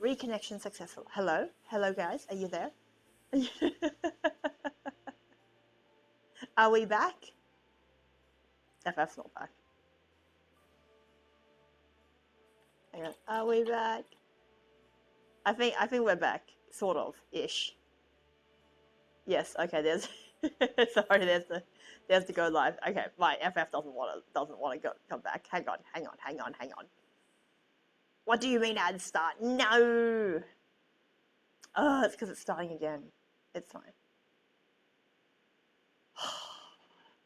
Reconnection successful. Hello? Hello, guys. Are you there? Are we back? FF's not back. Hang on. Are we back? I think we're back. Sort of. Ish. Yes, okay, there's sorry, there's the go live. Okay, my FF doesn't want to come back. Hang on. What do you mean ads start? No! Oh, it's because it's starting again. It's fine.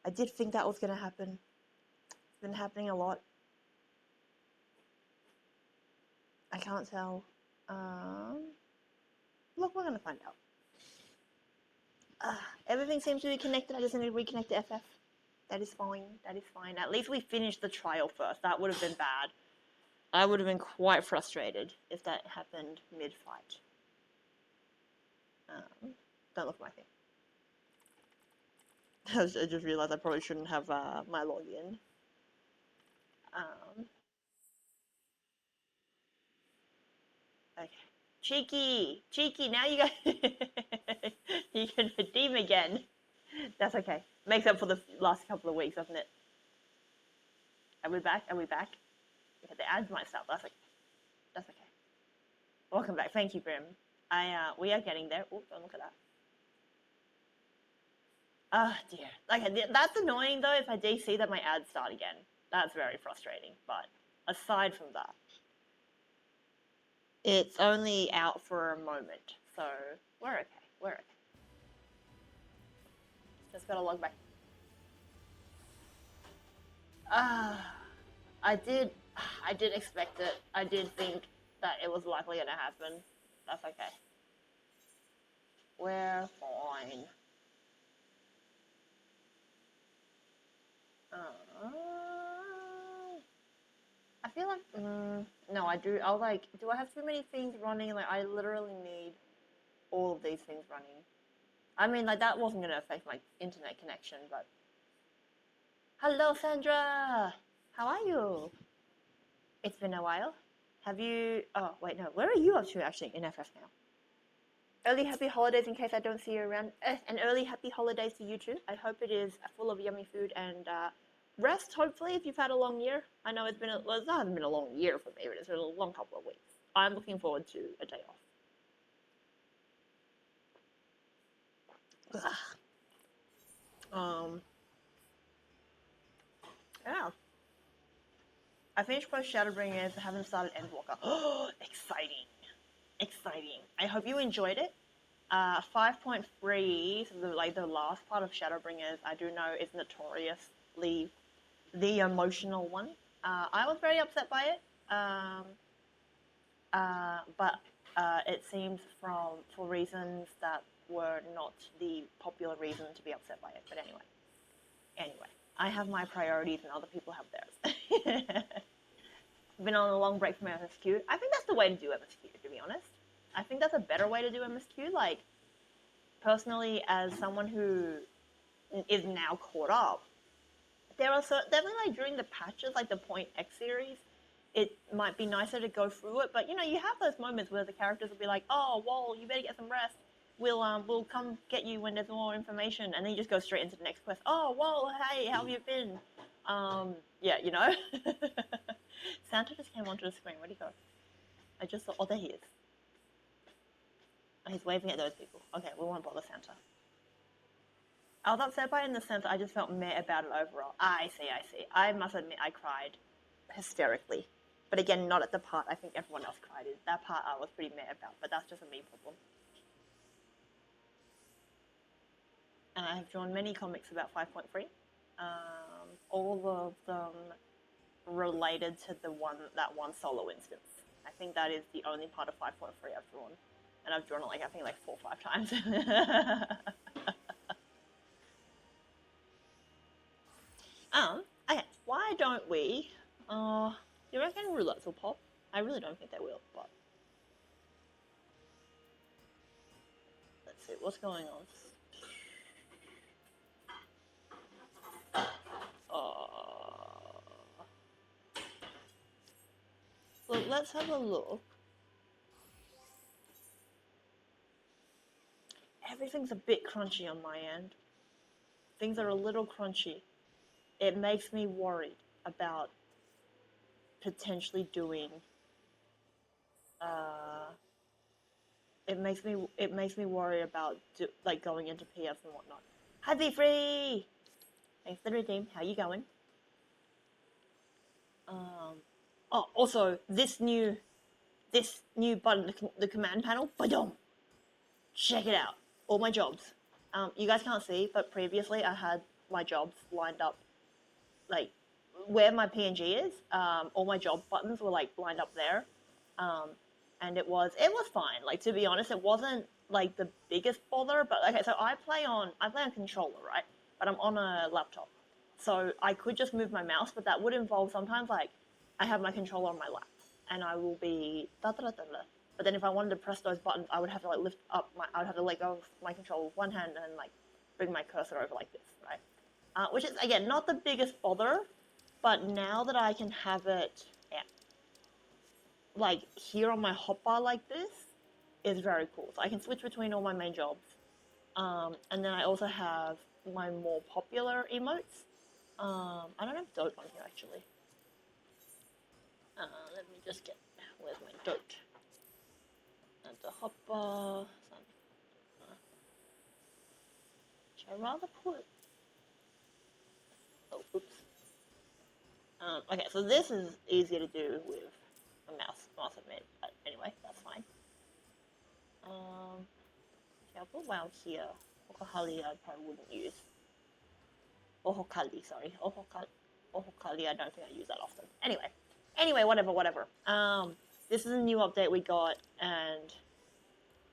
I did think that was going to happen. It's been happening a lot. I can't tell. Look, we're going to find out. Everything seems to be connected. I just need to reconnect to FF. That is fine. That is fine. At least we finished the trial first. That would have been bad. I would have been quite frustrated if that happened mid-fight. Don't look at my thing. I just realized I probably shouldn't have my login. Okay. Cheeky, now you guys, you can redeem again. That's okay. Makes up for the last couple of weeks, doesn't it? Are we back? Okay, the ads might stop. That's okay. Welcome back. Thank you, Grim. We are getting there. Oh, don't look at that. Oh dear. Okay, that's annoying though. If I DC that my ads start again, that's very frustrating. But aside from that, it's only out for a moment, so we're okay. Just gotta log back. I did expect it. I did think that it was likely gonna happen. That's okay. We're fine. I feel like no, I do. I'll like. Do I have too many things running? Like I literally need all of these things running. I mean, like that wasn't gonna affect my internet connection, but. Hello, Sandra. How are you? It's been a while. Have you? Oh wait, no. Where are you up to actually in FF now? Early happy holidays in case I don't see you around. And early happy holidays to you too. I hope it is full of yummy food and rest, hopefully, if you've had a long year. I know it's not been a long year for me, but it's been a long couple of weeks. I'm looking forward to a day off. Yeah. I finished both Shadowbringers, I haven't started Endwalker. Oh, exciting. I hope you enjoyed it. 5.3, so the last part of Shadowbringers, I do know is notoriously the emotional one. I was very upset by it, but it seems for reasons that were not the popular reason to be upset by it. But anyway, I have my priorities and other people have theirs. Been on a long break from MSQ. I think that's the way to do MSQ, to be honest. I think that's a better way to do MSQ. Like, personally, as someone who is now caught up, there are definitely like during the patches, like the Point X series, it might be nicer to go through it. But you know, you have those moments where the characters will be like, "Oh, well, you better get some rest. We'll come get you when there's more information," and then you just go straight into the next quest. "Oh, well, hey, how have you been?" Yeah, you know. Santa just came onto the screen. Where'd he go? I just saw. Oh, there he is. Oh, he's waving at those people. Okay, we won't bother Santa. I was upset by it in the sense that I just felt meh about it overall. I see. I must admit I cried hysterically. But again, not at the part I think everyone else cried in. That part I was pretty meh about, but that's just a me problem. And I have drawn many comics about 5.3. All of them related to that one solo instance. I think that is the only part of 5.3 I've drawn. And I've drawn it I think 4 or 5 times. Okay, why don't we, you reckon roulettes will pop? I really don't think they will, but let's see, what's going on? Look, let's have a look. everything's a bit crunchy on my end. Things are a little crunchy. It makes me worried about potentially doing. It makes me worry about like going into PS and whatnot. Hi, Be Free. Thanks for the redeem. How you going? Oh, also this new button, the command panel. Ba-dum. Check it out. All my jobs. You guys can't see, but previously I had my jobs lined up, like where my PNG is. All my job buttons were like lined up there, and it was fine. Like, to be honest, it wasn't like the biggest bother. But okay, so I play on controller, right? But I'm on a laptop, so I could just move my mouse, but that would involve sometimes like I have my controller on my lap, and I will be da da da da da. But then if I wanted to press those buttons, I would have to like lift up I would have to let go of my controller with one hand and then like bring my cursor over like this, right? Which is, again, not the biggest bother, but now that I can have it, like here on my hotbar like this, is very cool. So I can switch between all my main jobs. And then I also have my more popular emotes. I don't have Dote on here actually. Let me just get, where's my Dote? And the hotbar. Should I rather put? Oh, oops. Okay, so this is easier to do with a mouse, I must admit. But anyway, that's fine. Yeah, I'll put WoW here. Ohohali I probably wouldn't use. Ohokali, sorry. Ohokali, I don't think I use that often. Anyway, whatever. This is a new update we got, and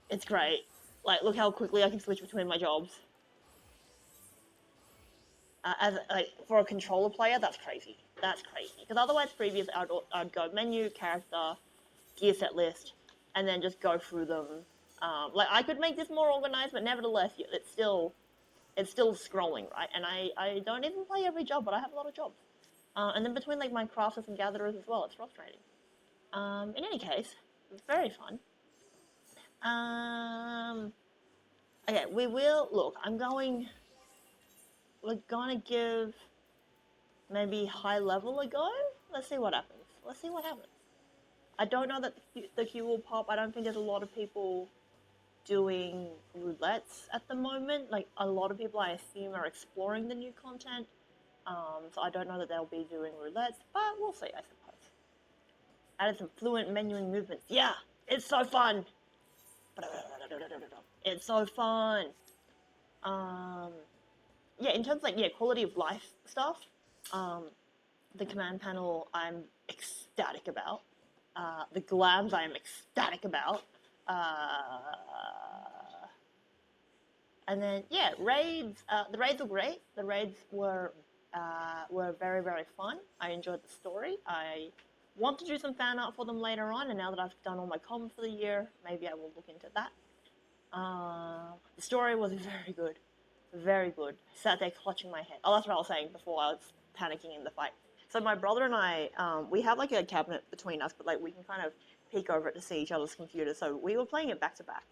it's great. Like, look how quickly I can switch between my jobs. For a controller player, that's crazy. Because otherwise, previously, I'd go menu, character, gear set list, and then just go through them. Like, I could make this more organized, but nevertheless, it's still scrolling, right? And I don't even play every job, but I have a lot of jobs. And then between like my crafters and gatherers as well, it's frustrating. In any case, it's very fun. Okay, we will look. We're gonna give maybe high level a go. Let's see what happens. I don't know that the queue will pop. I don't think there's a lot of people doing roulettes at the moment. Like, a lot of people, I assume, are exploring the new content. So I don't know that they'll be doing roulettes, but we'll see, I suppose. Added some fluent menuing movements. Yeah, it's so fun. It's so fun. Yeah, in terms of quality of life stuff, the command panel I'm ecstatic about. The glams I am ecstatic about. And then raids. The raids were great. The raids were very, very fun. I enjoyed the story. I want to do some fan art for them later on, and now that I've done all my comms for the year, maybe I will look into that. The story was very good. Very good. Sat there clutching my head. Oh, that's what I was saying before I was panicking in the fight. So my brother and I, we have like a cabinet between us, but like we can kind of peek over it to see each other's computers. So we were playing it back to back.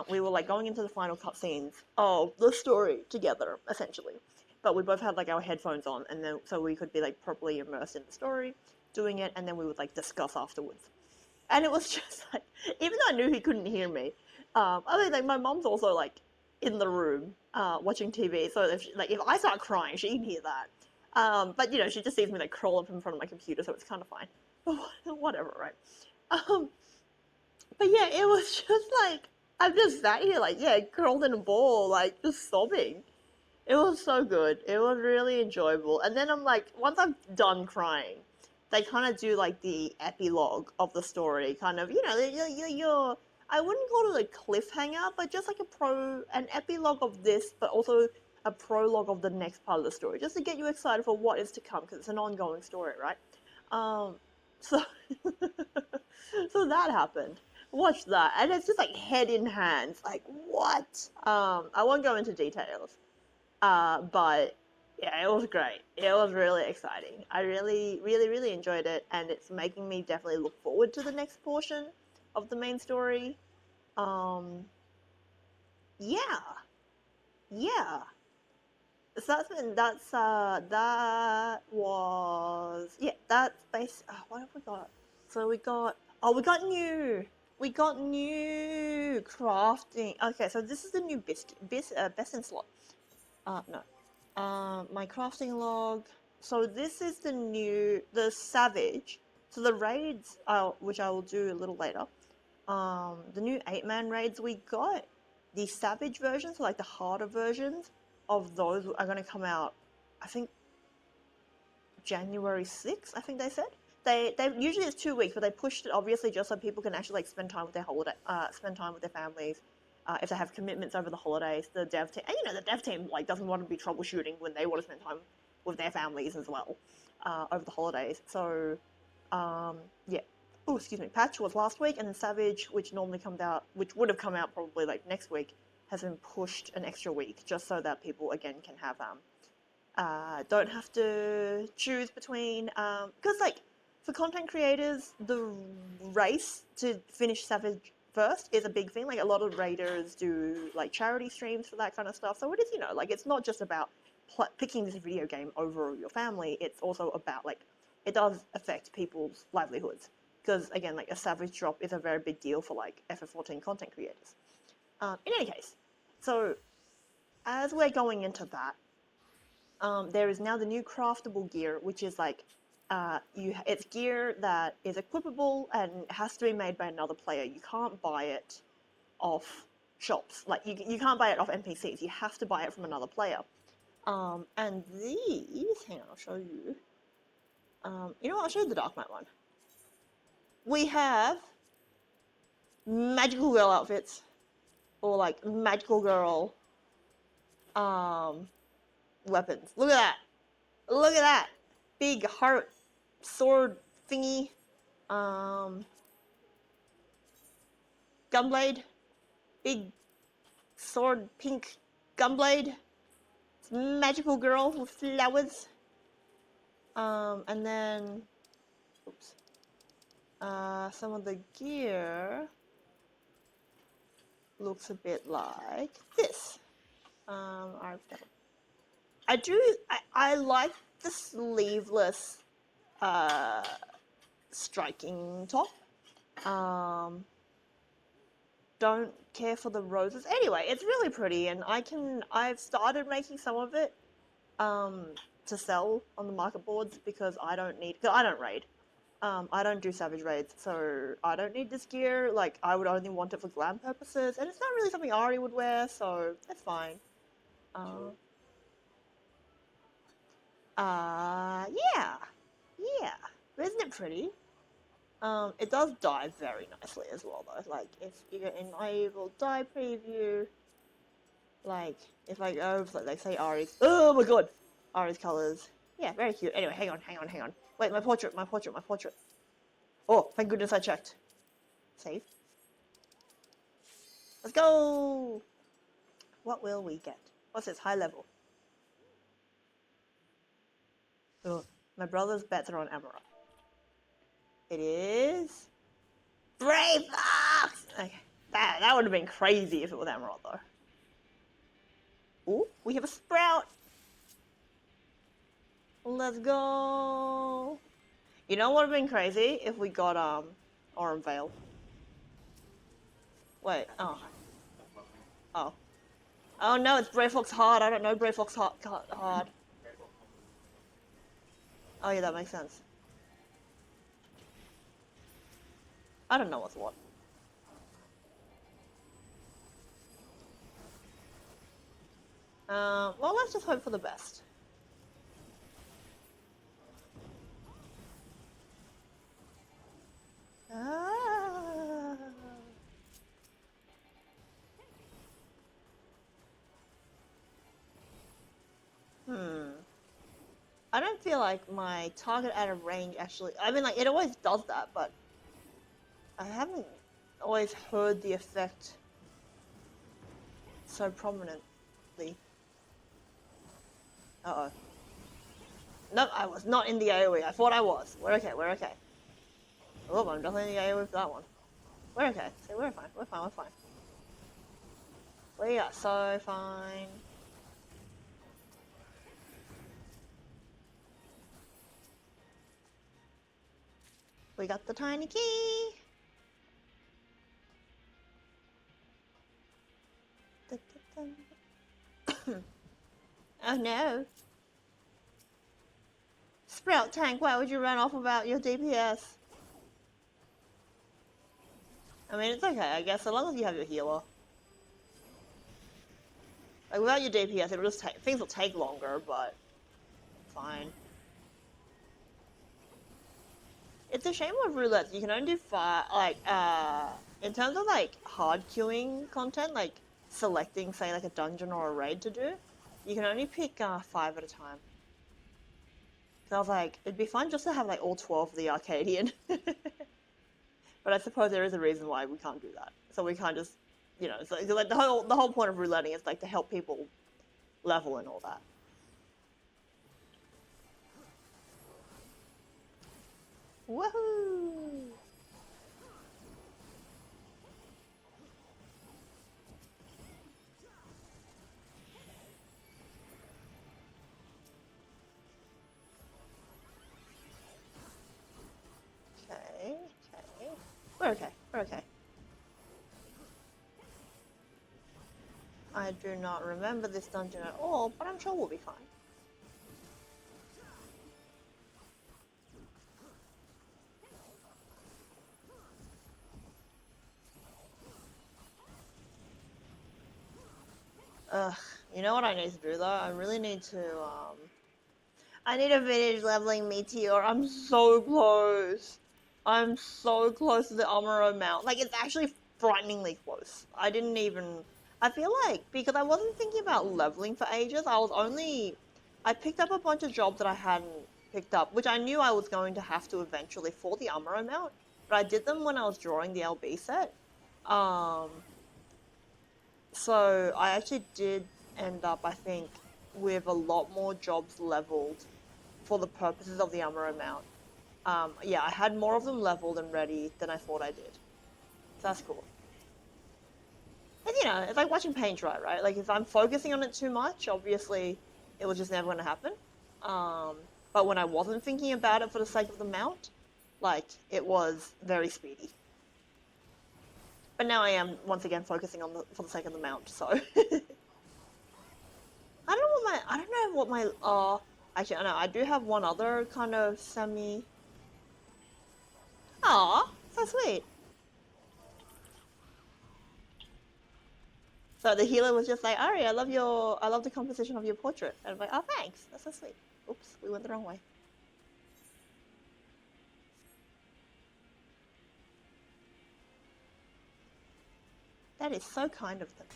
We were like going into the final cutscenes of the story together, essentially. But we both had like our headphones on, and then so we could be like properly immersed in the story, doing it, and then we would like discuss afterwards. And it was just like, even though I knew he couldn't hear me, I mean, like my mom's also like in the room watching TV, so if I start crying, she can hear that. But she just sees me like crawl up in front of my computer, so it's kind of fine. Whatever, right? But yeah, it was just like I'm just sat here like curled in a ball, like just sobbing. It was so good. It was really enjoyable. And then I'm like, once I'm done crying, they kind of do like the epilogue of the story, kind of your I wouldn't call it a cliffhanger, but just like an epilogue of this, but also a prologue of the next part of the story, just to get you excited for what is to come, because it's an ongoing story, right? So so that happened. Watch that, and it's just like head in hands, like what? I won't go into details, but yeah, it was great. It was really exciting. I really, really, really enjoyed it, and it's making me definitely look forward to the next portion of the main story. Yeah. Yeah. So that was, yeah, that's what have we got? So we got new crafting. Okay, so this is the new best in slot. No. My crafting log. So this is the savage. So the raids, which I will do a little later. The new 8-man raids we got, the savage versions, so like the harder versions of those are going to come out, I think, January 6th, I think they said. They usually it's 2 weeks, but they pushed it obviously just so people can actually like spend time with their families. If they have commitments over the holidays, the dev team, and the dev team like doesn't want to be troubleshooting when they want to spend time with their families as well over the holidays. So, yeah. Oh, excuse me. Patch was last week, and then Savage, which would have come out probably like next week, has been pushed an extra week just so that people again can have don't have to choose between because like for content creators, the race to finish Savage first is a big thing. Like a lot of raiders do like charity streams for that kind of stuff. So it is, like it's not just about picking this video game over your family. It's also about like it does affect people's livelihoods because again, like a Savage drop is a very big deal for like FF14 content creators. In any case, so as we're going into that, there is now the new craftable gear, which is like it's gear that is equipable and has to be made by another player. You can't buy it off shops. Like you can't buy it off NPCs. You have to buy it from another player. And these, hang on, I'll show you. You know what? I'll show you the Dark Knight one. We have magical girl outfits, or like magical girl weapons. Look at that! Look at that! Big heart sword thingy. Gunblade. Big sword pink gunblade. It's magical girl with flowers. And then, oops. Some of the gear looks a bit like this. I like the sleeveless striking top. Don't care for the roses. Anyway, it's really pretty, and I've started making some of it to sell on the market boards because I don't raid. I don't do Savage raids, so I don't need this gear. Like, I would only want it for glam purposes, and it's not really something Ari would wear, so that's fine. Yeah. Isn't it pretty? It does dye very nicely as well, though. Like, if you're in my evil dye preview, like, if I go over, like, say Ari's, oh my god, Ari's colors. Yeah, very cute. Anyway, hang on. Wait, my portrait. Oh, thank goodness I checked. Save. Let's go! What will we get? What's this? High level. Oh, my brother's bets are on Amaranth. It is Brave Fox! Okay, that would have been crazy if it was Amaranth, though. Ooh, we have a Sprout! Let's go! You know what would have been crazy if we got Aurum Vale. Wait, oh. Oh no, it's Brave Fox Hard. I don't know Brave Fox Hard. Oh yeah, that makes sense. I don't know what's what. Well, let's just hope for the best. I don't feel like my target out of range actually... I mean, like, it always does that, but... I haven't always heard the effect so prominently. Uh-oh. Nope, I was not in the AoE. I thought I was. We're okay. Oh, I'm definitely in the AoE with that one. We're okay. See, we're fine. We are so fine. We got the tiny key. Oh no. Sprout tank, why would you run off about your DPS? I mean, it's okay, I guess, so long as you have your healer. Like, without your DPS, it'll just take, things will take longer, but fine. It's a shame with roulette, you can only do 5, like, in terms of, like, hard queuing content, like, selecting, say, like, a dungeon or a raid to do, you can only pick 5 at a time. So I was like, it'd be fun just to have, like, all 12 of the Arcadian. But I suppose there is a reason why we can't do that. So we can't just, you know, so, like, the whole point of rouletting is, like, to help people level and all that. Woohoo! Okay. We're okay. We're okay. I do not remember this dungeon at all, but I'm sure we'll be fine. Ugh, you know what I need to do though? I really need to, I need to finish leveling Meteor. I'm so close. I'm so close to the Amuro Mount. Like, it's actually frighteningly close. I didn't even... I feel like, because I wasn't thinking about leveling for ages, I picked up a bunch of jobs that I hadn't picked up, which I knew I was going to have to eventually for the Amuro Mount, but I did them when I was drawing the LB set. So I actually did end up, I think, with a lot more jobs leveled for the purposes of the Amuro Mount. Yeah, I had more of them leveled and ready than I thought I did. So that's cool. And you know, it's like watching paint dry, right? Like, if I'm focusing on it too much, obviously it was just never going to happen. But when I wasn't thinking about it for the sake of the mount, like, it was very speedy. But now I am, once again, focusing on for the sake of the mount, so... I don't know what my, actually, I know, I do have one other kind of semi... Aw, so sweet. So the healer was just like, Ari, I love the composition of your portrait. And I'm like, oh, thanks, that's so sweet. Oops, we went the wrong way. That is so kind of them.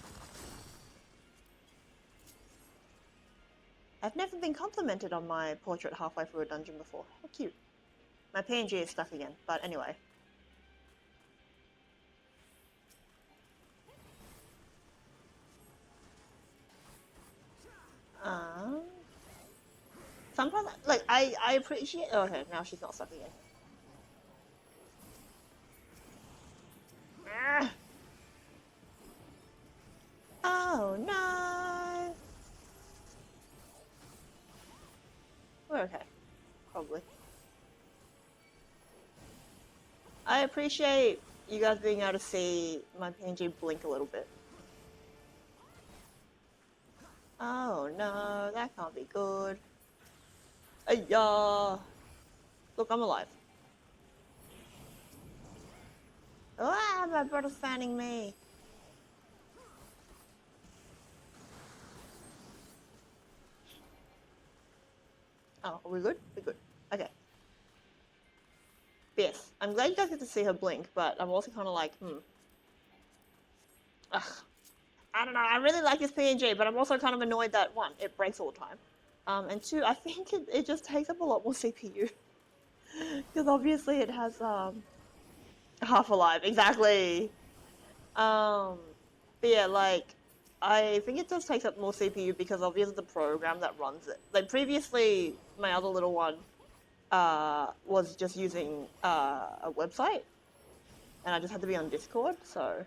I've never been complimented on my portrait halfway through a dungeon before. How cute. My PNG is stuck again, but anyway. Sometimes, like, I appreciate... Oh, okay, now she's not stuck again. Ah. Oh, no! We're okay. Probably. I appreciate you guys being able to see my PNG blink a little bit. Oh no, that can't be good. Ayah! Look, I'm alive. Ah, my brother's fanning me. Oh, are we good? We're good. Okay. Yes, I'm glad you guys get to see her blink, but I'm also kind of like, Ugh. I don't know, I really like this PNG, but I'm also kind of annoyed that, one, it breaks all the time. And two, I think it just takes up a lot more CPU. Because obviously it has, half alive, exactly. But yeah, like, I think it just takes up more CPU because obviously the program that runs it. Like, previously, my other little one, was just using, a website. And I just had to be on Discord, so...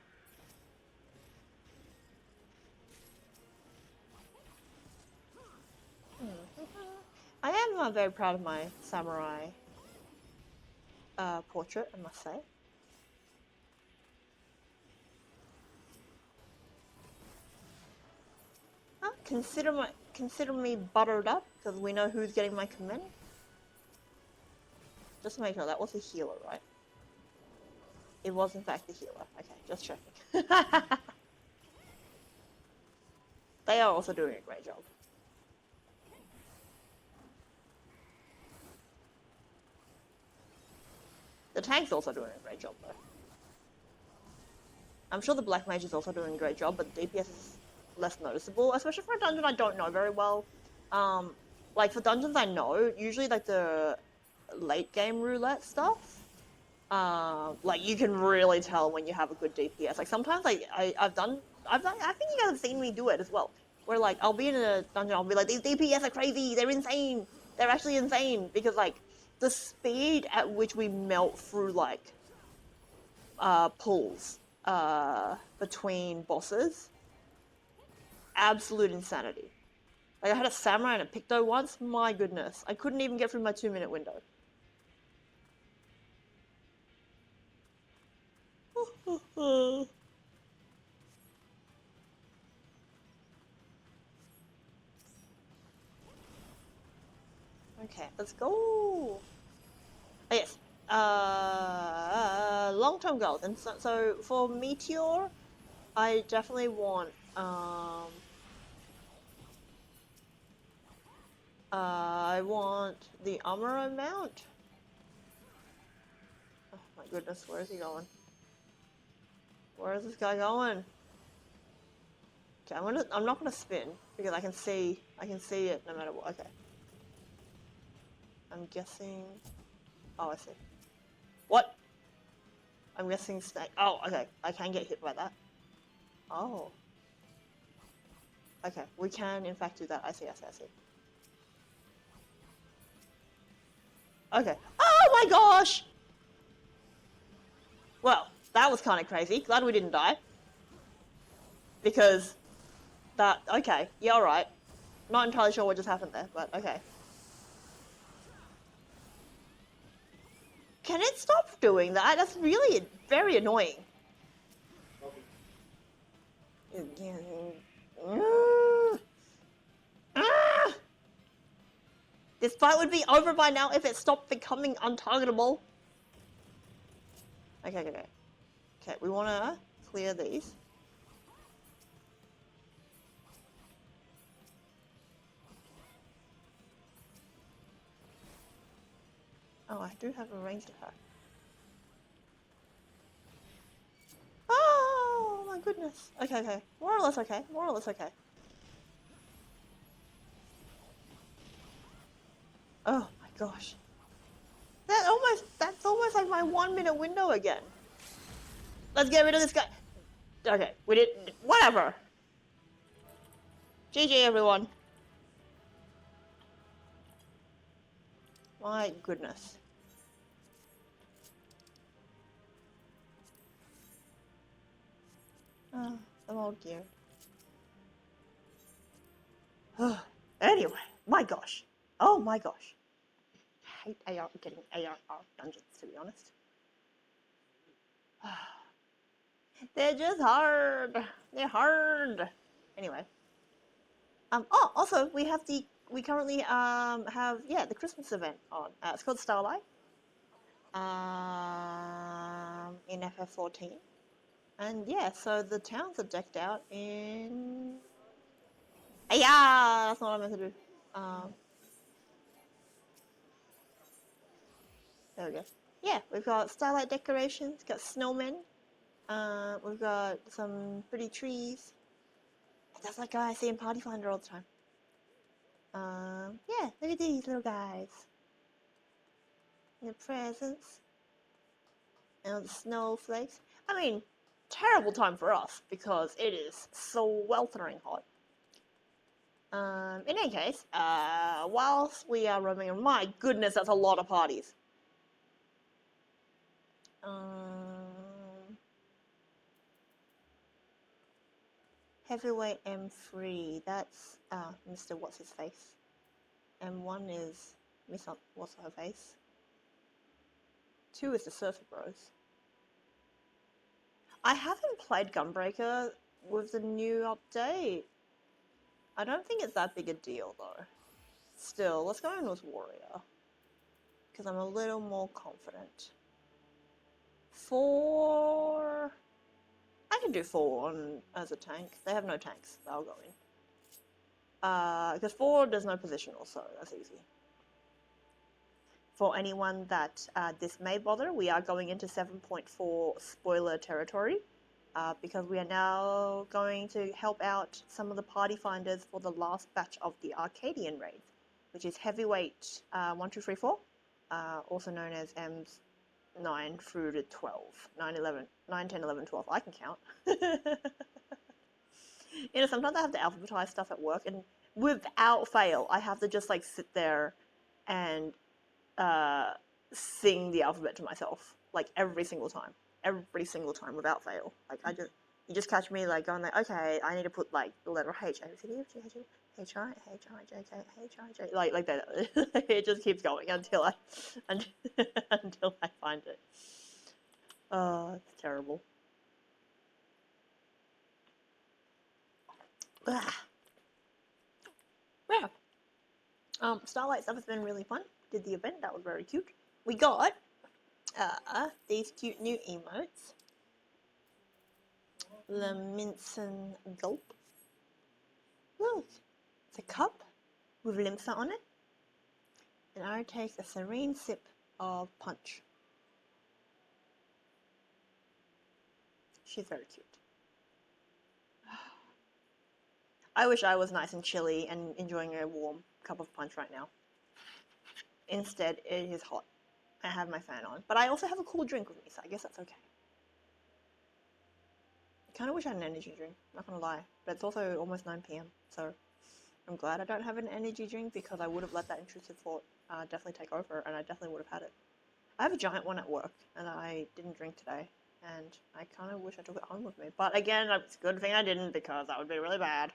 I am very proud of my samurai portrait, I must say. Consider me buttered up, because we know who's getting my command. Just to make sure, that was a healer, right? It was in fact the healer. Okay, just checking. They are also doing a great job. The tank's also doing a great job, though. I'm sure the black mage is also doing a great job, but the DPS is less noticeable, especially for a dungeon I don't know very well. Like for dungeons I know, usually like the late game roulette stuff, like you can really tell when you have a good DPS. Like sometimes like I think you guys have seen me do it as well. Where like I'll be in a dungeon, I'll be like, these DPS are crazy, they're insane, they're actually insane, because like the speed at which we melt through like pulls between bosses, absolute insanity. Like I had a samurai and a picto once, my goodness, I couldn't even get through my 2-minute window. Okay, let's go. Oh, yes. Long-term goals. And so for Meteor, I definitely want I want the armor mount. Oh my goodness, where is he going? Where is this guy going? Okay, I'm not gonna spin because I can see it no matter what. Okay. I'm guessing. Oh, I see. What? I'm guessing snake. Oh, okay. I can get hit by that. Oh. Okay, we can in fact do that. I see. Okay. Oh my gosh! Well, that was kind of crazy. Glad we didn't die. Because that. Okay. Yeah, alright. Not entirely sure what just happened there, but okay. Can it stop doing that? That's really very annoying. This fight would be over by now if it stopped becoming untargetable. Okay. Okay, we want to clear these. Oh, I do have a ranged attack. Oh my goodness. Okay. More or less okay. Oh my gosh. That's almost like my 1-minute window again. Let's get rid of this guy. Okay, we did, whatever. GG everyone. My goodness. Oh, some old gear. Anyway, my gosh. Oh my gosh. I hate getting ARR dungeons, to be honest. They're just hard. They're hard. Anyway. Oh, also we currently have the Christmas event on. It's called Starlight. In FF14. And yeah, so the towns are decked out in. Yeah, that's not what I meant to do. There we go. Yeah, we've got starlight decorations, got snowmen, we've got some pretty trees. That's that guy I see in Party Finder all the time. Yeah, look at these little guys. And the presents. And all the snowflakes. I mean, terrible time for us because it is so weltering hot. In any case, whilst we are roaming around, my goodness, that's a lot of parties. Heavyweight M3, that's Mr. What's-His-Face. and 1 is Miss what's her face. 2 is the Surfer Bros. I haven't played Gunbreaker with the new update. I don't think it's that big a deal though. Still, let's go in with Warrior, because I'm a little more confident. 4... I can do 4 on as a tank. They have no tanks, so I'll go in. Because 4 there's no positional, so that's easy. For anyone that this may bother, we are going into 7.4 spoiler territory, because we are now going to help out some of the party finders for the last batch of the Arcadian raids, which is Heavyweight 1, 2, 3, 4, also known as M's 9 through to 12. 9, 11, 9, 10, 11, 12. I can count. You know, sometimes I have to alphabetize stuff at work, and without fail, I have to just like sit there and sing the alphabet to myself, like every single time without fail. Like you just catch me like going like, okay, I need to put like the letter H, A, B, C, D, F, G, H, I, H, I, J, K, H, I, J, like that. It just keeps going until I find it. Oh, it's terrible. Yeah. Starlight stuff has been really fun. Did the event, that was very cute. We got these cute new emotes. The Minson Gulp. Look, it's a cup with Limsa on it. And I take a serene sip of punch. She's very cute. I wish I was nice and chilly and enjoying a warm cup of punch right now. Instead, it is hot. I have my fan on. But I also have a cool drink with me, so I guess that's okay. I kind of wish I had an energy drink, not gonna lie. But it's also almost 9 PM, so I'm glad I don't have an energy drink, because I would have let that intrusive thought definitely take over, and I definitely would have had it. I have a giant one at work, and I didn't drink today, and I kind of wish I took it home with me. But again, it's a good thing I didn't, because that would be really bad.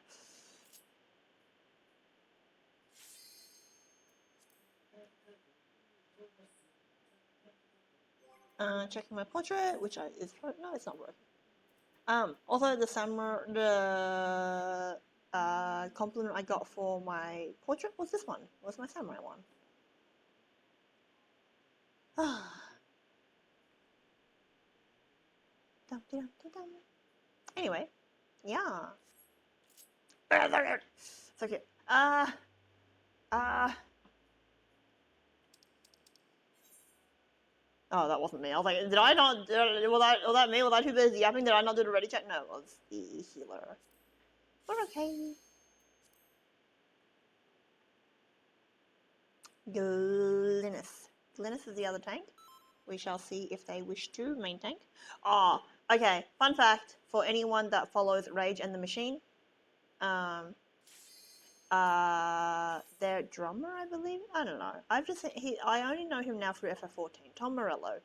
Checking my portrait, which is no, it's not broken. Also the compliment I got for my portrait was this one. Was my samurai one. Anyway, yeah. So cute. Oh, that wasn't me. I was like, did I not? Was that me? Was I too busy yapping? Did I not do the ready check? No, it was the healer. We're okay. Glynis. Glynis is the other tank. We shall see if they wish to main tank. Oh, okay. Fun fact for anyone that follows Rage and the Machine. Their drummer, I believe. I don't know. I only know him now through FF14. Tom Morello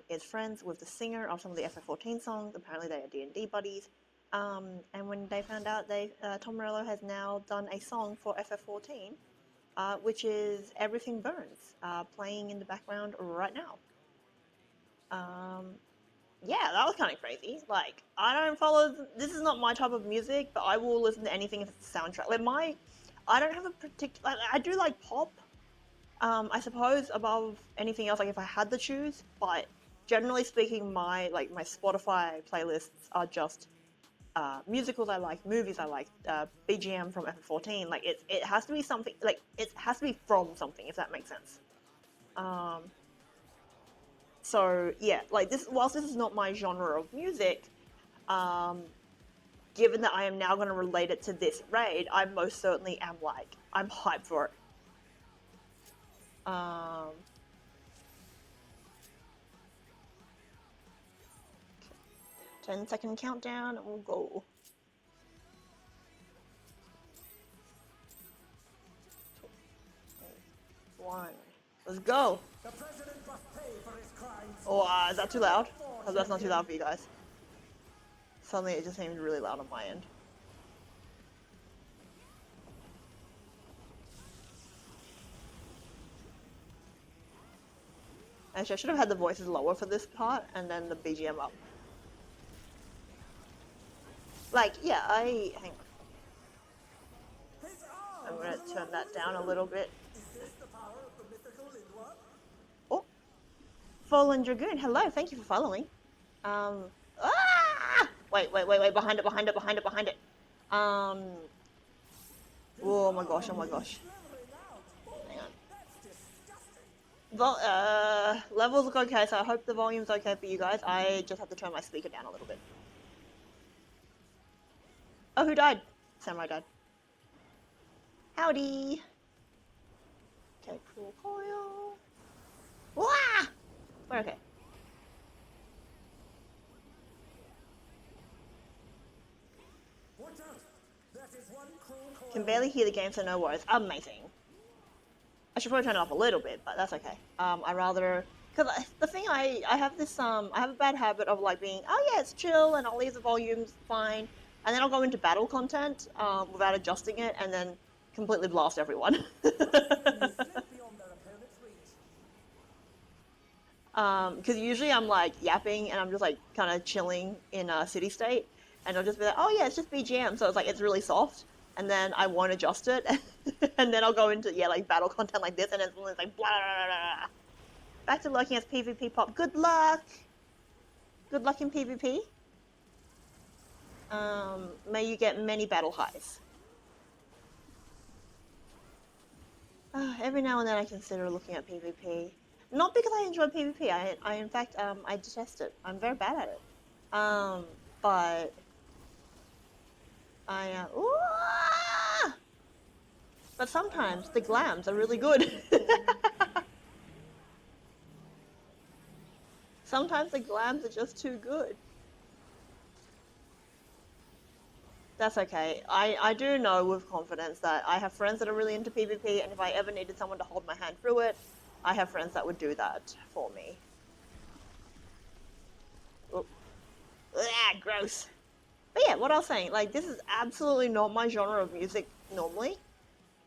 is friends with the singer of some of the FF14 songs. Apparently, they are D&D buddies. And when they found out, Tom Morello has now done a song for FF14, which is "Everything Burns," playing in the background right now. Yeah, that was kind of crazy. Like, I don't follow. This is not my type of music, but I will listen to anything if it's a soundtrack. Like I don't have a particular. I do like pop. I suppose above anything else, like if I had to choose. But generally speaking, my Spotify playlists are just musicals I like, movies I like, BGM from FF14. Like it has to be something. Like it has to be from something, if that makes sense. So yeah, like whilst this is not my genre of music, given that I am now going to relate it to this raid, I most certainly am I'm hyped for it. 10-second countdown and we'll go. 1. Let's go. The president must pay for his crimes. Oh, is that too loud? Oh, that's not too loud for you guys. Suddenly it just seemed really loud on my end. Actually, I should have had the voices lower for this part and then the BGM up. Like, yeah, hang on. I'm gonna turn that down a little bit. Oh, Fallen Dragoon, hello, thank you for following. Wait, behind it. Oh my gosh. Hang on. Levels look okay, so I hope the volume's okay for you guys. I just have to turn my speaker down a little bit. Oh, who died? Samurai died. Howdy. Okay, cool coil. Wah! We're okay. Can barely hear the game, so no worries. Amazing. I should probably turn it off a little bit, but that's okay. I rather, because the thing I have this I have a bad habit of like being, oh yeah, it's chill, and I'll leave the volumes fine, and then I'll go into battle content without adjusting it, and then completely blast everyone. Because usually I'm like yapping and I'm just like kind of chilling in a city state, and I'll just be like, oh yeah, it's just BGM, so it's like it's really soft, and then I won't adjust it, and then I'll go into like battle content like this, and then it's like blah, blah, blah, blah. Back to lurking as PvP pop. Good luck. Good luck in PvP. May you get many battle highs. Every now and then I consider looking at PvP. Not because I enjoy PvP. I in fact, I detest it. I'm very bad at it. But but sometimes the glams are really good. Sometimes the glams are just too good. That's okay. I do know with confidence that I have friends that are really into PvP, and if I ever needed someone to hold my hand through it, I have friends that would do that for me. Oh. Ugh, gross. But yeah, what I was saying, like, this is absolutely not my genre of music normally,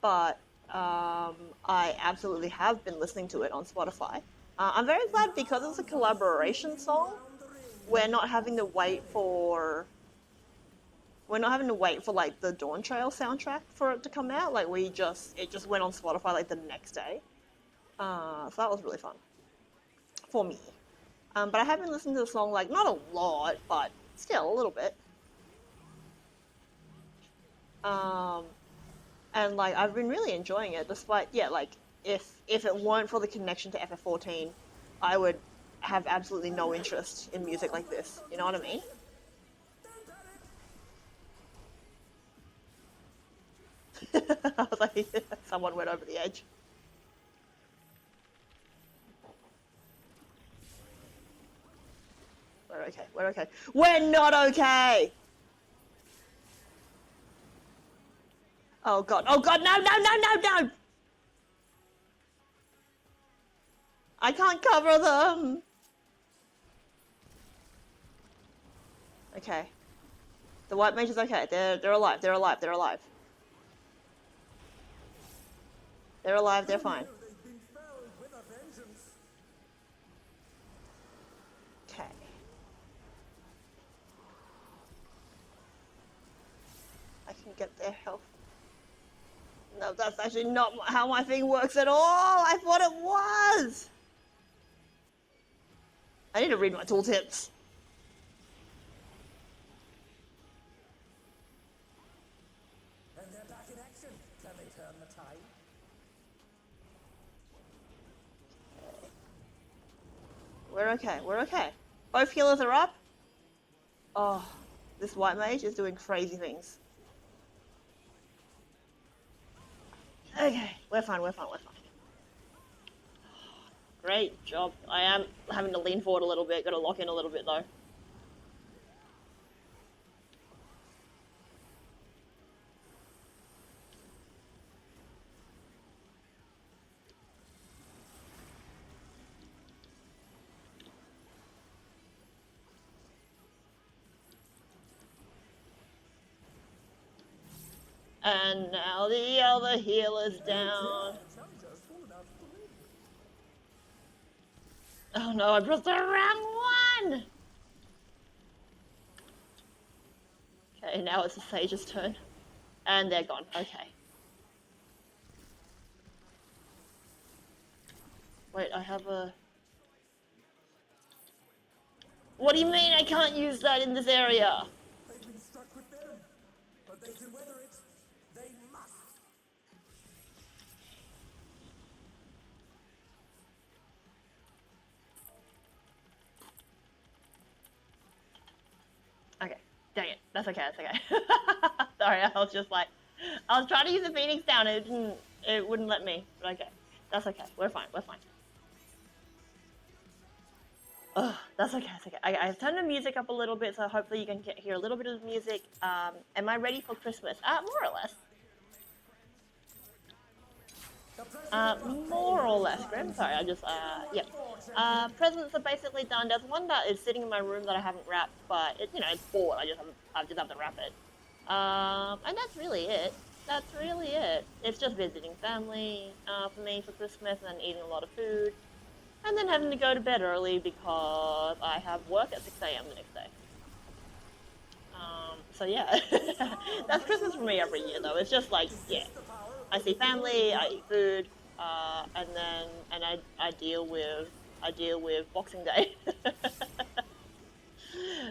but I absolutely have been listening to it on Spotify. I'm very glad because it's a collaboration song. We're not having to wait for like the Dawn Trail soundtrack for it to come out. Like it just went on Spotify like the next day. So that was really fun for me. But I have been listening to the song like not a lot, but still a little bit. And like I've been really enjoying it, despite like if it weren't for the connection to FF14, I would have absolutely no interest in music like this. You know what I mean? I was like, someone went over the edge. We're okay. We're okay. We're not okay! Oh god. Oh god, no, no, no, no, no! I can't cover them! Okay. The white mage is okay. They're alive. They're alive. They're alive. They're alive. They're fine. Okay. I can get their health. No, that's actually not how my thing works at all! I thought it was! I need to read my tooltips. And they're back in action. Can they turn the tide? We're okay. We're okay. Both healers are up. Oh, this white mage is doing crazy things. Okay, we're fine. We're fine. We're fine. Great job. I am having to lean forward a little bit. Got to lock in a little bit though. And now the other healer's down. Oh no, I pressed the wrong one! Okay, now it's the sage's turn. And they're gone, okay. Wait, I have a... What do you mean I can't use that in this area? They've been struck with venom, but they can weather it. They must. Okay, dang it. That's okay, that's okay. Sorry, I was just like... I was trying to use the Phoenix down and it wouldn't let me. But okay, that's okay. We're fine, we're fine. Ugh, that's okay, that's okay. I've turned the music up a little bit, so hopefully you can hear a little bit of the music. Am I ready for Christmas? More or less. More or less, Grim. Sorry, I just, yeah. Presents are basically done. There's one that is sitting in my room that I haven't wrapped, but it, you know, it's bored. I just have to wrap it. And that's really it. That's really it. It's just visiting family, for me for Christmas, and then eating a lot of food. And then having to go to bed early because I have work at 6 AM the next day. So yeah, that's Christmas for me every year though. It's just like, yeah, I see family, I eat food, and then I deal with Boxing Day.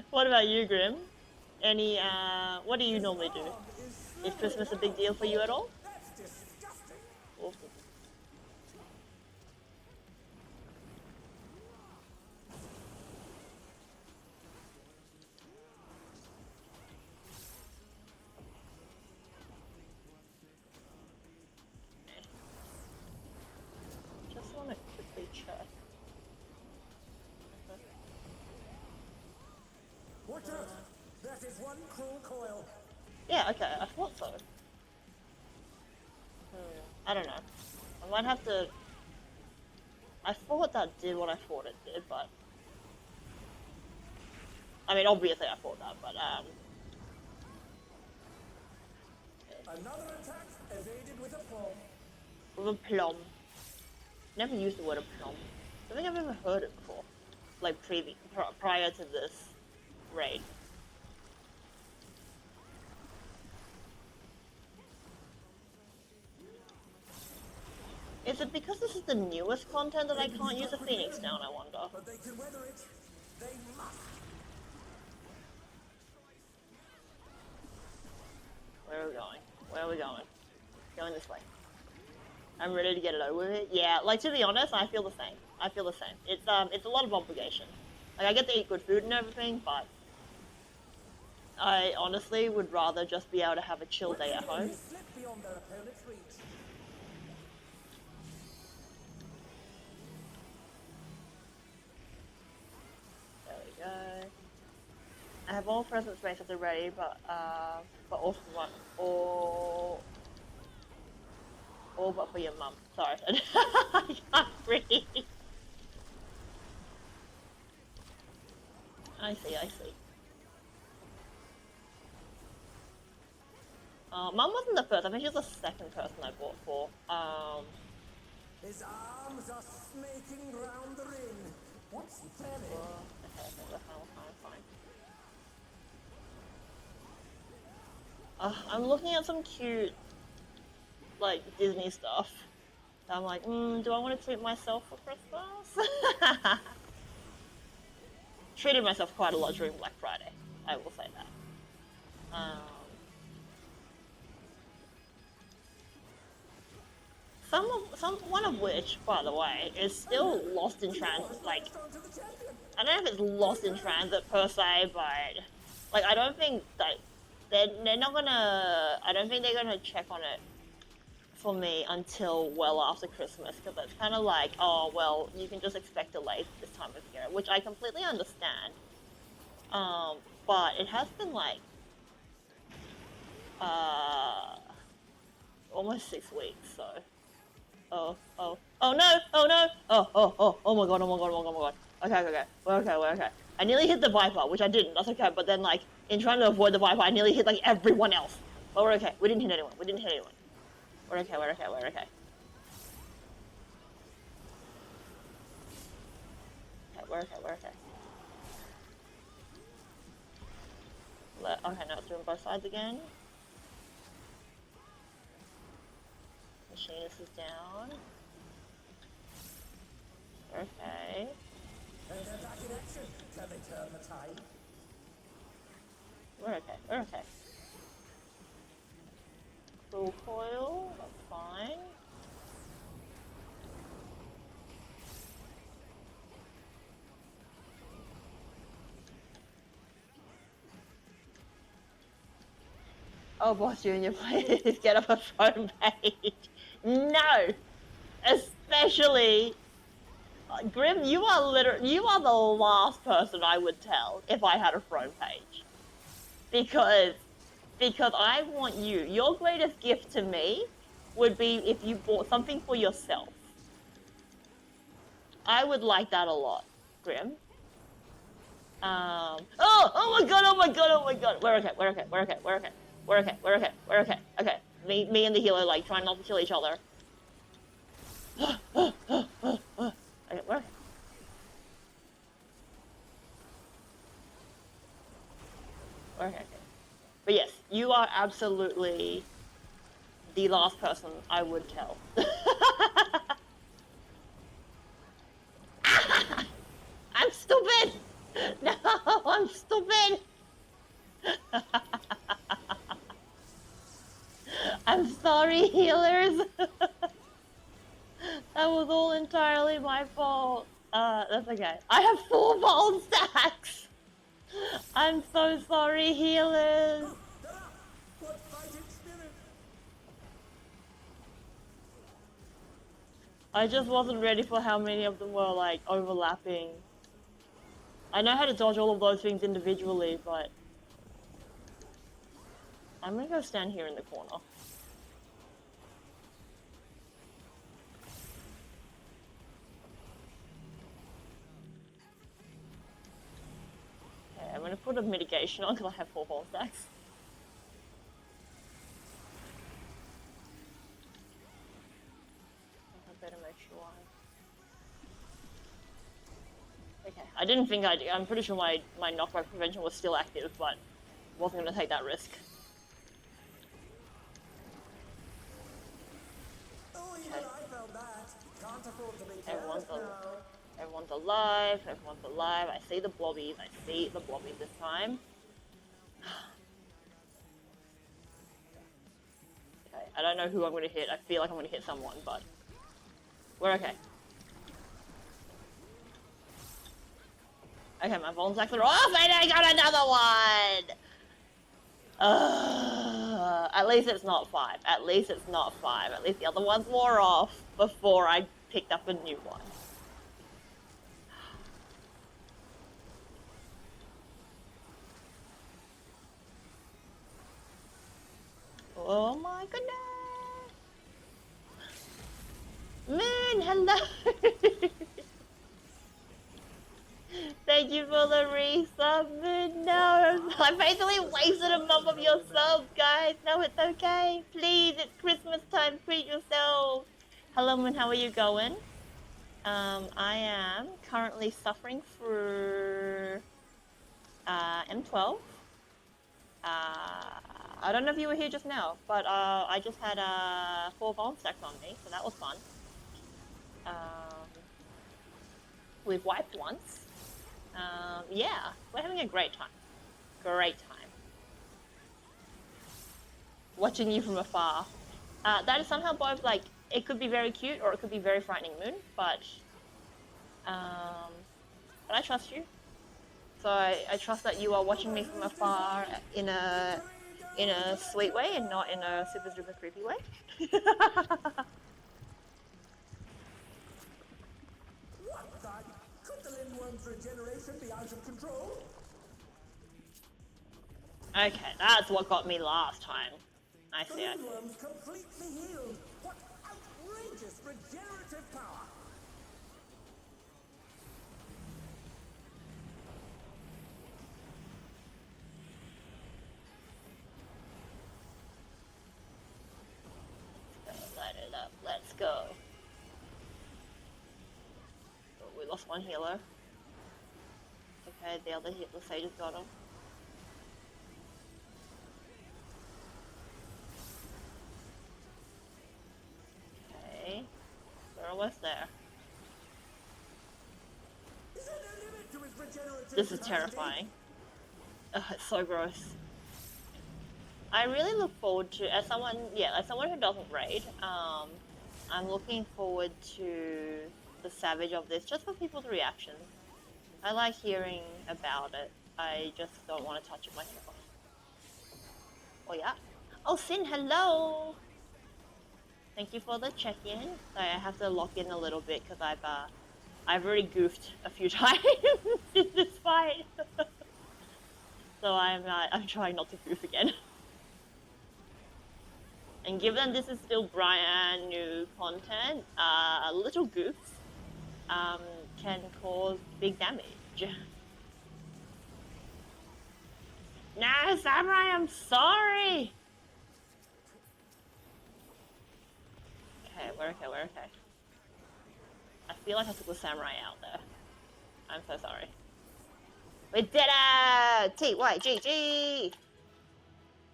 What about you, Grim? Any what do you normally do? Is Christmas a big deal for you at all? Awesome. Just want to quickly check. Watch out! That is one cruel coil. Yeah, okay, I thought so. I don't know. I might have to... I thought that did what I thought it did, but... I mean, obviously I thought that, but, Another attack evaded with a plum. with a plum. Never used the word aplomb. I don't think I've ever heard it before. Like, prior to this raid. Is it because this is the newest content that I can't use a Phoenix down, I wonder? But they can weather it. They must. Where are we going? Where are we going? Going this way. I'm ready to get it over with. Yeah, like, to be honest, I feel the same. I feel the same. It's a lot of obligation. Like, I get to eat good food and everything, but I honestly would rather just be able to have a chill day at home. Slip beyond their opponent's reach. There we go. I have all present spaces already, but all for one, all but for your mum. Sorry, I can't breathe. I see. Mum wasn't the first. I think she was the second person I bought for. His arms are snaking round the ring. What's he planning? Okay, we're fine. I'm looking at some cute, like, Disney stuff. I'm like, do I want to treat myself for Christmas? Treated myself quite a lot during Black Friday. I will say that. One of which, by the way, is still lost in transit. Like, I don't know if it's lost in transit per se, but like, I don't think that they're not gonna. I don't think they're gonna check on it for me until well after Christmas, because it's kind of like, oh well, you can just expect delays this time of year, which I completely understand. But it has been like almost 6 weeks, so. Oh no, oh my god. Okay. We're okay. I nearly hit the Viper, which I didn't, that's okay, but then like, in trying to avoid the Viper, I nearly hit like everyone else. But we're okay, we didn't hit anyone. We're okay. We're okay. We're okay. Okay, now it's doing both sides again. Machinist is down. Okay. And they're back in action. Can they turn the tide? We're okay. We're okay. Full coil. That's fine. Oh, Boss Junior, please get up a phone page. No! Especially... Grim, you are the last person I would tell if I had a phone page. Because I want you... Your greatest gift to me would be if you bought something for yourself. I would like that a lot, Grim. Oh my god, oh my god, oh my god. We're okay, we're okay, we're okay, we're okay. We're okay, we're okay, we're okay, okay. Me and the healer, like, trying not to kill each other. Okay, we're okay. We're okay. But yes, you are absolutely the last person I would tell. I'm stupid! No, I'm stupid! I'm sorry, healers. That was all entirely my fault. That's okay. I have 4 vault stacks! I'm so sorry, healers. What fighting spirit? I just wasn't ready for how many of them were, like, overlapping. I know how to dodge all of those things individually, but... I'm gonna go stand here in the corner. Okay, I'm gonna put a mitigation on because I have 4 vault stacks. I better make sure Okay, I didn't think I'm pretty sure my knockback prevention was still active, but wasn't gonna take that risk. Oh, even I felt that. Can't afford to be Everyone's careless now. Everyone's alive, everyone's alive. I see the blobbies, this time. Okay, I don't know who I'm gonna hit. I feel like I'm gonna hit someone, but we're okay. Okay, my Vault stacks are off and I got another one! At least it's not 5. At least it's not 5. At least the other ones wore off before I picked up a new one. Oh my goodness! Moon, hello! Thank you for the resub, Moon. No, I basically wasted a month of your subs, guys. No, it's okay. Please, it's Christmas time. Treat yourselves. Hello, Moon. How are you going? I am currently suffering through M12. I don't know if you were here just now, but I just had 4 vault stacks on me, so that was fun. We've wiped once. Yeah, we're having a great time. Great time. Watching you from afar. That is somehow both, like, it could be very cute or it could be very frightening, Moon, but I trust you. So I trust that you are watching me from afar in a sweet way and not in a super duper creepy way. What the? Could the Lindworm's regeneration be out of control? Okay, that's what got me last time. I The see. Lindworm's completely healed. What outrageous regenerative power! Light it up. Let's go. Oh, we lost one healer. Okay, the other hit, the Sage has got him. Okay, we're almost there. Is there no limit to his regenerative This is capacity? terrifying. Ugh, it's so gross. I really look forward to, as someone who doesn't raid, I'm looking forward to the savage of this, just for people's reactions. I like hearing about it. I just don't want to touch it myself. Oh yeah? Oh, Sin, hello! Thank you for the check-in. I have to lock in a little bit because I've already goofed a few times in this fight. So I'm trying not to goof again. And given this is still brand new content, little goofs can cause big damage. No, Samurai, I'm sorry! Okay, we're okay. I feel like I took the Samurai out there. I'm so sorry. We did it! TYGG!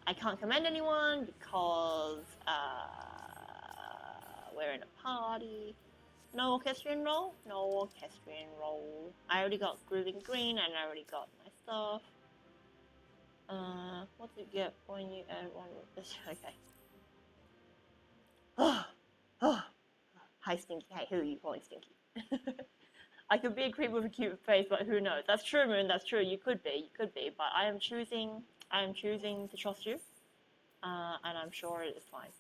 I can't commend anyone because we're in a party. No orchestrion roll? No orchestrion roll. I already got grooving green and I already got my stuff. What do you get when you add one with this? Okay. Oh. Hi, Stinky. Hey, who are you calling Stinky? I could be a creep with a cute face, but who knows? That's true, Moon. That's true. You could be. But I am choosing to trust you, and I'm sure it is fine.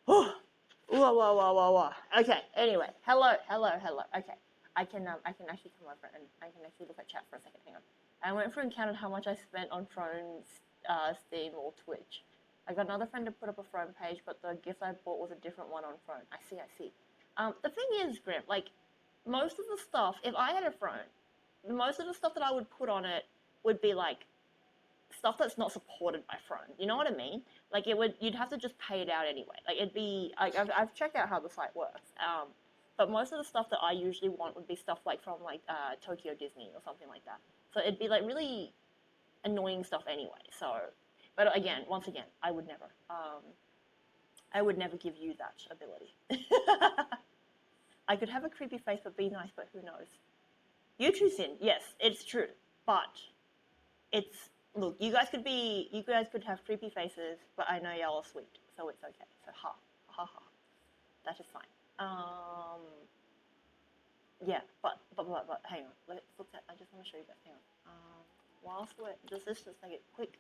Whoa. Okay. Anyway, hello. Okay, I can actually come over and I can actually look at chat for a second. Hang on. I went through and counted how much I spent on Thrones, Steam, or Twitch. I got another friend to put up a Throne page, but the gift I bought was a different one on Throne. I see. The thing is, Grim, like, most of the stuff, if I had a Throne, most of the stuff that I would put on it would be, like, stuff that's not supported by Throne. You know what I mean? Like, you'd have to just pay it out anyway. Like, it'd be, like, I've checked out how the site works. But most of the stuff that I usually want would be stuff, like, from, like, Tokyo Disney or something like that. So it'd be, like, really annoying stuff anyway. So, but again, once again, I would never give you that ability. I could have a creepy face but be nice, but who knows? You too, Sin. Yes, it's true. But it's, look, you guys could have creepy faces, but I know y'all are sweet, so it's okay. So ha. That is fine. Yeah, but hang on. Let's look at, I just want to show you guys. Hang on. Whilst does this just take a quick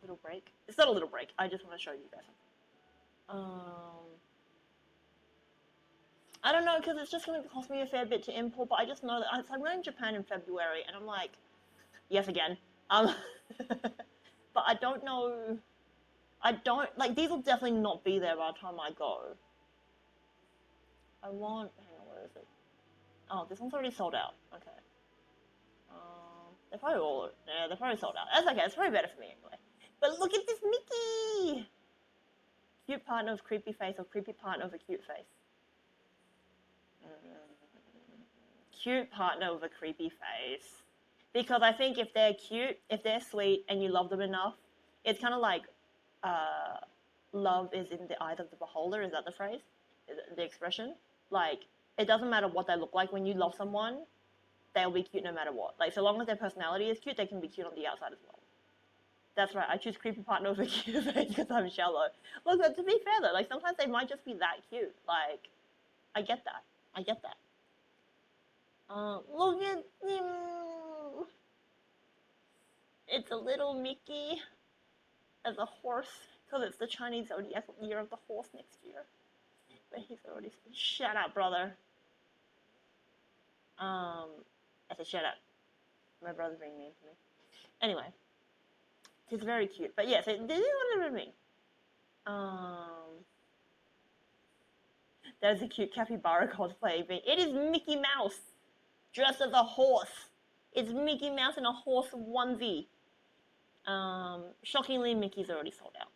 little break? It's not a little break. I just want to show you guys something. I don't know, because it's just going to cost me a fair bit to import, but I just know that I'm going to Japan in February, and I'm like, yes, again. But I don't know. Like, these will definitely not be there by the time I go. Hang on, where is it? Oh, this one's already sold out. Okay. They're probably sold out. That's okay, it's probably better for me anyway. But look at this Mickey! Cute partner of creepy face or creepy partner of a cute face? Cute partner with a creepy face. Because I think if they're cute, if they're sweet, and you love them enough, it's kind of like love is in the eyes of the beholder. Is that the phrase? Is it the expression? Like, it doesn't matter what they look like. When you love someone, they'll be cute no matter what. Like, so long as their personality is cute, they can be cute on the outside as well. That's right, I choose creepy partner over cute face because I'm shallow. Look, to be fair though, like, sometimes they might just be that cute. Like, I get that. Look at him. It's a little Mickey as a horse, because it's the Chinese zodiac year of the horse next year. But he's already, shut up, brother. I said shut up. My brother's being mean to me. Anyway, he's very cute. But yes, this is what I mean. There's a cute capybara cosplay. It is Mickey Mouse dressed as a horse. It's Mickey Mouse in a horse onesie. Shockingly, Mickey's already sold out.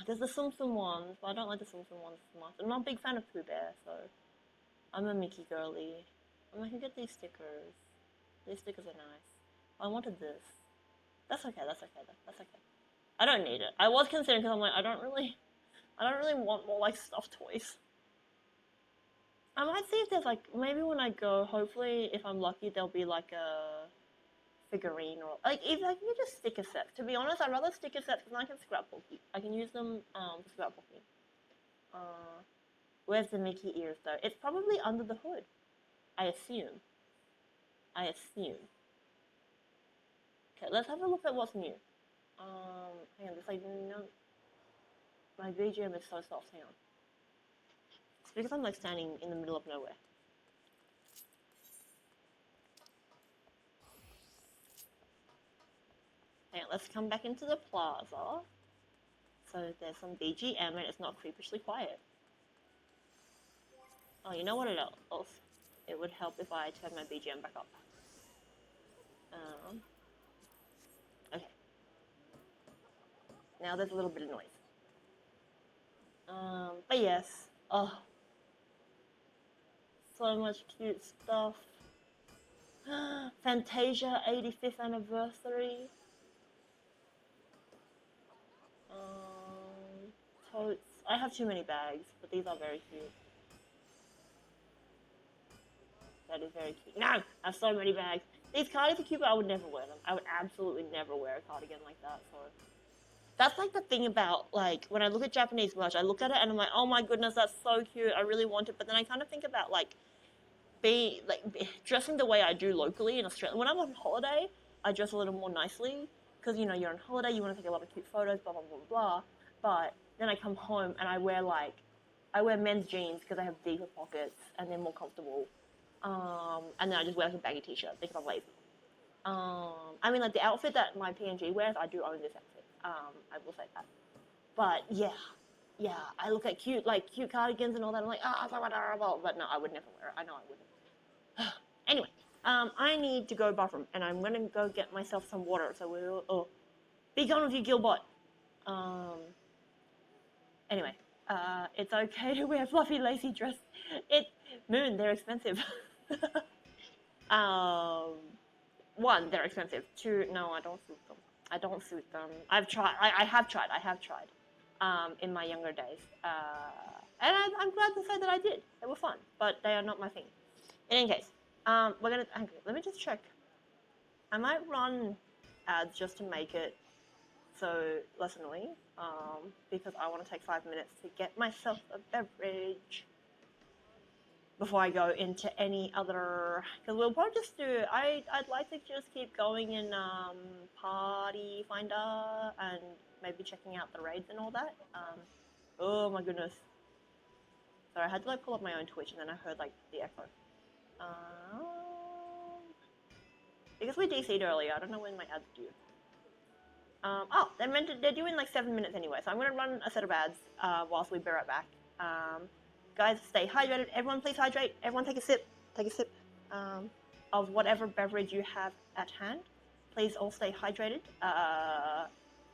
There's the Tsum Tsum ones, but I don't like the Tsum Tsum ones as much. I'm not a big fan of Pooh Bear, so I'm a Mickey girly. I can get these stickers. These stickers are nice. I wanted this. That's okay. That's okay. That's okay. I don't need it. I was considering because I'm like I don't really want more like stuffed toys. I might see if there's like maybe when I go. Hopefully, if I'm lucky, there'll be like a figurine or like if I can get just sticker sets. To be honest, I'd rather sticker sets because I can scrapbook. I can use them for scrapbooking. Where's the Mickey ears though? It's probably under the hood. I assume. Okay, let's have a look at what's new. Hang on, there's like no. My BGM is so soft. Hang on. It's because I'm like standing in the middle of nowhere. Hang on, let's come back into the plaza. So there's some BGM and it's not creepishly quiet. Oh, you know what else? It would help if I turn my BGM back up. Okay. Now there's a little bit of noise. But yes. Oh. So much cute stuff. Fantasia 85th anniversary. Totes. I have too many bags, but these are very cute. That is very cute. No! I have so many bags. These cardigans are cute, but I would never wear them. I would absolutely never wear a cardigan like that, so... That's like the thing about, like, when I look at Japanese merch, I look at it and I'm like, oh my goodness, that's so cute, I really want it, but then I kind of think about, like, dressing the way I do locally in Australia. When I'm on holiday, I dress a little more nicely, because, you know, you're on holiday, you want to take a lot of cute photos, blah, blah, blah, blah, but then I come home and I wear men's jeans because they have deeper pockets and they're more comfortable. And then I just wear like a baggy t-shirt because I'm lazy. I mean, like the outfit that my PNG wears, I do own this outfit. I will say that. But yeah, I look at cute cardigans and all that. I'm like, so adorable. But no, I would never wear it. I know I wouldn't. Anyway, I need to go bathroom, and I'm gonna go get myself some water. So we'll. Oh, be gone with you, Gilbot. Anyway, it's okay to wear fluffy, lacy dress. Moon, they're expensive. One, they're expensive. Two, no, I don't suit them. I have tried. In my younger days. And I'm glad to say that I did. They were fun, but they are not my thing. In any case, let me just check. I might run ads just to make it so less annoying, because I want to take 5 minutes to get myself a beverage before I go into any other, because we'll probably just do, I'd like to just keep going in Party Finder and maybe checking out the raids and all that. Oh my goodness. Sorry, I had to like pull up my own Twitch and then I heard like the echo. Because we DC'd earlier, I don't know when my ads do. Oh, they're doing like 7 minutes anyway, so I'm gonna run a set of ads whilst we be right back. Guys, stay hydrated. Everyone please hydrate. Everyone take a sip of whatever beverage you have at hand. Please all stay hydrated.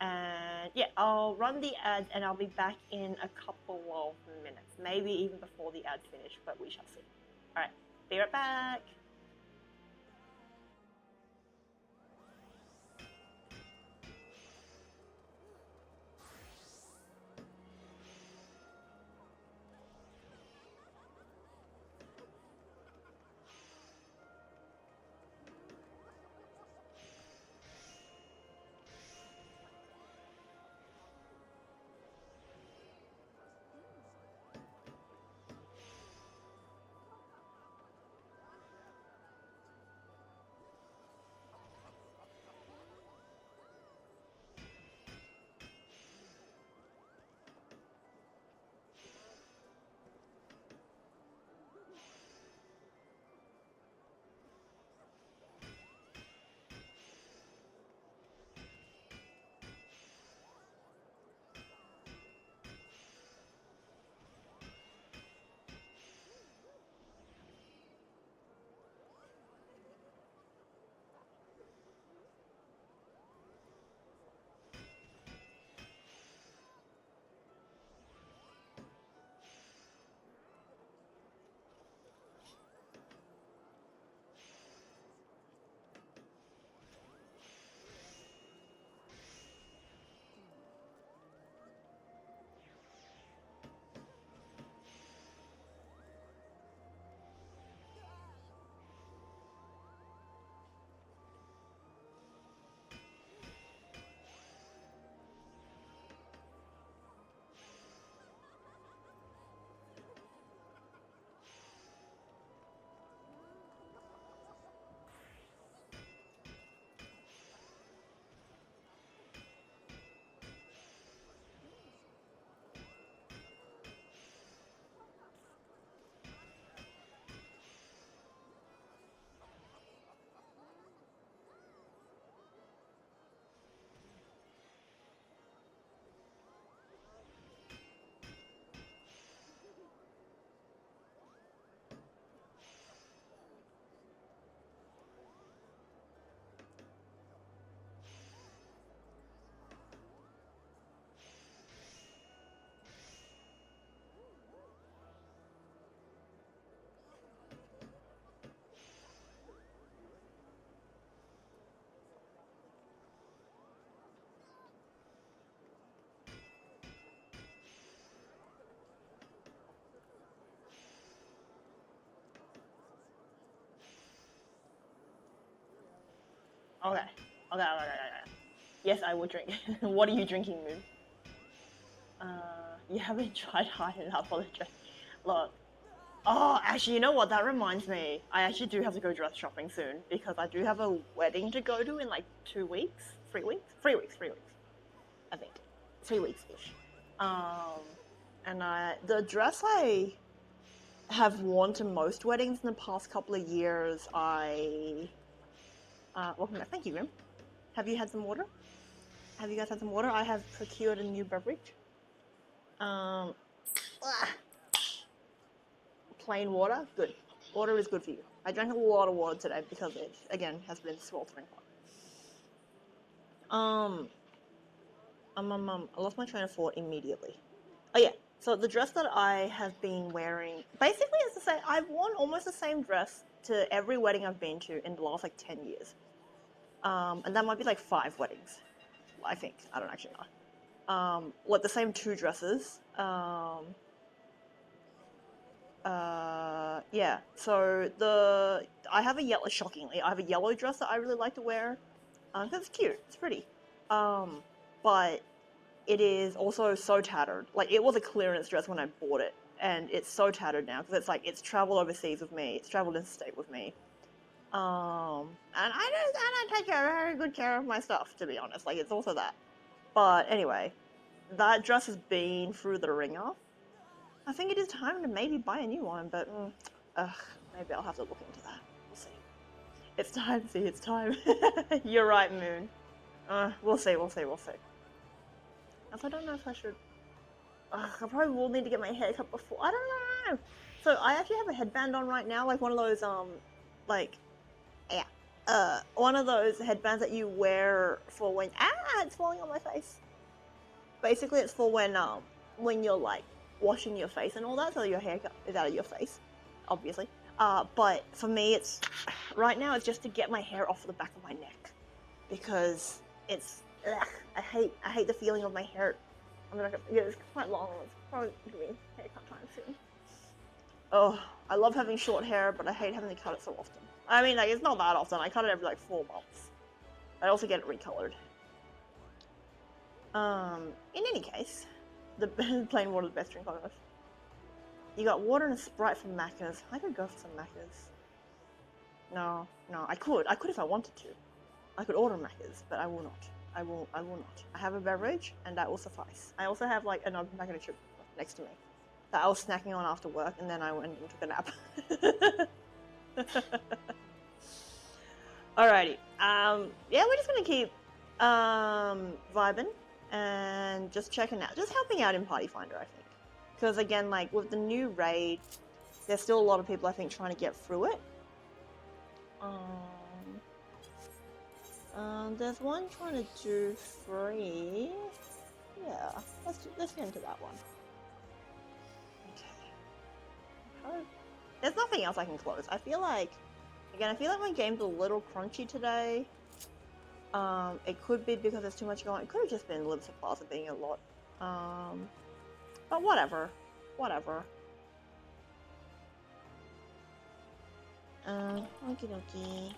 And yeah, I'll run the ads and I'll be back in a couple of minutes. Maybe even before the ads finish, but we shall see. Alright, be right back. Okay. Yes, I will drink. What are you drinking, Moon? You haven't tried hard enough for the dress. Look. Oh, actually, you know what? That reminds me. I actually do have to go dress shopping soon because I do have a wedding to go to in like 2 weeks, 3 weeks, 3 weeks, 3 weeks. I think 3 weeks ish. And the dress I have worn to most weddings in the past couple of years, welcome back. Thank you, Grim. Have you had some water? Have you guys had some water? I have procured a new beverage. Plain water, good. Water is good for you. I drank a lot of water today because it, again, has been sweltering hot. I lost my train of thought immediately. Oh yeah, so the dress that I have been wearing, basically, as I say, I've worn almost the same dress to every wedding I've been to in the last like 10 years. And that might be like 5 weddings, I think. I don't actually know. Like the same 2 dresses. Yeah, so I have a yellow, shockingly, I have a yellow dress that I really like to wear. Because it's cute, it's pretty. But it is also so tattered. Like, it was a clearance dress when I bought it, and it's so tattered now, because it's like, it's traveled overseas with me, it's traveled interstate with me. And I don't take very good care of my stuff, to be honest. Like, it's also that. But anyway, that dress has been through the ringer. I think it is time to maybe buy a new one, but maybe I'll have to look into that. We'll see. It's time, see, it's time. You're right, Moon. We'll see. I don't know if I should. I probably will need to get my hair cut before. I don't know. So I actually have a headband on right now, like one of those one of those headbands that you wear for when it's falling on my face. Basically, it's for when you're like washing your face and all that, so your hair is out of your face, obviously. But for me, it's right now. It's just to get my hair off the back of my neck because it's. I hate the feeling of my hair. I mean, it's quite long. It's probably doing haircut time soon. Oh, I love having short hair, but I hate having to cut it so often. I mean, like, it's not that often. I cut it every like 4 months. I also get it recolored. In any case, the plain water is the best drink on earth. You got water and a Sprite from Macca's. I could go for some Macca's. No, I could if I wanted to. I could order Macca's, but I will not. I will not. I have a beverage, and that will suffice. I also have like another packet of chips next to me that I was snacking on after work, and then I went and took a nap. Alrighty. Yeah, we're just gonna keep vibing and just checking out, just helping out in Party Finder, I think. Because again, like with the new raid, there's still a lot of people I think trying to get through it. There's one trying to do 3. Yeah, let's get into that one. Okay. There's nothing else I can close. I feel like my game's a little crunchy today. It could be because there's too much going on. It could have just been Lives of Plaza being a lot. But whatever. Okie dokie.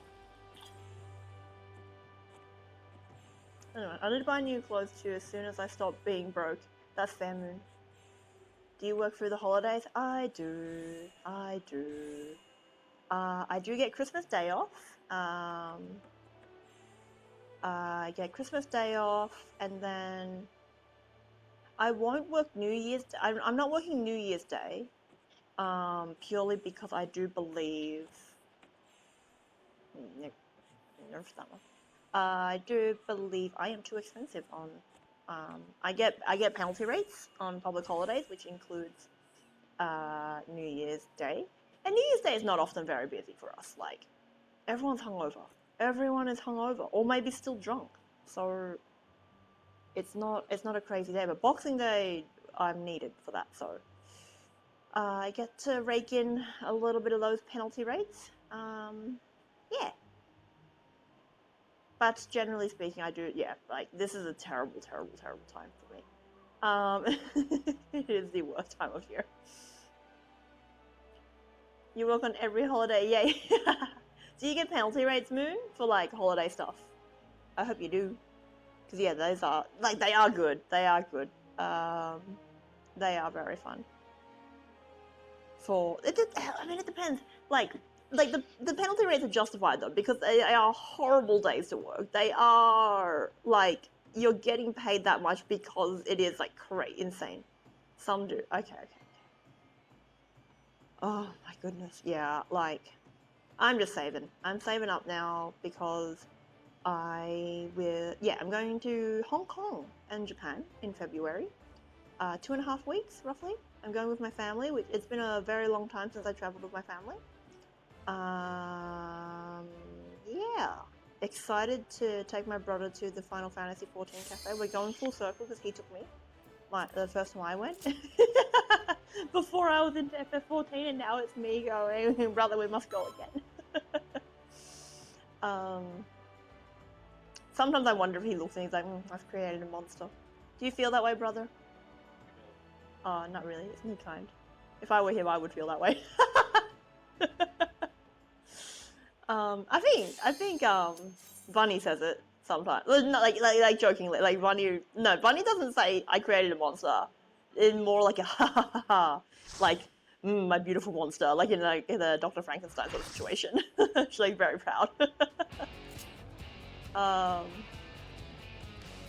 Anyway, I did buy new clothes too as soon as I stopped being broke. That's fair, Moon. Do you work through the holidays? I do. I do get Christmas Day off. I get Christmas Day off, and then I won't work New Year's Day. I'm not working New Year's Day, purely because I do believe. Nerf that one. I do believe I am too expensive on. I get penalty rates on public holidays, which includes New Year's Day. And New Year's Day is not often very busy for us. Like, everyone's hungover. Everyone is hungover, or maybe still drunk. So it's not a crazy day. But Boxing Day, I'm needed for that. So I get to rake in a little bit of those penalty rates. Yeah. But generally speaking, I do, yeah, like, this is a terrible time for me. It is the worst time of year. You work on every holiday, yay. Do you get penalty rates, Moon, for, like, holiday stuff? I hope you do. Because yeah, those are, like, they are good. They are good. They are very fun. I mean, it depends. Like the penalty rates are justified though, because they are horrible days to work. They are, like, you're getting paid that much because it is, like, insane. Some do. Okay. Oh my goodness. Yeah, like, I'm just saving. I'm saving up now because I'm going to Hong Kong and Japan in February. 2.5 weeks, roughly. I'm going with my family. It's been a very long time since I traveled with my family. Yeah. Excited to take my brother to the Final Fantasy XIV cafe. We're going full circle because he took me. The first time I went. Before I was into FF14, and now it's me going, brother, we must go again. Sometimes I wonder if he looks and he's like, I've created a monster. Do you feel that way, brother? Oh, not really. Isn't he kind? If I were him, I would feel that way. I think Bunny says it sometimes. Not like jokingly. Like Bunny doesn't say I created a monster. It's more like a ha ha ha ha. Like, my beautiful monster. Like in a Dr. Frankenstein sort of situation. She's like very proud.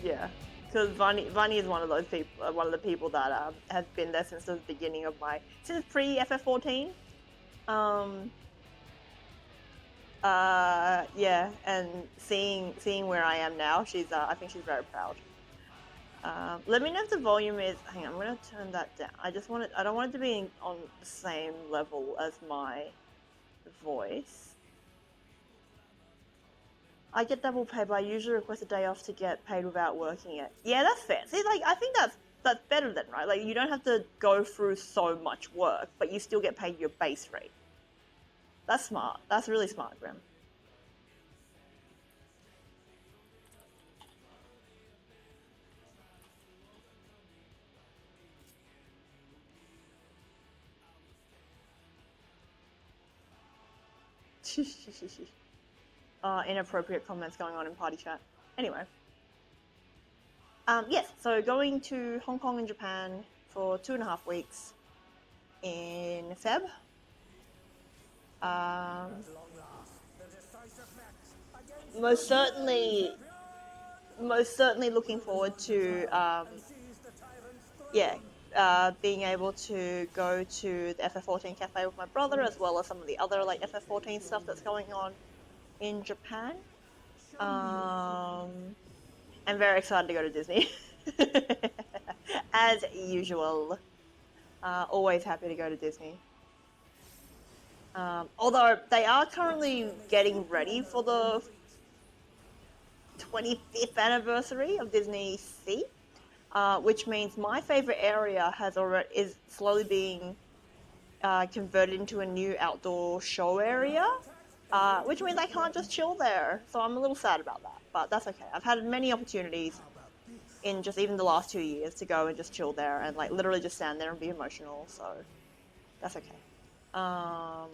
Yeah. Because Vani is one of those people, one of the people that has been there since the beginning of since pre-FF14. Yeah, and seeing where I am now, I think she's very proud. Let me know if the volume is. Hang on, I'm gonna turn that down. I don't want it to be on the same level as my voice. I get double pay, but I usually request a day off to get paid without working it. Yeah, that's fair. See, like, I think that's better then, right? Like, you don't have to go through so much work, but you still get paid your base rate. That's smart. That's really smart, Grim. Inappropriate comments going on in party chat. Anyway. Yes, so going to Hong Kong and Japan for 2.5 weeks in Feb. Most certainly looking forward to being able to go to the FF14 cafe with my brother, as well as some of the other like FF14 stuff that's going on in Japan. I'm very excited to go to Disney. As usual. Always happy to go to Disney. Although they are currently getting ready for the 25th anniversary of Disney Sea, which means my favorite area is slowly being converted into a new outdoor show area, which means I can't just chill there. So I'm a little sad about that, but that's okay. I've had many opportunities in just even the last 2 years to go and just chill there and like literally just stand there and be emotional. So that's okay. How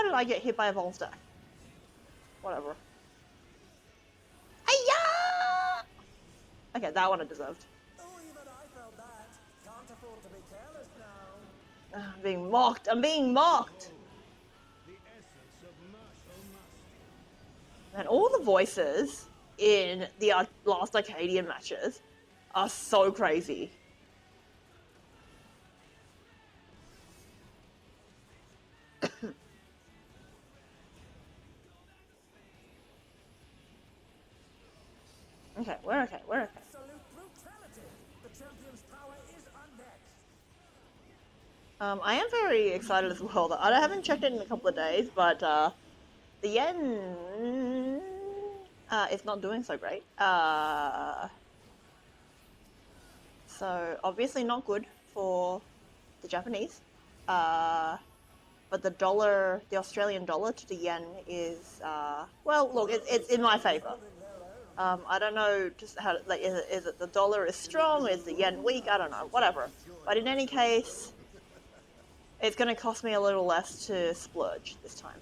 did I get hit by a vol stack? Whatever. Hiya! Okay, that one I deserved. Oh, even I felt that. Can't afford to be careless now. I'm being mocked. I'm being mocked. And all the voices in the last Arcadian matches are so crazy. Okay, we're okay. Absolute brutality. The champion's power is unmatched. I am very excited as well. I haven't checked it in a couple of days, but the yen is not doing so great. So obviously not good for the Japanese. But the Australian dollar to the yen is well, look, it's in my favor. I don't know just how, like, is it the dollar is strong, is the yen weak, I don't know, whatever. But in any case, it's going to cost me a little less to splurge this time.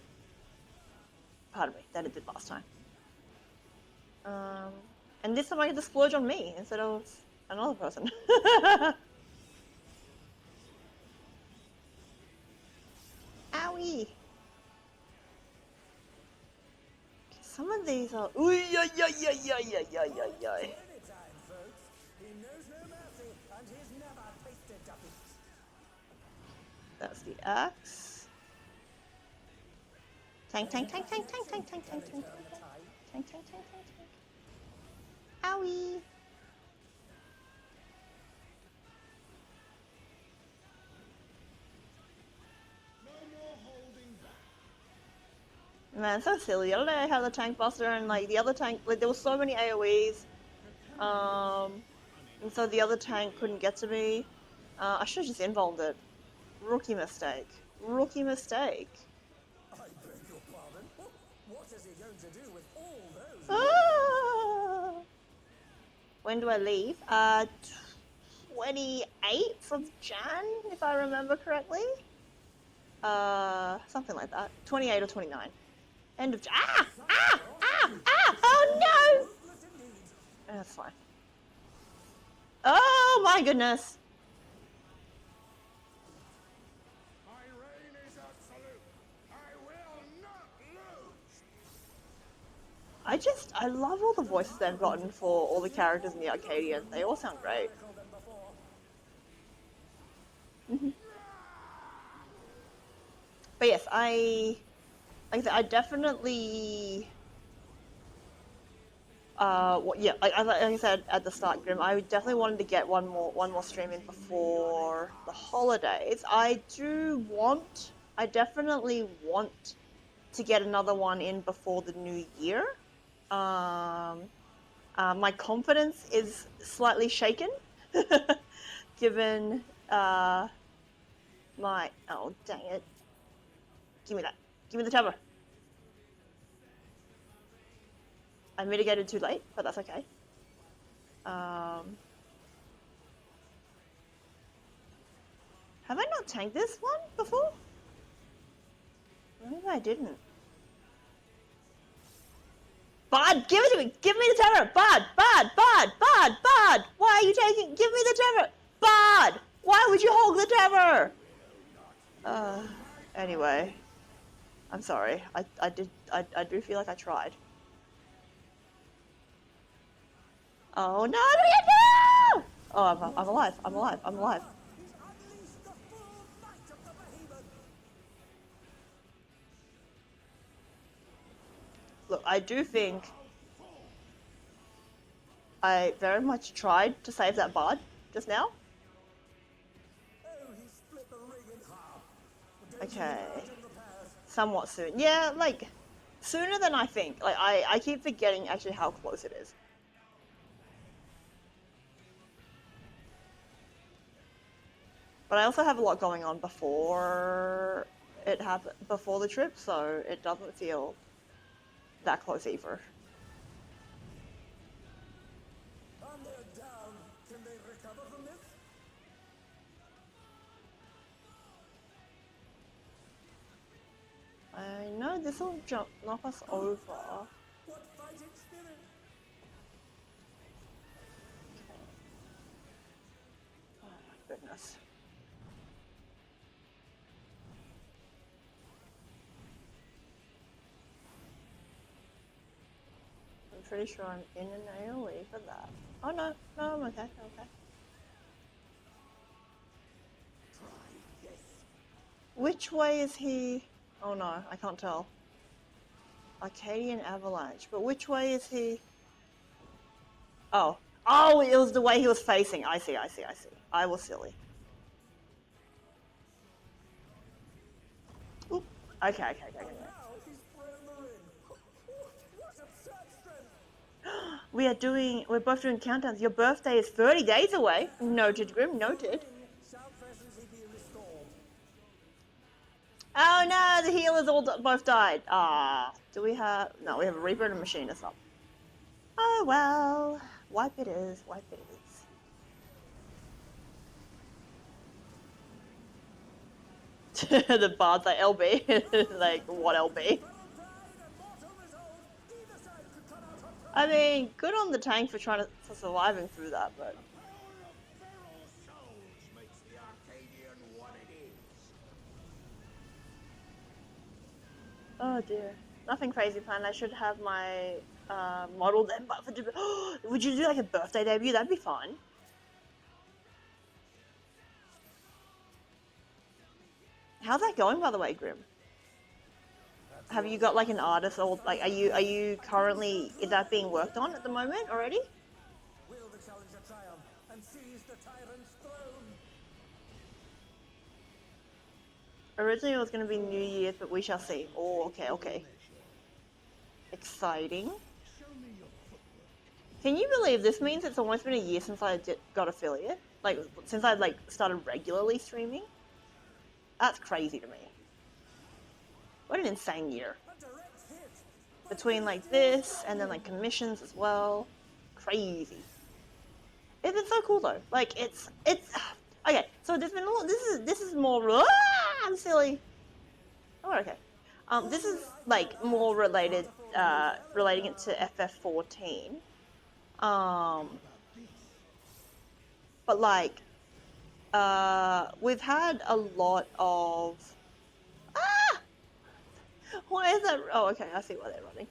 Pardon me, than it did last time. And this time I get to splurge on me instead of another person. Owie! Some of these are. Ooh, yeah, yeah, yeah, yeah, yeah, yeah, yeah, yeah. Anytime, folks. He knows no mercy, and he's never tasted defeat. That's the axe. Tank, tank, tank, tank, tank, tank, tank, tank, tank, tank, tank, tank, tank, tank, tank. Owie! Man, so silly. I don't know how the tank buster and like the other tank, like there were so many AoEs, and so the other tank couldn't get to me. I should have just invulned it. Rookie mistake. Rookie mistake. I beg your pardon. What is he going to do with all those? Ah! When do I leave? 28th of Jan, if I remember correctly. Something like that. 28 or 29. End of Jan. Ah! Ah! Ah! Ah! Oh no! That's fine. Oh my goodness! My reign is absolute. I will not lose. I love all the voices they've gotten for all the characters in the Arcadian. They all sound great. But yes, like I said, I definitely, yeah, like I said at the start, Grim, I definitely wanted to get one more stream in before the holidays. I definitely want to get another one in before the new year. My confidence is slightly shaken, given oh dang it, give me that, give me the tower. I mitigated too late, but that's okay. Have I not tanked this one before? Maybe I didn't. Bard, give it to me! Give me the terror! Bard! Bard! Bard! Bard! Bard! Why are you taking? Give me the terror! Bard! Why would you hold the terror? Anyway. I'm sorry. I do feel like I tried. Oh no! No! Oh, I'm alive. I'm alive. I'm alive. He's unleashed the full might of the behemoth. Look, I do think I very much tried to save that bard just now. Oh, he split the ring in half. Okay. Somewhat soon. Yeah, like, sooner than I think. Like, I keep forgetting actually how close it is. But I also have a lot going on before before the trip, so it doesn't feel that close either. And they're down. Can they recover from this? I know this will knock us over. What fighting spirit? Oh my goodness. I'm pretty sure I'm in an AoE for that. Oh no, no, I'm okay, I'm okay. Which way is he? Oh no, I can't tell. Arcadian Avalanche, but which way is he? Oh. Oh, it was the way he was facing. I see, I see, I see. I was silly. Oop. Okay, okay, okay, okay. Now he's thrown the ring. What absurd strength! We're both doing countdowns. Your birthday is 30 days away. Noted, Grim, noted. Shall FFXIV be restored? Oh no, the healers both died. Ah, do we have? No, we have a Reaper and a Machinist up. Oh well, wipe it is, wipe it is. The bard's like LB, like what LB? I mean, good on the tank for for surviving through that, but. Oh dear. Nothing crazy planned. I should have my model then, but would you do like a birthday debut? That'd be fun. How's that going, by the way, Grim? Have you got like an artist, or like are you currently, is that being worked on at the moment already? Will the challenger triumph and seize the tyrant's throne? Originally it was going to be New Year's, but we shall see. Oh, okay, okay. Exciting. Can you believe this means it's almost been a year since I got affiliate? Like, since I like started regularly streaming? That's crazy to me. What an insane year. Between like this and then like commissions as well. Crazy. It's been so cool though. Like it's okay, so there's been a lot, this is more I'm silly. Oh, okay. This is like more related relating it to FF14. But like we've had a lot of why is that? Oh, okay, I see why they're running.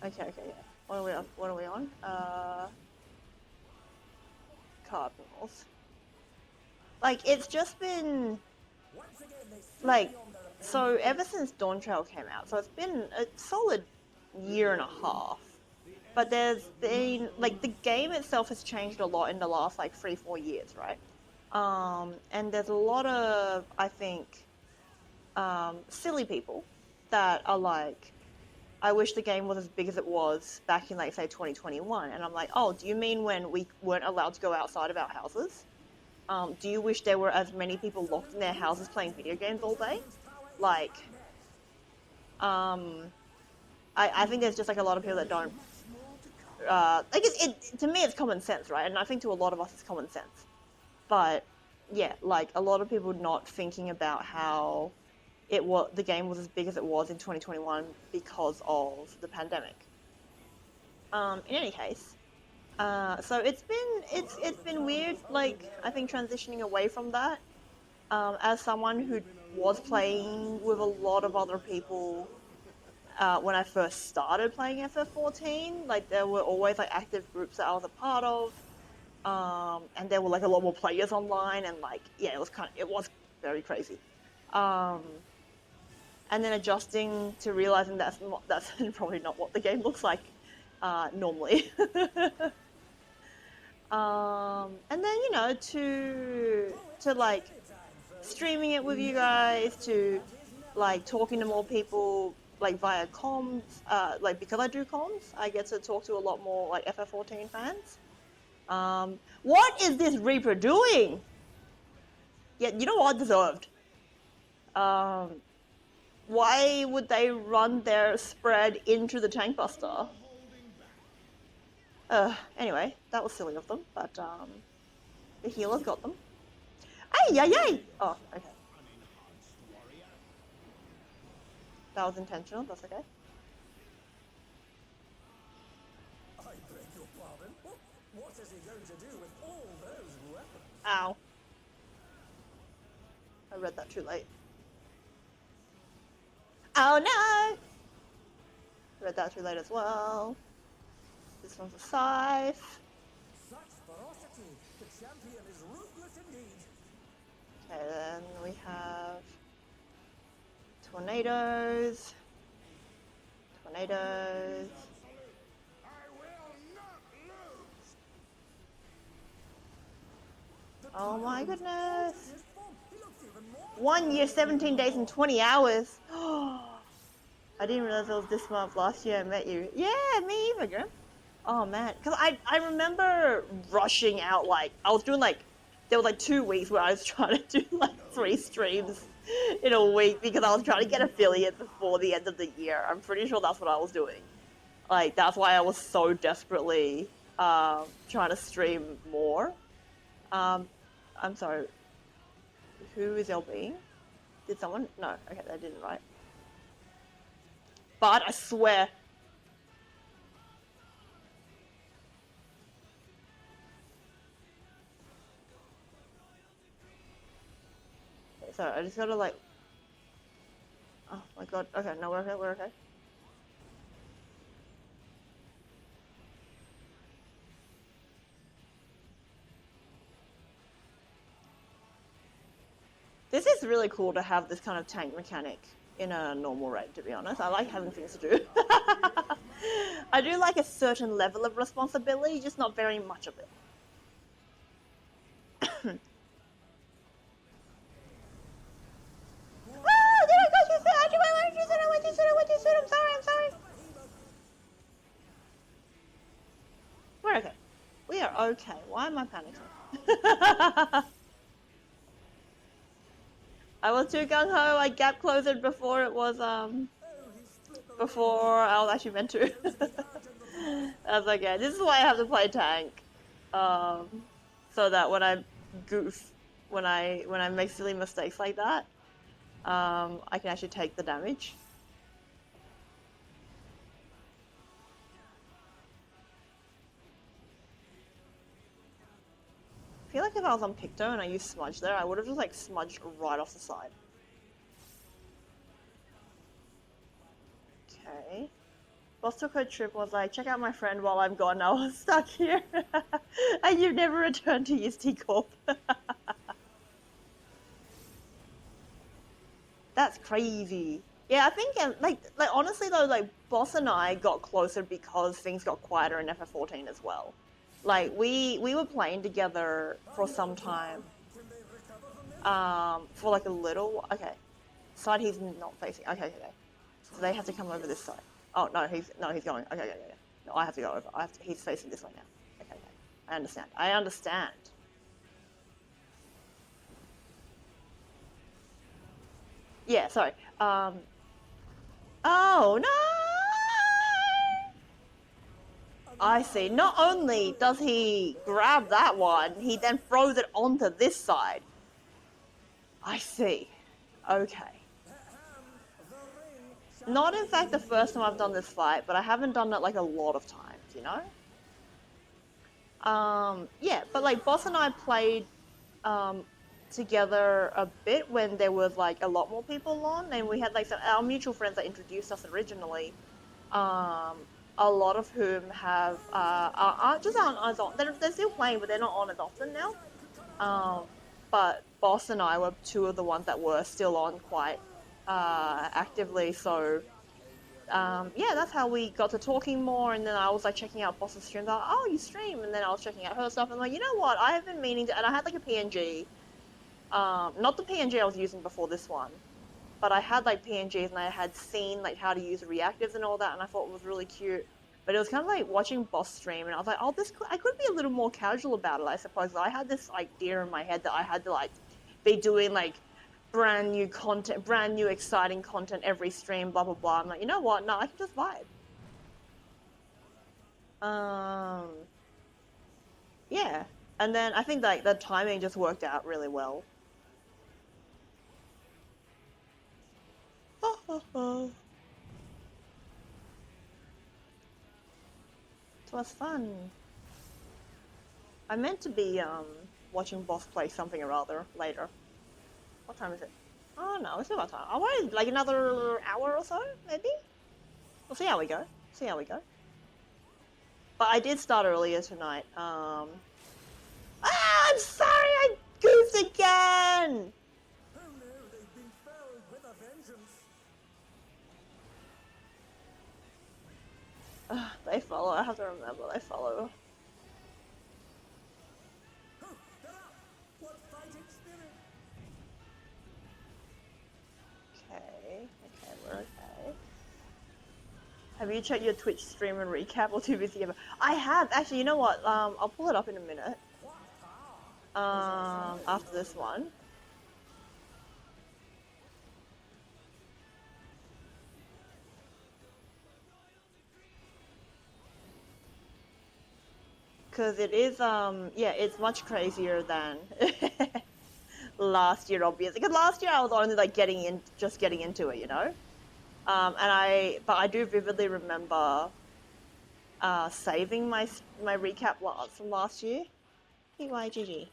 Okay, yeah. What are we on? What are we on? Cardinals. Like, it's just been like, so ever since Dawn Trail came out, so it's been a solid year and a half. But there's been, like, the game itself has changed a lot in the last, like, 3-4 years, right? And there's a lot of, I think, silly people that are like, I wish the game was as big as it was back in, like, say, 2021. And I'm like, oh, do you mean when we weren't allowed to go outside of our houses? Do you wish there were as many people locked in their houses playing video games all day? Like, I think there's just, like, a lot of people that don't, like, to me, it's common sense, right? And I think to a lot of us, it's common sense. But yeah, like a lot of people not thinking about how the game was as big as it was in 2021 because of the pandemic. In any case, so it's been weird. Like I think transitioning away from that, as someone who was playing with a lot of other people when I first started playing FF14, like there were always like active groups that I was a part of. And there were like a lot more players online, and like yeah, it was very crazy. And then adjusting to realizing that's probably not what the game looks like normally. And then to like streaming it with you guys, to like talking to more people like via comms, like because I do comms, I get to talk to a lot more like FF14 fans. What is this Reaper doing? Yeah, you know what? Deserved. Why would they run their spread into the tank buster? Anyway, that was silly of them, but the healers got them. Ay, ay, ay! Oh, okay. That was intentional, that's okay. What is he going to do with all those weapons? Ow. I read that too late. Oh no! Read that too late as well. This one's a scythe. Such ferocity! The champion is ruthless indeed. Okay, then we have tornadoes. Tornadoes. Oh my goodness. 1 year, 17 days and 20 hours. I didn't realize it was this month. Last year I met you. Yeah, me either, Grim. Oh man, because I remember rushing out, like, I was doing like, there were like 2 weeks where I was trying to do like 3 streams in a week because I was trying to get affiliate before the end of the year. I'm pretty sure that's what I was doing. Like, that's why I was so desperately trying to stream more. I'm sorry. Who is LBing? Did someone? No. Okay, they didn't, right? But I swear. Okay, so I just gotta like. Oh my god. Okay, no, we're okay. We're okay. This is really cool to have this kind of tank mechanic in a normal raid, to be honest. I like having things to do. I do like a certain level of responsibility, just not very much of it. Oh, did I go too soon? Actually, I went too soon. I'm sorry. We're okay. We are okay. Why am I panicking? I was too gung-ho. I gap closed it before it was, before I was actually meant to. That's okay. This is why I have to play tank. So that when I goof, when I make silly mistakes like that, I can actually take the damage. I feel like if I was on Picto and I used Smudge there, I would have just like smudged right off the side. Okay. Boss took her trip was like, check out my friend while I'm gone. I was stuck here. And you've never returned to use T-Corp. That's crazy. Yeah, I think like honestly though, like Boss and I got closer because things got quieter in FF14 as well. Like we were playing together for some time. For like a little. Okay, side he's not facing. Okay. So they have to come over this side. Oh no, he's going. Okay. No, I have to go over. He's facing this way now. Okay. I understand. Yeah, sorry. Oh no! I see. Not only does he grab that one, he then throws it onto this side. I see. Okay. Not in fact the first time I've done this fight, but I haven't done it like a lot of times, you know? Yeah, but like Boss and I played together a bit when there was like a lot more people on, and we had like our mutual friends that introduced us originally. A lot of whom have aren't as on. They're still playing, but they're not on as often now. But Boss and I were two of the ones that were still on quite actively. So yeah, that's how we got to talking more. And then I was like checking out Boss's streams. Like, oh, you stream, and then I was checking out her stuff. And like, you know what? I have been meaning to. And I had like a PNG, not the PNG I was using before this one. But I had like PNGs and I had seen like how to use reactives and all that, and I thought it was really cute. But it was kind of like watching Boss stream, and I was like, oh, I could be a little more casual about it, I suppose. I had this idea in my head that I had to like be doing like brand new content, brand new exciting content every stream, blah blah blah. I'm like, you know what? No, I can just vibe. Yeah, and then I think like the timing just worked out really well. It was fun. I meant to be watching Boss play something or other later. What time is it? Oh no, we still got time. I wanted like another hour or so, maybe? We'll see how we go. But I did start earlier tonight. I'm sorry, I goofed again! Oh no, they've been felled with a vengeance. They follow, I have to remember, they follow. Oh, they're up! What fighting spirit! Okay, we're okay. Have you checked your Twitch stream and recap or too busy ever? I have, actually, you know what, I'll pull it up in a minute. After this one. because it is yeah, it's much crazier than last year, obviously. Because last year I was only like getting into it, you know. But I do vividly remember saving my recap from last year. PYGG.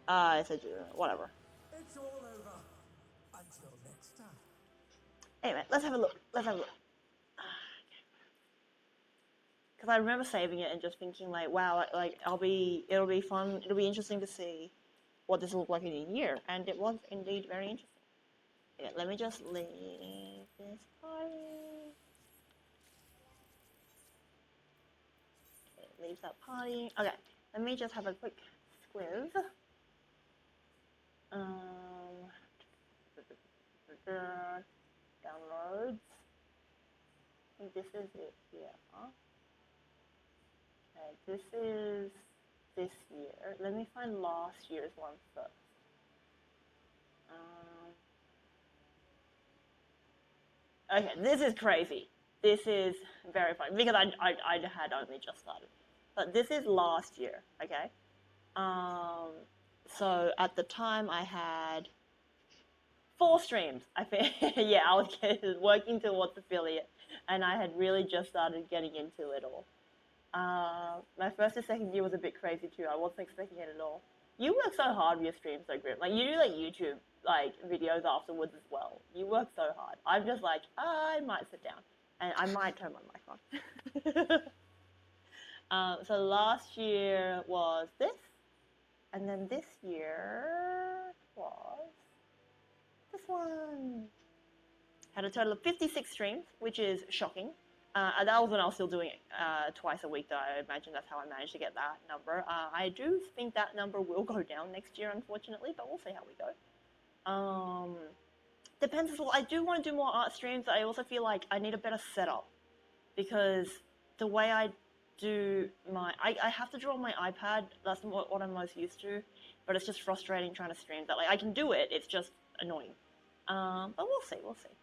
I said whatever. It's all over. Until next time. Anyway, let's have a look. Because I remember saving it and just thinking like, wow, like it'll be fun. It'll be interesting to see what this will look like in a year, and it was indeed very interesting. Yeah, let me just leave this party. Okay, leave that party. Okay, let me just have a quick squiz. Downloads. I think this is it here. Huh? Okay, this is this year. Let me find last year's one first. Okay, this is crazy. This is very funny because I had only just started, but this is last year. Okay, so at the time I had 4 streams. I think yeah, I was working towards affiliate, and I had really just started getting into it all. My first and second year was a bit crazy too. I wasn't expecting it at all. You work so hard with your streams, so Grim. Like you do like YouTube like videos afterwards as well. You work so hard. I'm just like I might sit down and I might turn my mic on. So last year was this, and then this year was this one. Had a total of 56 streams, which is shocking. That was when I was still doing it twice a week, though. I imagine that's how I managed to get that number. I do think that number will go down next year, unfortunately, but we'll see how we go. Depends as well. I do want to do more art streams. I also feel like I need a better setup because the way I do my... I have to draw on my iPad. That's what I'm most used to, but it's just frustrating trying to stream that. Like, I can do it. It's just annoying. But we'll see. We'll see.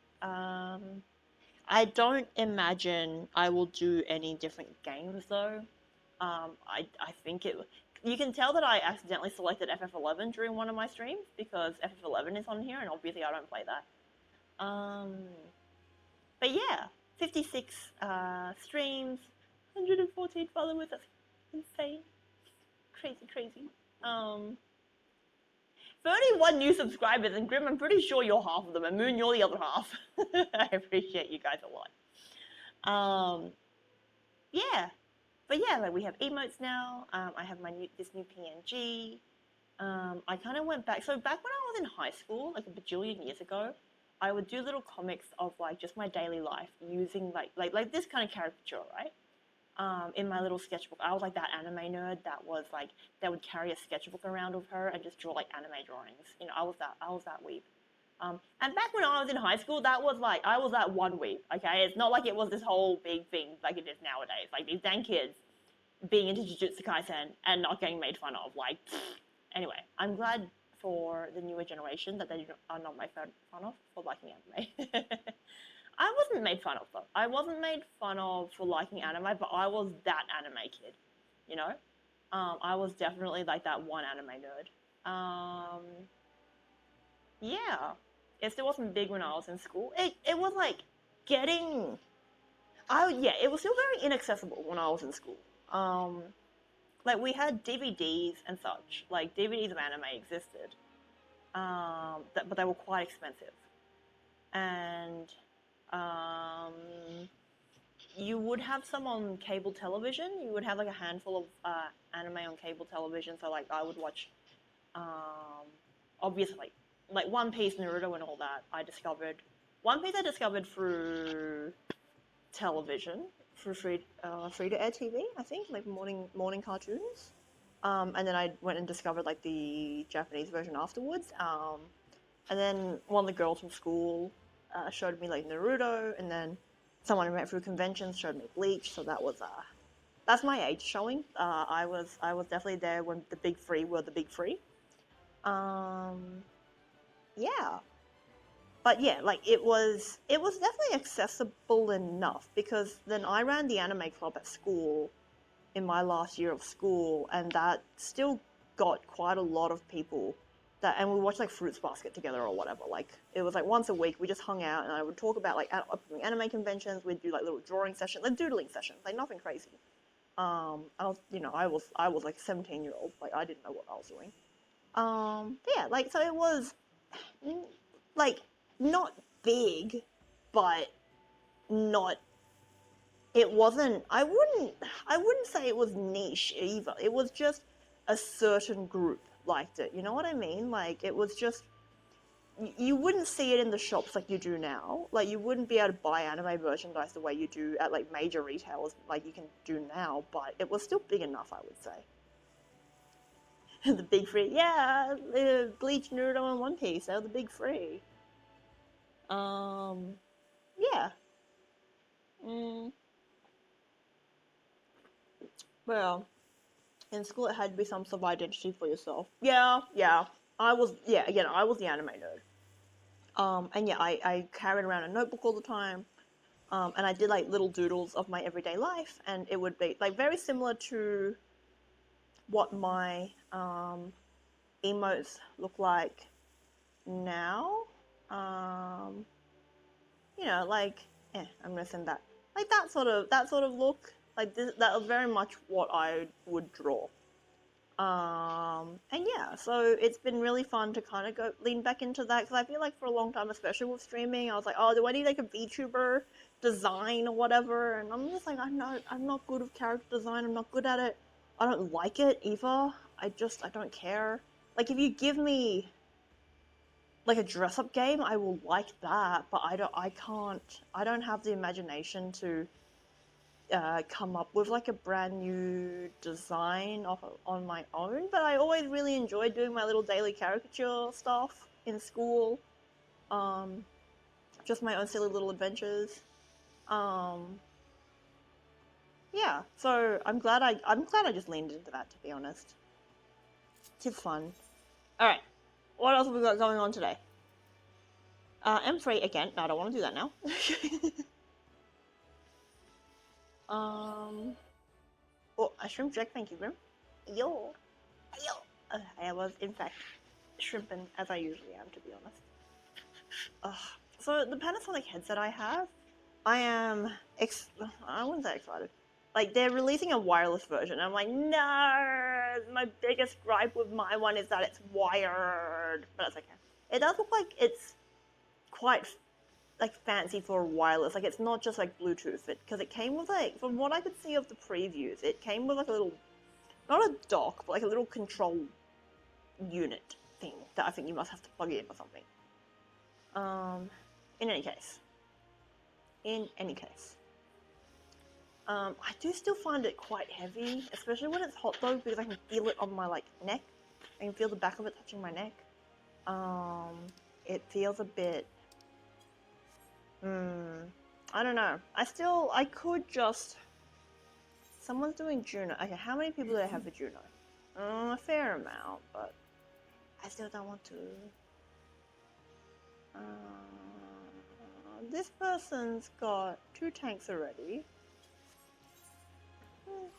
I don't imagine I will do any different games though. I think it. You can tell that I accidentally selected FF11 during one of my streams because FF11 is on here, and obviously I don't play that. But yeah, 56 streams, 114 followers. That's insane, crazy. 31 new subscribers, and Grim, I'm pretty sure you're half of them, and Moon, you're the other half. I appreciate you guys a lot. Yeah, but yeah, like we have emotes now. I have this new PNG. I kind of went back. So back when I was in high school, like a bajillion years ago, I would do little comics of like just my daily life using like this kind of caricature, right? In my little sketchbook. I was like that anime nerd that was like, that would carry a sketchbook around with her and just draw like anime drawings. You know, I was that weeb. And back when I was in high school, that was like, I was that one weeb, okay? It's not like it was this whole big thing like it is nowadays. Like these dang kids being into Jujutsu Kaisen and not getting made fun of. Like, anyway, I'm glad for the newer generation that they are not made fun of for liking anime. I wasn't made fun of though. I wasn't made fun of for liking anime, but I was that anime kid, you know? I was definitely like that one anime nerd. Yeah. It still wasn't big when I was in school. It was like getting... it was still very inaccessible when I was in school. Like we had DVDs and such. Like DVDs of anime existed. But they were quite expensive. And... you would have some on cable television. You would have like a handful of anime on cable television. So like I would watch, obviously, like One Piece, Naruto, and all that. One Piece I discovered through television, through free to air TV. I think like morning cartoons. And then I went and discovered like the Japanese version afterwards. And then one of the girls from school showed me like Naruto, and then someone who went through conventions showed me Bleach. So that's my age showing. I was definitely there when the big three were the big three. Yeah, but yeah, like it was definitely accessible enough because then I ran the anime club at school, in my last year of school, and that still got quite a lot of people that, and we watched like Fruits Basket together or whatever. Like it was like once a week we just hung out, and I would talk about like upcoming anime conventions. We'd do like little drawing sessions, like doodling sessions, like nothing crazy. I was, I was like a 17-year-old, like I didn't know what I was doing. Yeah, like so it was like not big, but not. It wasn't. I wouldn't say it was niche either. It was just a certain group liked it. You know what I mean? Like it was just. You wouldn't see it in the shops like you do now. Like you wouldn't be able to buy anime merchandise the way you do at like major retailers like you can do now. But it was still big enough, I would say. The big free, yeah, Bleach, Naruto, and One Piece. They're the big free. Yeah. Well, in school it had to be some sort of identity for yourself. Yeah. Again, I was the anime nerd. And yeah, I carried around a notebook all the time. And I did like little doodles of my everyday life, and it would be like very similar to what my emotes look like now. Like, I'm gonna send that. Like that sort of look. Like that was very much what I would draw. And yeah, so it's been really fun to kind of go lean back into that, because I feel like for a long time, especially with streaming, I was like, oh, do I need like a VTuber design or whatever? And I'm just like, I'm not good with character design. I'm not good at it. I don't like it either. I don't care. Like if you give me like a dress-up game, I will like that, but I don't have the imagination to come up with like a brand new design on my own. But I always really enjoyed doing my little daily caricature stuff in school. Just my own silly little adventures. Yeah, so I'm glad I just leaned into that, to be honest. It's fun. Alright, what else have we got going on today? M3 again. No, I don't want to do that now. Oh, a shrimp jack, thank you, Grim. Yo. Yo. I was, in fact, shrimping, as I usually am, to be honest. So, the Panasonic headset I have, I wouldn't say excited. Like, they're releasing a wireless version. I'm like, no! My biggest gripe with my one is that it's wired. But that's okay. It does look like it's quite like fancy for wireless. Like it's not just like Bluetooth, because it came with like, from what I could see of the previews, it came with like a little, not a dock, but like a little control unit thing that I think you must have to plug in or something. In any case, I do still find it quite heavy, especially when it's hot though, because I can feel it on my like neck. I can feel the back of it touching my neck. It feels a bit. I don't know. I could just. Someone's doing Juno. Okay, how many people do I have for Juno? A fair amount, but I still don't want to. This person's got 2 tanks already.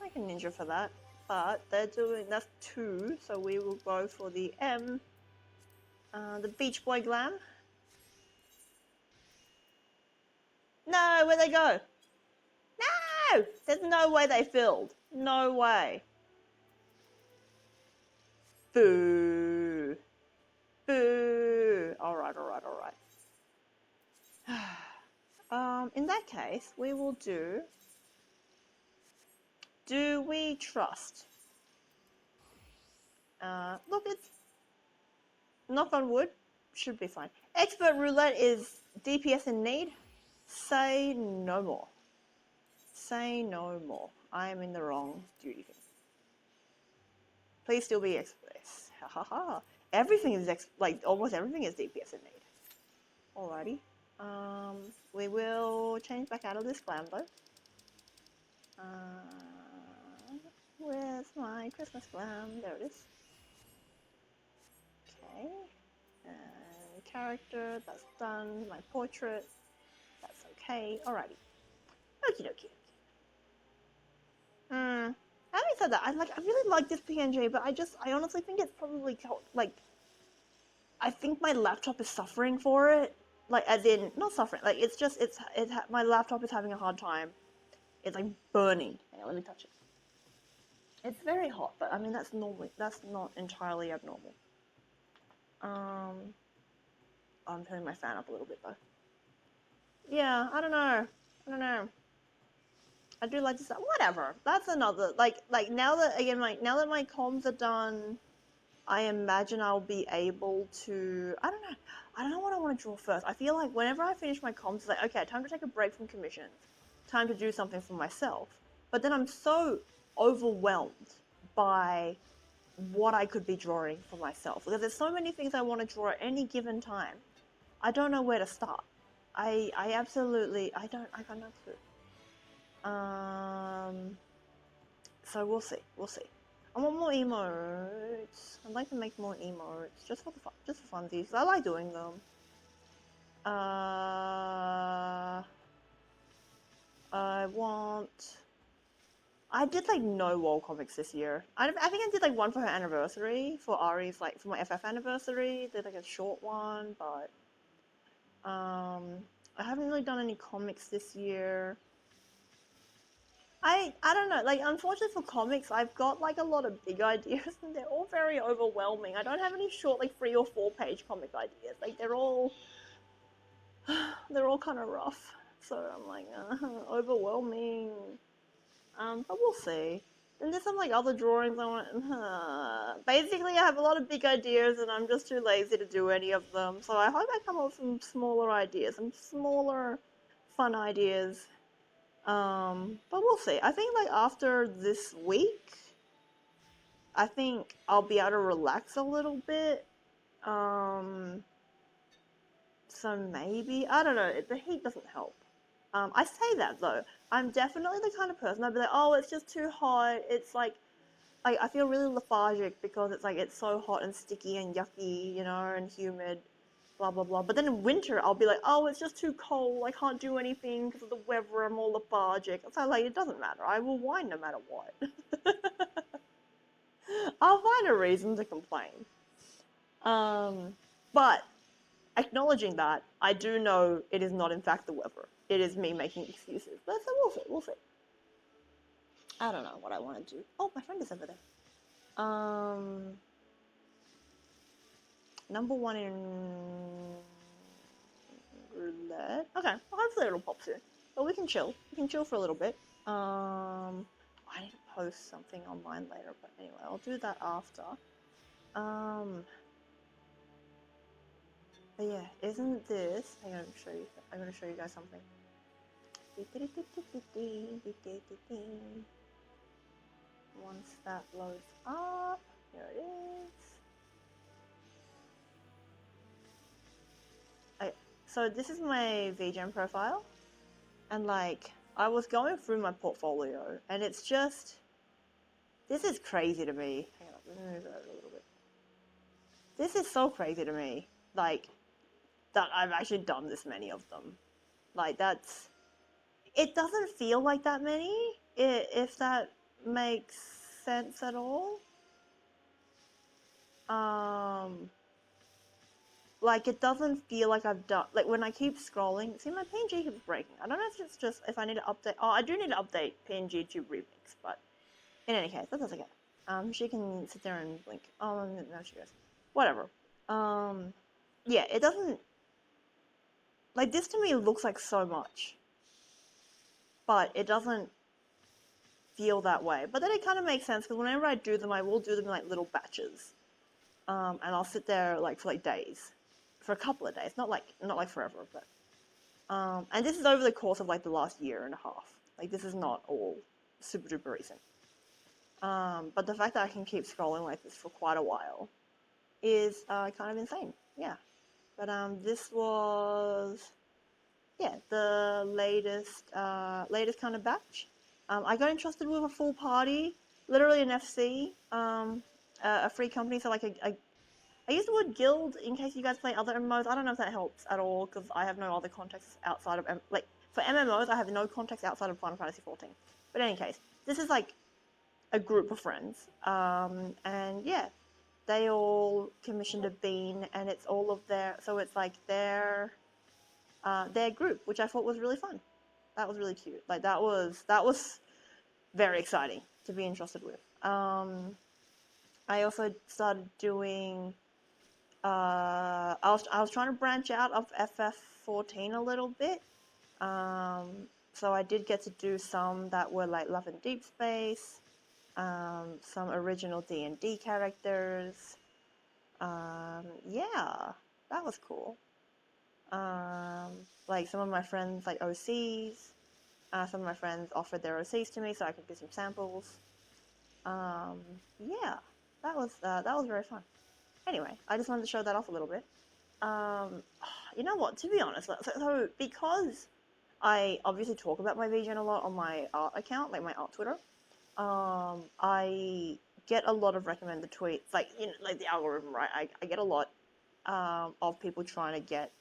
I can ninja for that, but that's 2, so we will go for the M. The Beach Boy Glam. No, where'd they go? No! There's no way they filled. No way. Boo. Boo. Alright. In that case, we will do we trust? Look, it's knock on wood, should be fine. Expert roulette is DPS in need. Say no more. Say no more. I am in the wrong duty thing. Please still be express. Ha ha ha. Everything is almost everything is DPS in need. Alrighty. We will change back out of this glam though. Where's my Christmas glam? There it is. Okay. And character, that's done. My portrait, that's okay. Alrighty. Okie dokie. said that, I really like this PNG, but I honestly think it's probably like, I think my laptop is suffering for it. Like, as in, not suffering. Like, it's just my laptop is having a hard time. It's like burning. Hang on, let me touch it. It's very hot, but I mean that's not entirely abnormal. I'm turning my fan up a little bit though. Yeah, I don't know. I do like this. Whatever. That's another now that my comms are done, I imagine I'll be able to. I don't know. I don't know what I want to draw first. I feel like whenever I finish my comms, it's like, okay, time to take a break from commissions. Time to do something for myself. But then I'm so overwhelmed by what I could be drawing for myself. Because there's so many things I want to draw at any given time. I don't know where to start. I got no clue. So we'll see. I want more emotes. I'd like to make more emotes just for funsies. I like doing them. I did like no wall comics this year. I think I did like one for her anniversary, for Ari's for my FF anniversary. Did like a short one, but I haven't really done any comics this year. I don't know, like unfortunately for comics, I've got like a lot of big ideas and they're all very overwhelming. I don't have any short like 3 or 4 page comic ideas. Like they're all kind of rough. So I'm like overwhelming. But we'll see. And there's some like other drawings I want. Basically, I have a lot of big ideas, and I'm just too lazy to do any of them. So I hope I come up with some smaller ideas, some smaller, fun ideas. But we'll see. I think like after this week, I think I'll be able to relax a little bit. So maybe, I don't know. The heat doesn't help. I say that though. I'm definitely the kind of person I'd be like, oh, it's just too hot. It's like I feel really lethargic because it's like it's so hot and sticky and yucky, you know, and humid, blah blah blah. But then in winter, I'll be like, oh, it's just too cold. I can't do anything because of the weather. I'm all lethargic. So like, it doesn't matter. I will whine no matter what. I'll find a reason to complain. But acknowledging that, I do know it is not in fact the weather. It is me making excuses. But so we'll see. I don't know what I want to do. Oh, my friend is over there. Number 1 in roulette. Okay, well, hopefully it'll pop soon. But we can chill. We can chill for a little bit. I need to post something online later, but anyway, I'll do that after. But yeah, isn't this? I'm gonna show you guys something. Once that loads up, here it is. So this is my VGen profile, and like I was going through my portfolio, and it's just, this is crazy to me. Hang on, let me move it over a little bit. This is so crazy to me, like that I've actually done this many of them. Like it doesn't feel like that many, if that makes sense at all. Like it doesn't feel like I've done, like when I keep scrolling, see my PNG keeps breaking. I don't know if it's just, if I need to update, oh I do need to update PNG to remix, but in any case, that's okay. She can sit there and blink. Oh, no she goes. Whatever. Yeah, it doesn't, like this to me looks like so much, but it doesn't feel that way. But then it kind of makes sense because whenever I do them, I will do them in like little batches, and I'll sit there like for like days, for a couple of days, not like forever, but and this is over the course of like the last year and a half. Like this is not all super duper recent. But the fact that I can keep scrolling like this for quite a while is kind of insane. Yeah. But this was, yeah, the latest kind of batch. I got entrusted with a full party, literally an FC, a free company. So like I use the word guild in case you guys play other MMOs. I don't know if that helps at all because I have no other context outside of like for MMOs. I have no context outside of Final Fantasy XIV. But in any case, this is like a group of friends, and yeah, they all commissioned a bean, and it's all of their, so it's like their group, which I thought was really fun. That was really cute. Like that was very exciting to be entrusted with. I also started doing. I was trying to branch out of FF14 a little bit. So I did get to do some that were like Love and Deep Space, some original D&D characters. Yeah, that was cool. Like some of my friends like OCs. Some of my friends offered their OCs to me so I could do some samples. Yeah, that was very fun. Anyway, I just wanted to show that off a little bit. You know what? To be honest, so because I obviously talk about my VGen a lot on my art account, like my art Twitter. I get a lot of recommended tweets, like like the algorithm, right? I get a lot of people trying to get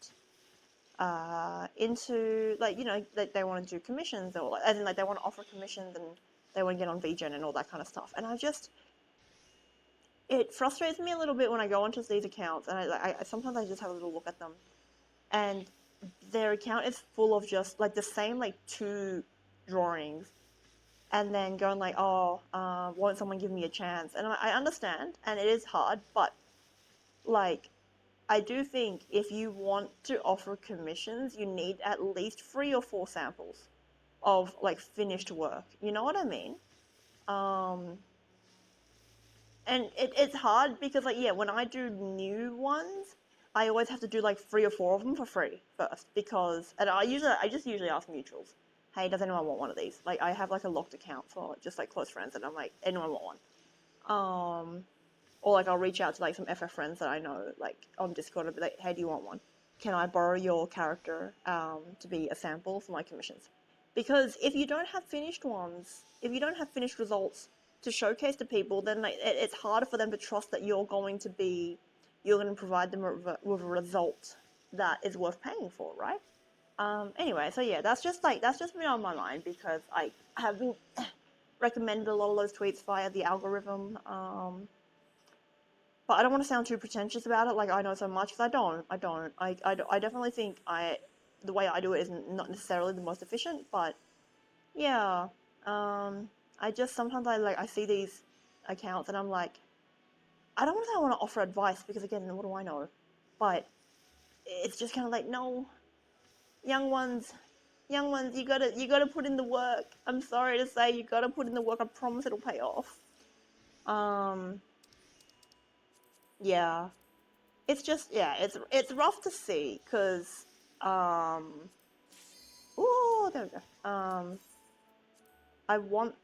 into like like they want to do commissions, or as in like they want to offer commissions and they want to get on VGen and all that kind of stuff. And it frustrates me a little bit when I go onto these accounts and I sometimes I just have a little look at them, and their account is full of just like the same like 2 drawings, and then going like, oh, won't someone give me a chance? And I understand, and it is hard, but like I do think if you want to offer commissions, you need at least 3 or 4 samples of like finished work. You know what I mean? And it's hard because like yeah, when I do new ones, I always have to do like 3 or 4 of them for free first, because and I just usually ask mutuals, hey, does anyone want one of these? Like I have like a locked account for just like close friends, and I'm like, anyone want one? Or like I'll reach out to like some FF friends that I know like on Discord and be like, hey, do you want one? Can I borrow your character to be a sample for my commissions? Because if you don't have finished ones, if you don't have finished results to showcase to people, then like, it's harder for them to trust that you're going to provide them with a result that is worth paying for, right? Anyway, so yeah, that's just been on my mind because I have been recommended a lot of those tweets via the algorithm. But I don't want to sound too pretentious about it, like I know so much, because I don't. I definitely think the way I do it is not necessarily the most efficient, but yeah. I just sometimes I see these accounts and I'm like, I don't want to say I want to offer advice because again, what do I know? But it's just kind of like, no, young ones, you gotta put in the work. I'm sorry to say, you gotta put in the work. I promise it'll pay off. Yeah, it's just it's rough to see because oh, there we go. I want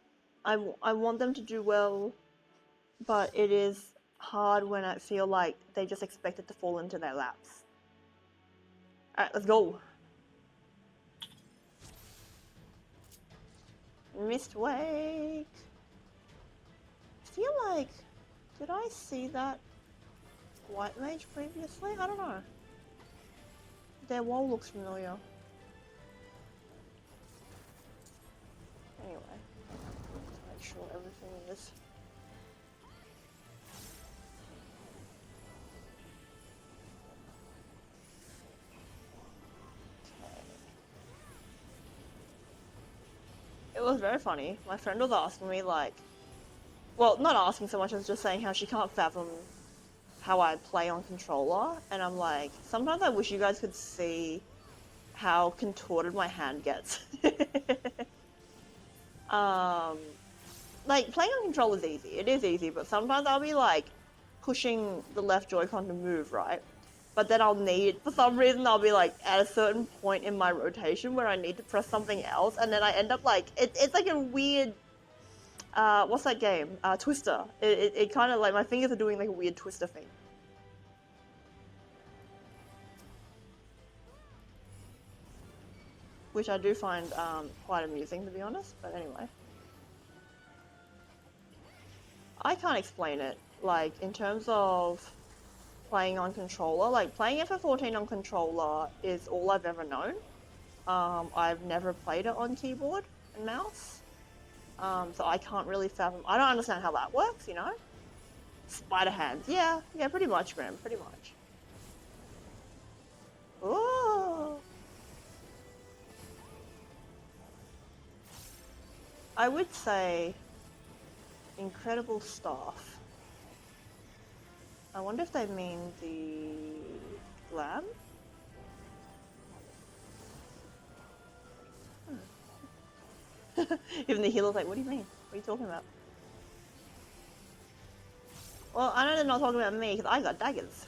I want them to do well, but it is hard when I feel like they just expect it to fall into their laps. Alright, let's go. Mistwake. I feel like, did I see that white mage previously? I don't know. Their wall looks familiar. Anyway, let's make sure everything is. It was very funny. My friend was asking me like, well, not asking so much as just saying how she can't fathom how I play on controller, and I'm like, sometimes I wish you guys could see how contorted my hand gets. Like playing on controller is easy. It is easy, but sometimes I'll be like pushing the left Joy-Con to move, right? But then for some reason, I'll be like at a certain point in my rotation where I need to press something else, and then I end up like, it's like a weird, what's that game? Twister. It kind of like, my fingers are doing like a weird Twister thing. Which I do find quite amusing, to be honest, but anyway. I can't explain it, like, in terms of playing on controller. Like, playing FF14 on controller is all I've ever known. I've never played it on keyboard and mouse. So I can't really fathom. I don't understand how that works, you know? Spider hands. Yeah, pretty much, Grim. Pretty much. Ooh. I would say incredible staff. I wonder if they mean the glam? Even the healer's like, what do you mean? What are you talking about? Well, I know they're not talking about me because I got daggers.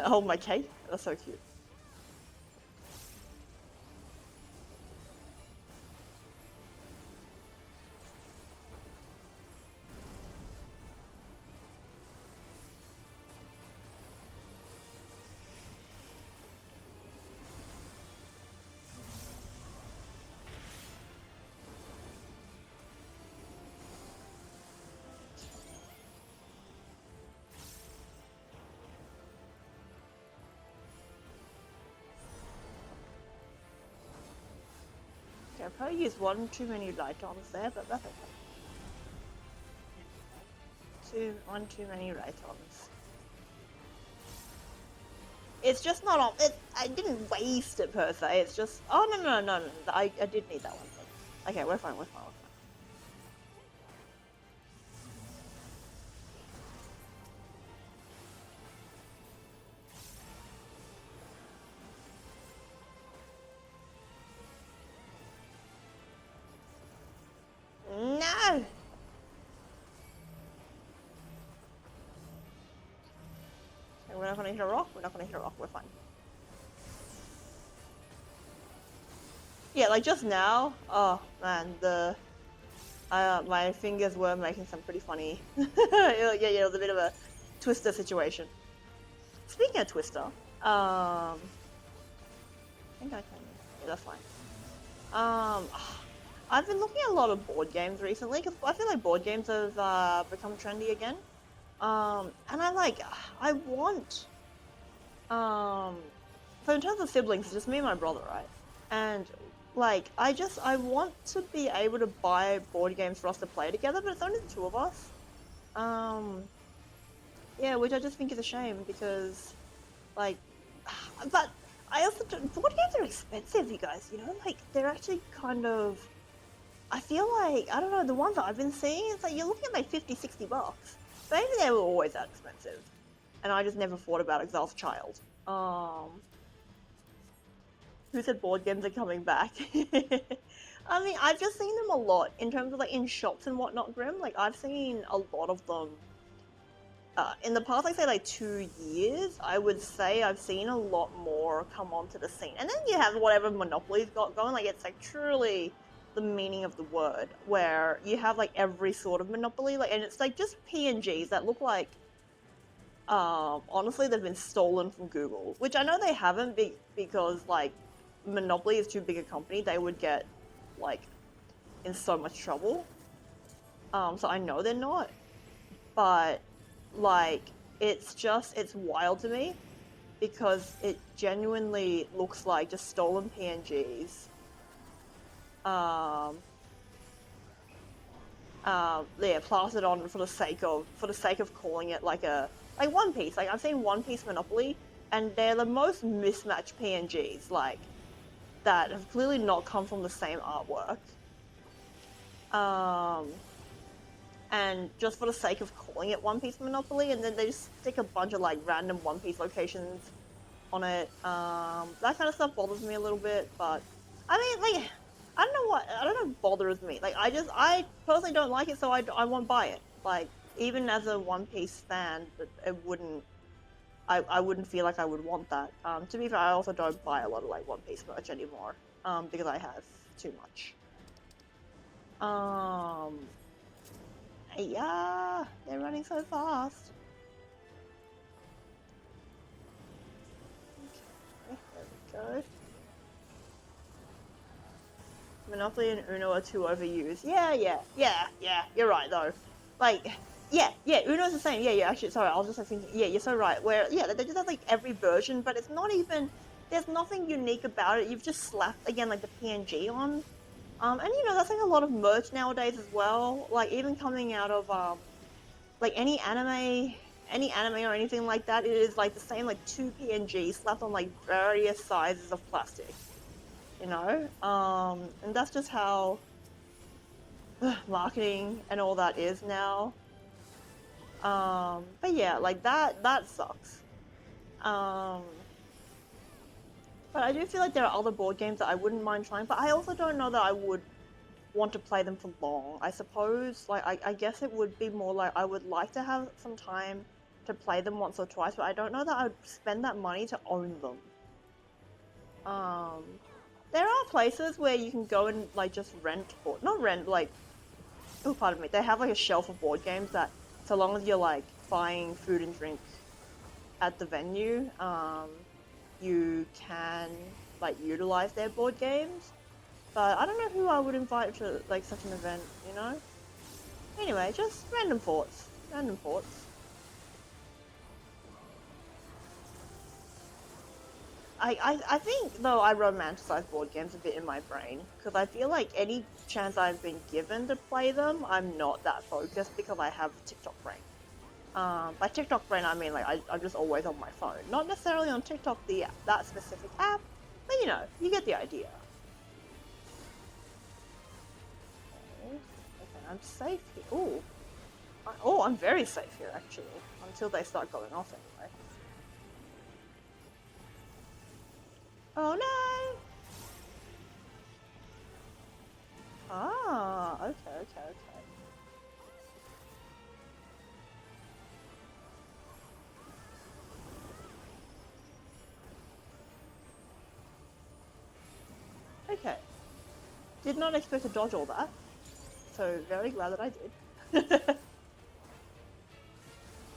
Oh, my cape? That's so cute. I probably used one too many light-ons there, but that's okay. One too many light-ons. It's just not on. I didn't waste it per se. It's just. Oh no. I did need that one. Okay, we're fine. No. Okay, we're not gonna hit a rock. We're fine. Yeah, like just now. Oh man, my fingers were making some pretty funny. It was a bit of a twister situation. Speaking of twister, I think I can. Yeah, that's fine. I've been looking at a lot of board games recently because I feel like board games have become trendy again. And I want. So in terms of siblings, it's just me and my brother, right? And like, I want to be able to buy board games for us to play together, but it's only the two of us. Yeah, which I just think is a shame because, like, but I also board games are expensive, you guys. You know, like they're actually kind of. I feel like I don't know the ones that I've been seeing. It's like you're looking at like $50, $60. Maybe they were always that expensive, and I just never thought about it because I was a child. Who said board games are coming back? I mean, I've just seen them a lot in terms of like in shops and whatnot, Grim. Like I've seen a lot of them. In the past, like say like 2 years, I would say I've seen a lot more come onto the scene. And then you have whatever Monopoly's got going. Like it's like truly the meaning of the word, where you have like every sort of Monopoly, like, and it's like just PNGs that look like. Honestly, they've been stolen from Google, which I know they haven't because like Monopoly is too big a company. They would get like in so much trouble. So I know they're not, but like it's wild to me because it genuinely looks like just stolen PNGs. Yeah, plastered on for the sake of calling it like One Piece. Like I've seen One Piece Monopoly, and they're the most mismatched PNGs like that have clearly not come from the same artwork. And just for the sake of calling it One Piece Monopoly, and then they just stick a bunch of like random One Piece locations on it. That kind of stuff bothers me a little bit, but I mean, like, I don't know if bothers me. Like, I personally don't like it, so I won't buy it. Like, even as a One Piece fan, I wouldn't feel like I would want that. To be fair, I also don't buy a lot of like One Piece merch anymore, because I have too much. Yeah, they're running so fast. Okay, there we go. Monopoly and Uno are too overused. Yeah. You're right though. Like, yeah. Uno's the same. Yeah. Actually, sorry, I was just like thinking. Yeah, you're so right. Where they just have like every version, but it's not even. There's nothing unique about it. You've just slapped again like the PNG on. And that's like a lot of merch nowadays as well. Like even coming out of like any anime or anything like that, it is like the same like two PNGs slapped on like various sizes of plastic. And that's just how marketing and all that is now. But yeah, like that sucks. But I do feel like there are other board games that I wouldn't mind trying, but I also don't know that I would want to play them for long. I suppose, like, I guess it would be more like I would like to have some time to play them once or twice, but I don't know that I'd spend that money to own them. There are places where you can go and, like, just rent, or not rent, like, oh, pardon me, they have, like, a shelf of board games that, so long as you're, like, buying food and drink at the venue, you can, like, utilize their board games. But I don't know who I would invite to, like, such an event, Anyway, just random thoughts. I think, though, I romanticize board games a bit in my brain, because I feel like any chance I've been given to play them, I'm not that focused because I have TikTok brain. By TikTok brain, I mean, like, I'm just always on my phone. Not necessarily on TikTok, that specific app, but, you get the idea. Okay, I'm safe here. Ooh. I'm very safe here, actually. Until they start going off, anyway. Oh, no! Ah, okay. Okay. Did not expect to dodge all that. So, very glad that I did. I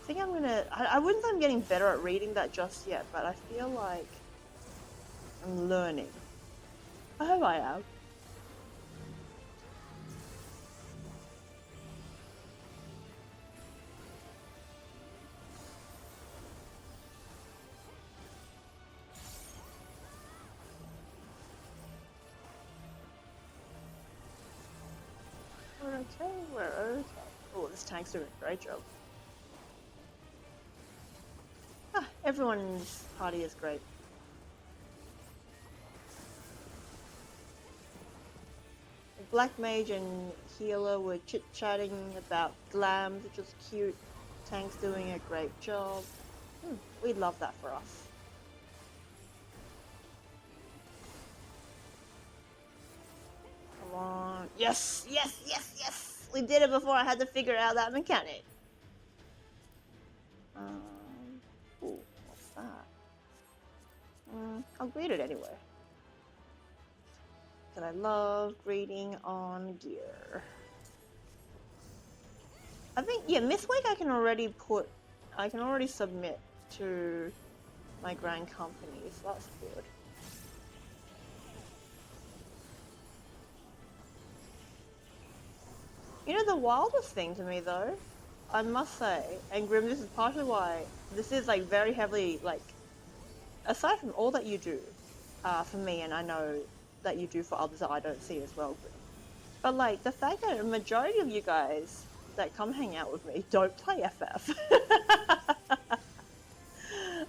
think I'm gonna... I wouldn't say I'm getting better at reading that just yet, but I feel like I'm learning. I hope I am. We're okay. Oh, this tank's doing a great job. Everyone's party is great. Black Mage and Healer were chit-chatting about glams, which was cute. Tank's doing a great job. We'd love that for us. Come on. Yes! We did it before I had to figure out that mechanic. Ooh, what's that? I'll read it anyway. Because I love reading on gear. I think, yeah, Myth Week I can already submit to my grand company, so that's good. The wildest thing to me, though, I must say, and Grim, this is partially why this is, like, very heavily, like, aside from all that you do for me, and I know that you do for others that I don't see as well, Grim, but, like, the fact that a majority of you guys that come hang out with me don't play FF.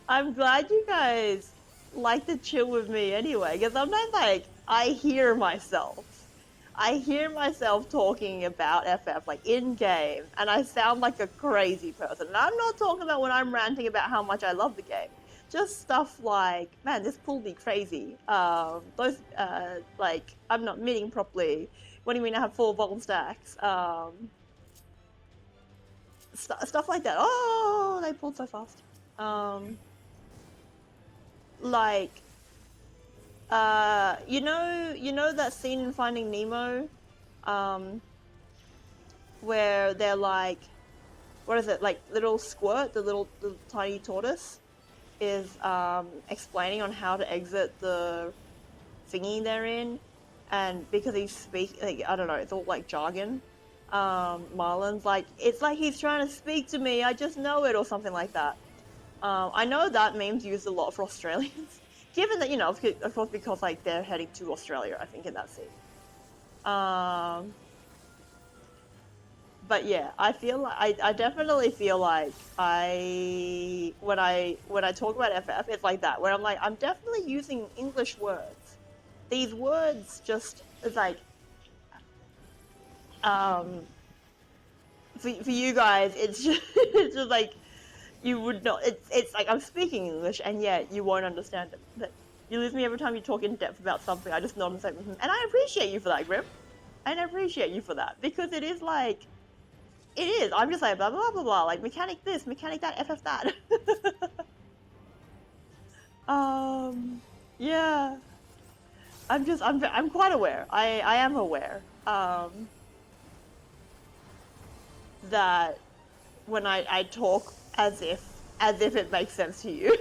I'm glad you guys like to chill with me anyway, because sometimes, like, I hear myself talking about FF, like, in-game, and I sound like a crazy person. And I'm not talking about when I'm ranting about how much I love the game. Just stuff like, man, this pulled me crazy. Like, I'm not minting properly. What do you mean I have 4 Vol stacks? Stuff like that. Oh, they pulled so fast. Like, you know that scene in Finding Nemo, where they're like, what is it, like little Squirt, the little tiny tortoise, is explaining on how to exit the thingy they're in, and because he's like, I don't know, it's all like jargon. Marlon's like, it's like he's trying to speak to me, I just know it, or something like that. I know that meme's used a lot for Australians, given that, you know, of course, because like they're heading to Australia, I think, in that scene. But yeah, I feel like I definitely feel like when I talk about FF, it's like that, where I'm like, I'm definitely using English words. These words just, it's like, for you guys, it's just, it's just like, you would not, it's like I'm speaking English and yet you won't understand it. But you lose me every time you talk in depth about something, I just nod and say, and I appreciate you for that, Grim. And I appreciate you for that, because it is like, it is. I'm just like blah blah blah blah, like mechanic this, mechanic that, FF that. Yeah. I'm quite aware. I am aware. That when I talk as if it makes sense to you.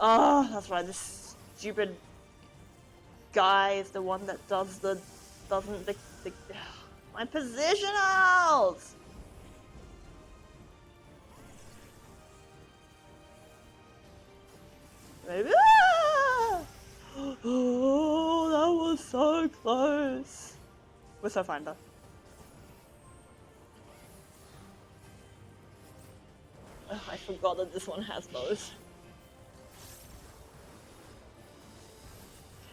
Oh, that's right. This stupid guy is the one that doesn't my positionals. Maybe. Ah! Oh, that was so close. We're so fine though. Ugh, I forgot that this one has those.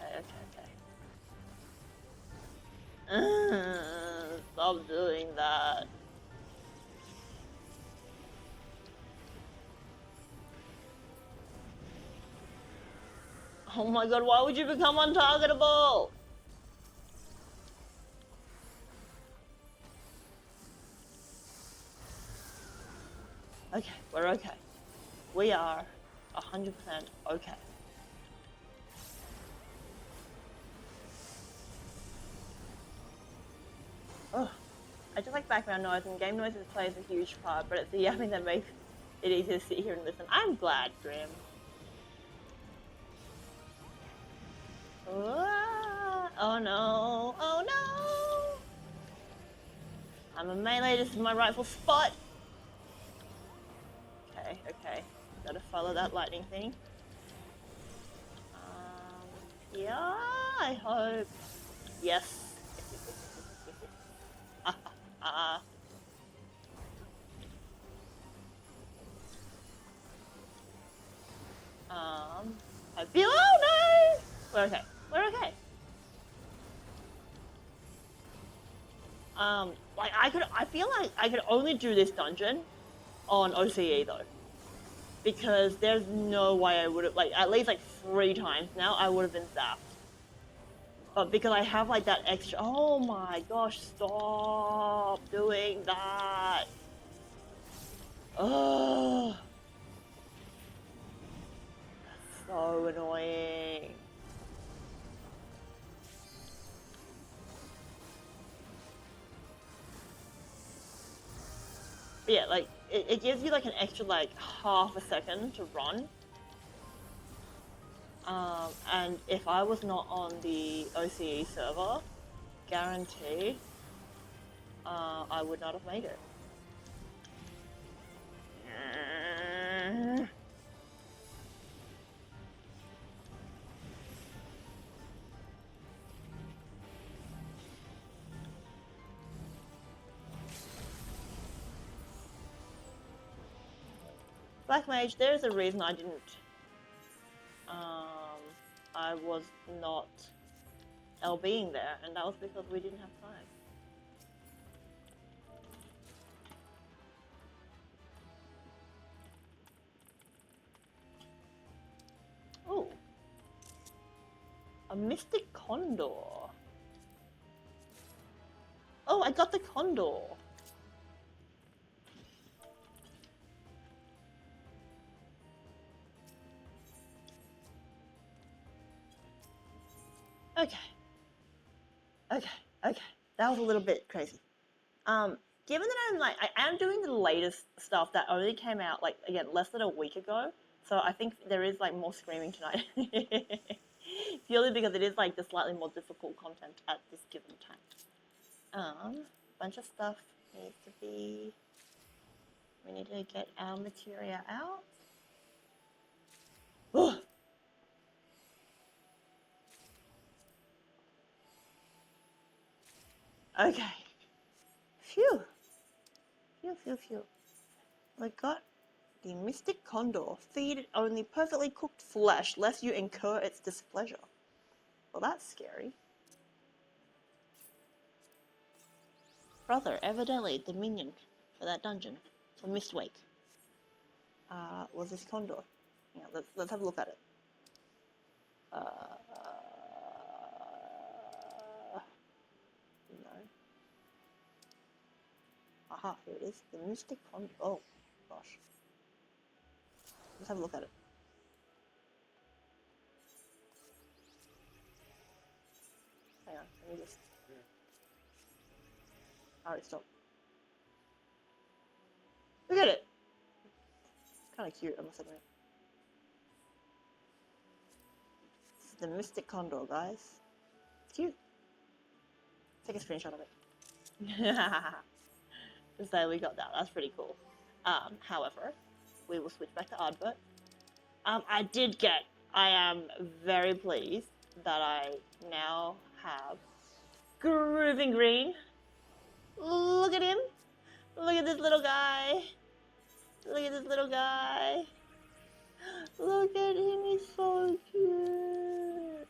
Okay. Stop doing that. Oh my god, why would you become untargetable? Okay, we're okay. We are 100% okay. Oh, I just like background noise, and game noises plays a huge part, but it's the yapping that makes it easier to sit here and listen. I'm glad, Grim. Oh no, oh no! I'm a melee, this is my rightful spot! Okay. Gotta follow that lightning thing. Yeah, I hope. Yes. I feel. Oh no! We're okay. We're okay. Like I feel like I could only do this dungeon on OCE though, because there's no way I would have, like, at least like 3 times now I would have been zapped. But because I have like that extra. Oh my gosh! Stop doing that. Ugh. So annoying. But yeah, like, it gives you like an extra like half a second to run. And if I was not on the OCE server, guarantee I would not have made it. Black Mage, there's a reason I didn't. I was not LBing there, and that was because we didn't have time. Oh, a Mystic Condor. Oh, I got the Condor. Okay. Okay. That was a little bit crazy. Given that I am doing the latest stuff that only came out, like, again, less than a week ago, so I think there is, like, more screaming tonight. Purely because it is, like, the slightly more difficult content at this given time. Bunch of stuff needs to be... We need to get our materia out. Ugh. Okay. Phew. Phew. We got the Mystic Condor. Feed it only perfectly cooked flesh, lest you incur its displeasure. Well, that's scary. Brother, evidently the minion for that dungeon, for Mistwake, was this Condor. Yeah, let's have a look at it. No. Aha, here it is. The Mystic Condor. Oh, gosh. Let's have a look at it. Hang on, let me just... Alright, stop. Look at it! It's kind of cute, I must admit. This is the Mystic Condor, guys. It's cute. Take a screenshot of it. So we got that. That's pretty cool. However, we will switch back to Ardbert. I am very pleased that I now have Grooving Green. Look at him. Look at this little guy. Look at this little guy. Look at him. He's so cute.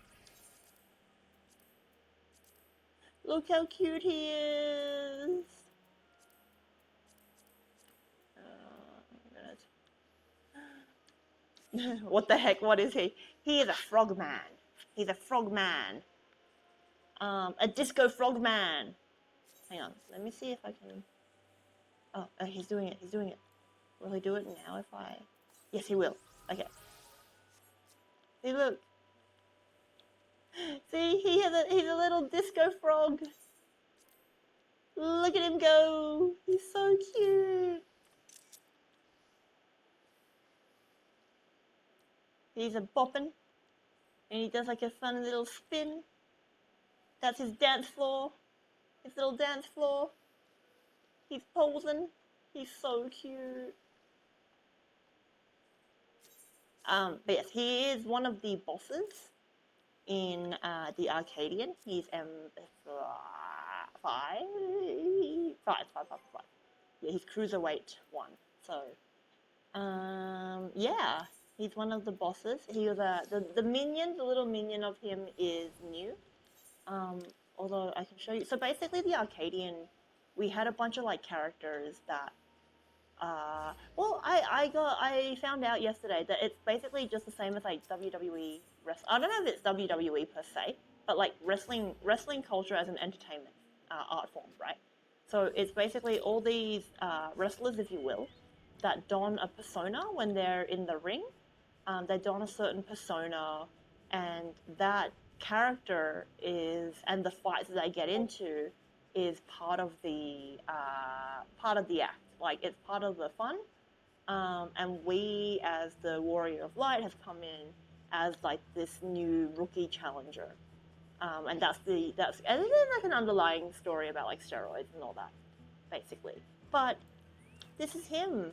Look how cute he is. What the heck? What is he? He is a frogman. He's a frogman. A disco frogman. Hang on. Let me see if I can... Oh, he's doing it. He's doing it. Will he do it now if I... Yes, he will. Okay. See, look. See, he's a little disco frog. Look at him go. He's so cute. He's a bopping. And he does like a fun little spin. That's his dance floor. His little dance floor. He's posing. He's so cute. But yes, he is one of the bosses in the Arcadian. He's five. Yeah, he's cruiserweight 1. So, yeah, he's one of the bosses. He was the minion. The little minion of him is new. Although I can show you. So basically, the Arcadian, we had a bunch of like characters that. Well, I found out yesterday that it's basically just the same as like WWE wrestling. I don't know if it's WWE per se, but like wrestling culture as an entertainment art form, right? So it's basically all these wrestlers, if you will, that don a persona when they're in the ring. They don a certain persona, and that character is, and the fights that they get into is part of the act. Like, it's part of the fun, and we, as the Warrior of Light, have come in as like this new rookie challenger, and that's and there's like an underlying story about like steroids and all that, basically. But this is him.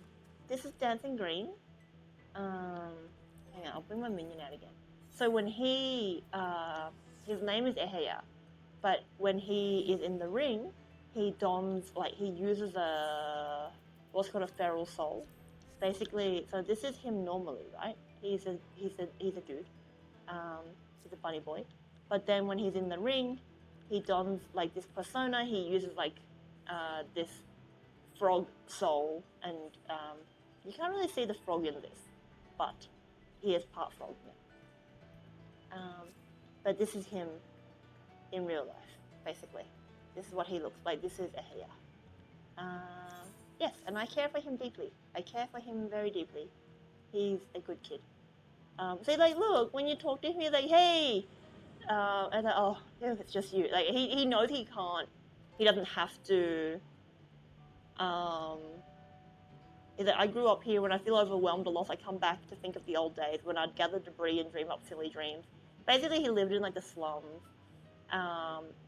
This is Dancing Green. Hang on, I'll bring my minion out again. So when he, his name is Eheya, but when he is in the ring, he dons, like, he uses what's called a feral soul. Basically, so this is him normally, right? He's a dude. He's a bunny boy. But then when he's in the ring, he dons, like, this persona. He uses, like, this frog soul, and you can't really see the frog in this, but he is part frog now. But this is him in real life, basically. This is what he looks like. This is Eheya. Yes, and I care for him deeply. I care for him very deeply. He's a good kid. So, like, look, when you talk to him, he's like, hey, And oh, it's just you. Like he knows he can't. He doesn't have to. Is that I grew up here. When I feel overwhelmed or lost, I come back to think of the old days when I'd gather debris and dream up silly dreams. Basically, he lived in like the slums,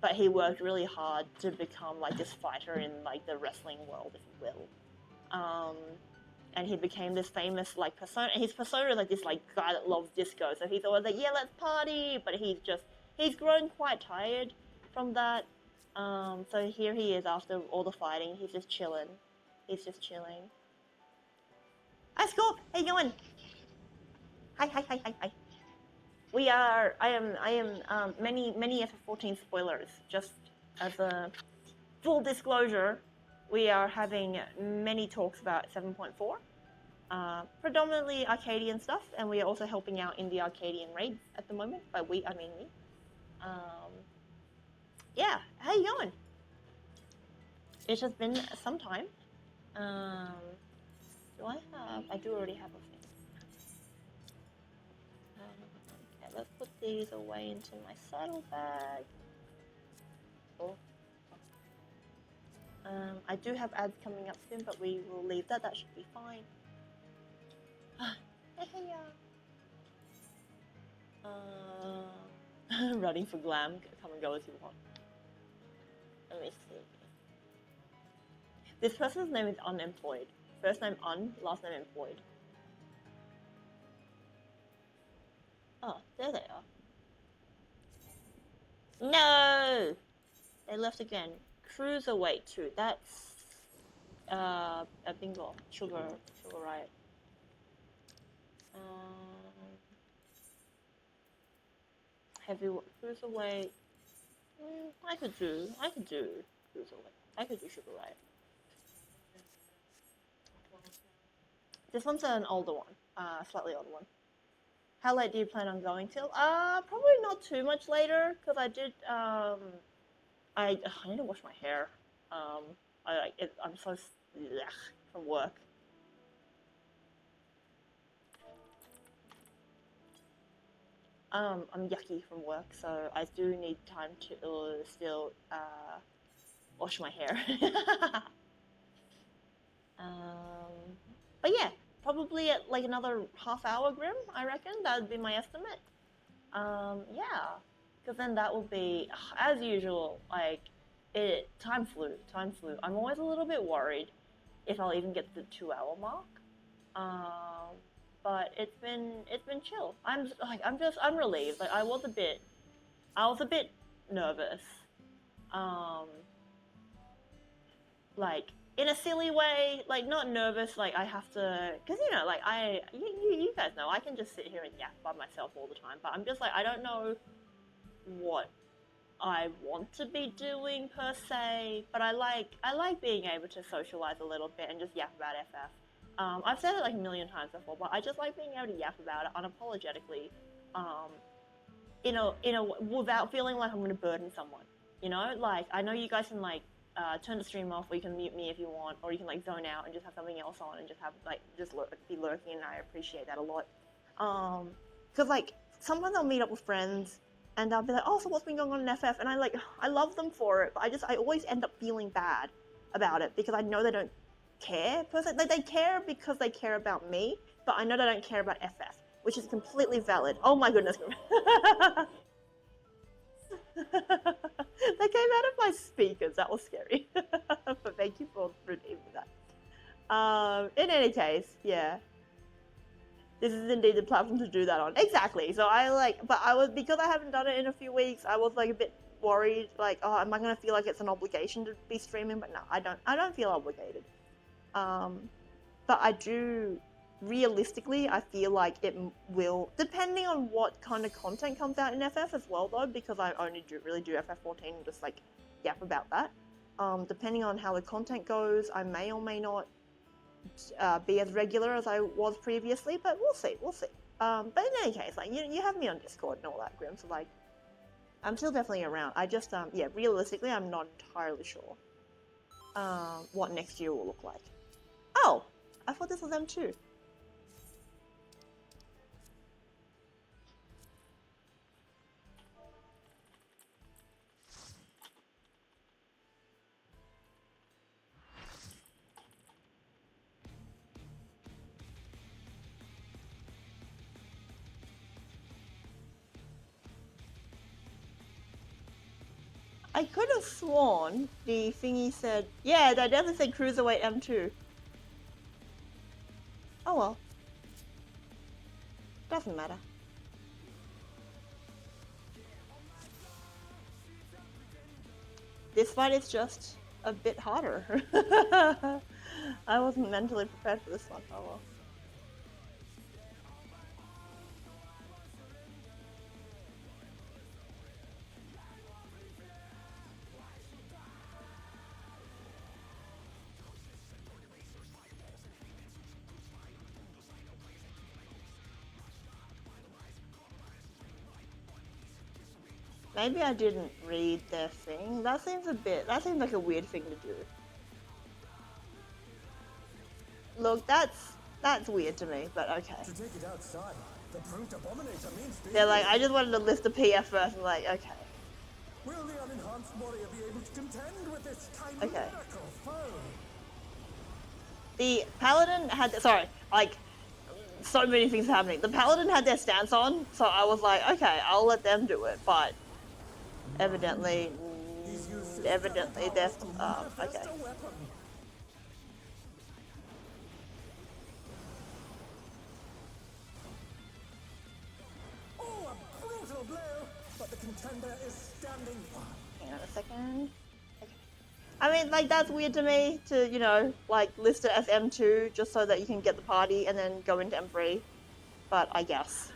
but he worked really hard to become like this fighter in like the wrestling world, if you will. And he became this famous like persona. His persona is like this like guy that loves disco. So he's always like, yeah, let's party. But he's grown quite tired from that. So here he is after all the fighting. He's just chilling. Hi, Scorp. How you going? Hi. I am many FF14 spoilers. Just as a full disclosure, we are having many talks about 7.4. Predominantly Arcadian stuff, and we are also helping out in the Arcadian raids at the moment. By we, I mean me. Yeah, how you going? It has been some time. Do I have? I do already have a thing. Okay, let's put these away into my saddlebag. Oh. I do have ads coming up soon, but we will leave that. That should be fine. Running for glam. Come and go as you want. Let me see. This person's name is Unemployed. First name Un, last name Employed. Oh, there they are. No! They left again. Cruiserweight too. That's a bingo. Sugar Riot. Heavy Cruiserweight. I could do Cruiserweight. I could do Sugar Riot. This one's an older one, slightly older one. How late do you plan on going till? Probably not too much later, because I did, I need to wash my hair. I'm so from work. I'm yucky from work, so I do need time to still wash my hair. But yeah, probably at like another half hour, Grim, I reckon. That would be my estimate. Yeah, because then that will be, as usual, like, time flew. I'm always a little bit worried if I'll even get the 2 hour mark. But it's been chill. I'm relieved. Like, I was a bit nervous. Like, in a silly way, like, not nervous, like, I have to, because, you know, like, you guys know, I can just sit here and yap by myself all the time, but I'm just like, I don't know what I want to be doing, per se, but I like being able to socialize a little bit and just yap about FF. I've said it, like, a million times before, but I just like being able to yap about it unapologetically, without feeling like I'm going to burden someone, you know? Like, I know you guys can, like, turn the stream off, or you can mute me if you want, or you can like zone out and just have something else on and just have like be lurking, and I appreciate that a lot. Because like sometimes I'll meet up with friends and I'll be like, oh, so what's been going on in FF? And I love them for it, but I always end up feeling bad about it because I know they don't care. Like they care because they care about me, but I know they don't care about FF, which is completely valid. Oh my goodness. That came out of my speakers. That was scary. But thank you for redeeming that. In any case, yeah. This is indeed the platform to do that on. Exactly. So because I haven't done it in a few weeks, I was like a bit worried. Like, oh, am I going to feel like it's an obligation to be streaming? But no, I don't feel obligated. But I do, realistically, I feel like it will, depending on what kind of content comes out in FF as well, though, because I only really do FF14 and just like yap about that. Depending on how the content goes, I may or may not be as regular as I was previously, but we'll see. But in any case, like you have me on Discord and all that, Grim. So like, I'm still definitely around. I just yeah, realistically, I'm not entirely sure what next year will look like. Oh, I thought this was them too. I could have sworn the thingy said, yeah, that definitely said Cruiserweight M2. Oh well. Doesn't matter. This fight is just a bit harder. I wasn't mentally prepared for this one. Oh well. Maybe I didn't read their thing. That seems like a weird thing to do. Look, that's weird to me, but okay. To take it outside, the brute abominator means They're like, I just wanted to list the PF first, and like, okay. Will the unenhanced warrior be able to contend with this tiny Okay. miracle foe? The paladin had, so many things happening. The paladin had their stance on, so I was like, okay, I'll let them do it, but evidently they're, okay. Oh, a brutal blow, but the contender is standing firm. Hang on a second. Okay. I mean, like, that's weird to me to, you know, like, list it as M2 just so that you can get the party and then go into M3. But I guess.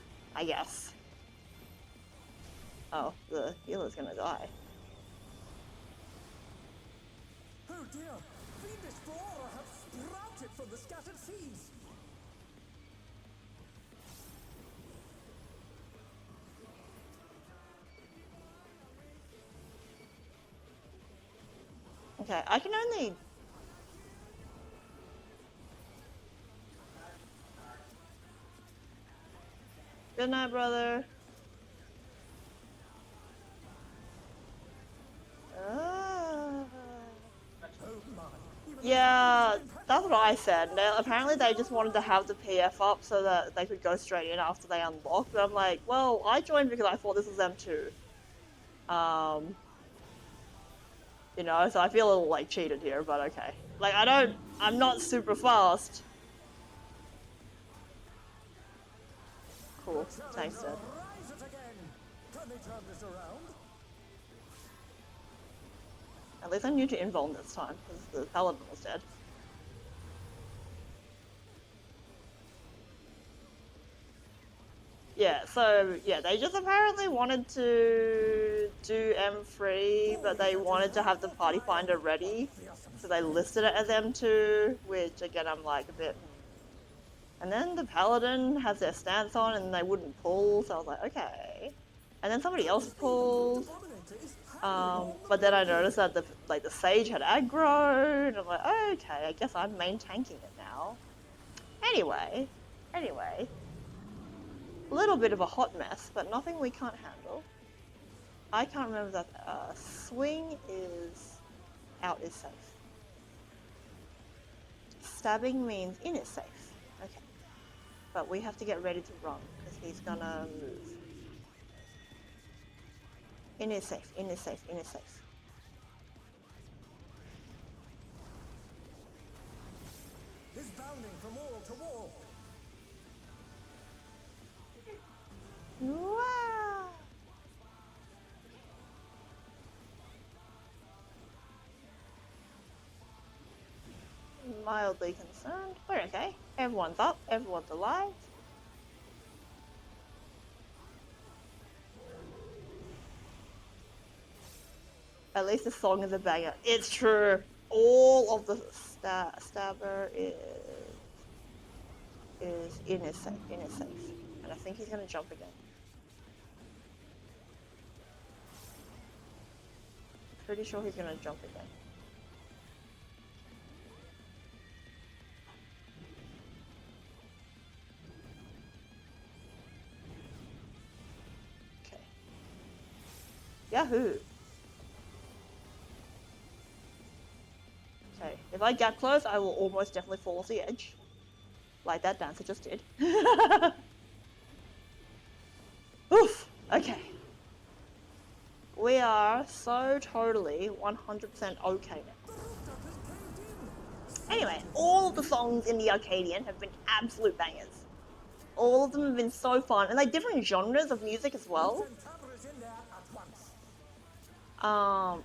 Oh, the healer's gonna die. Oh dear, fiendish flora have sprouted from the scattered seeds. Okay, I can only... Good night, brother. Yeah, that's what I said. Apparently they just wanted to have the PF up so that they could go straight in after they unlocked. But I'm like, well, I joined because I thought this was M2. You know, so I feel a little, like, cheated here, but okay. Like, I'm not super fast. Cool, thanks, Dad. At least I knew to invuln this time, because the paladin was dead. Yeah, so, yeah, they just apparently wanted to do M3, but they wanted to have the party finder ready, so they listed it as M2, which, again, I'm like a bit... And then the paladin has their stance on, and they wouldn't pull, so I was like, okay. And then somebody else pulled. But then I noticed that the sage had aggro, and I'm like, okay, I guess I'm main tanking it now. Anyway, a little bit of a hot mess, but nothing we can't handle. I can't remember that swing is out is safe. Stabbing means in is safe. Okay, but we have to get ready to run because he's gonna move. In is safe, in is safe, in is safe. He's bounding from wall to wall. Wow. Mildly concerned. We're okay. Everyone's up, everyone's alive. At least the song is a banger. It's true. All of the stabber is in his safe, And I think he's gonna jump again. Pretty sure he's gonna jump again. Okay. Yahoo! Okay, if I get close, I will almost definitely fall off the edge. Like that dancer just did. Oof! Okay. We are so totally 100% okay now. The rooftop is caved in. Anyway, all of the songs in the Arcadian have been absolute bangers. All of them have been so fun, and like different genres of music as well. Send cameras in there at once.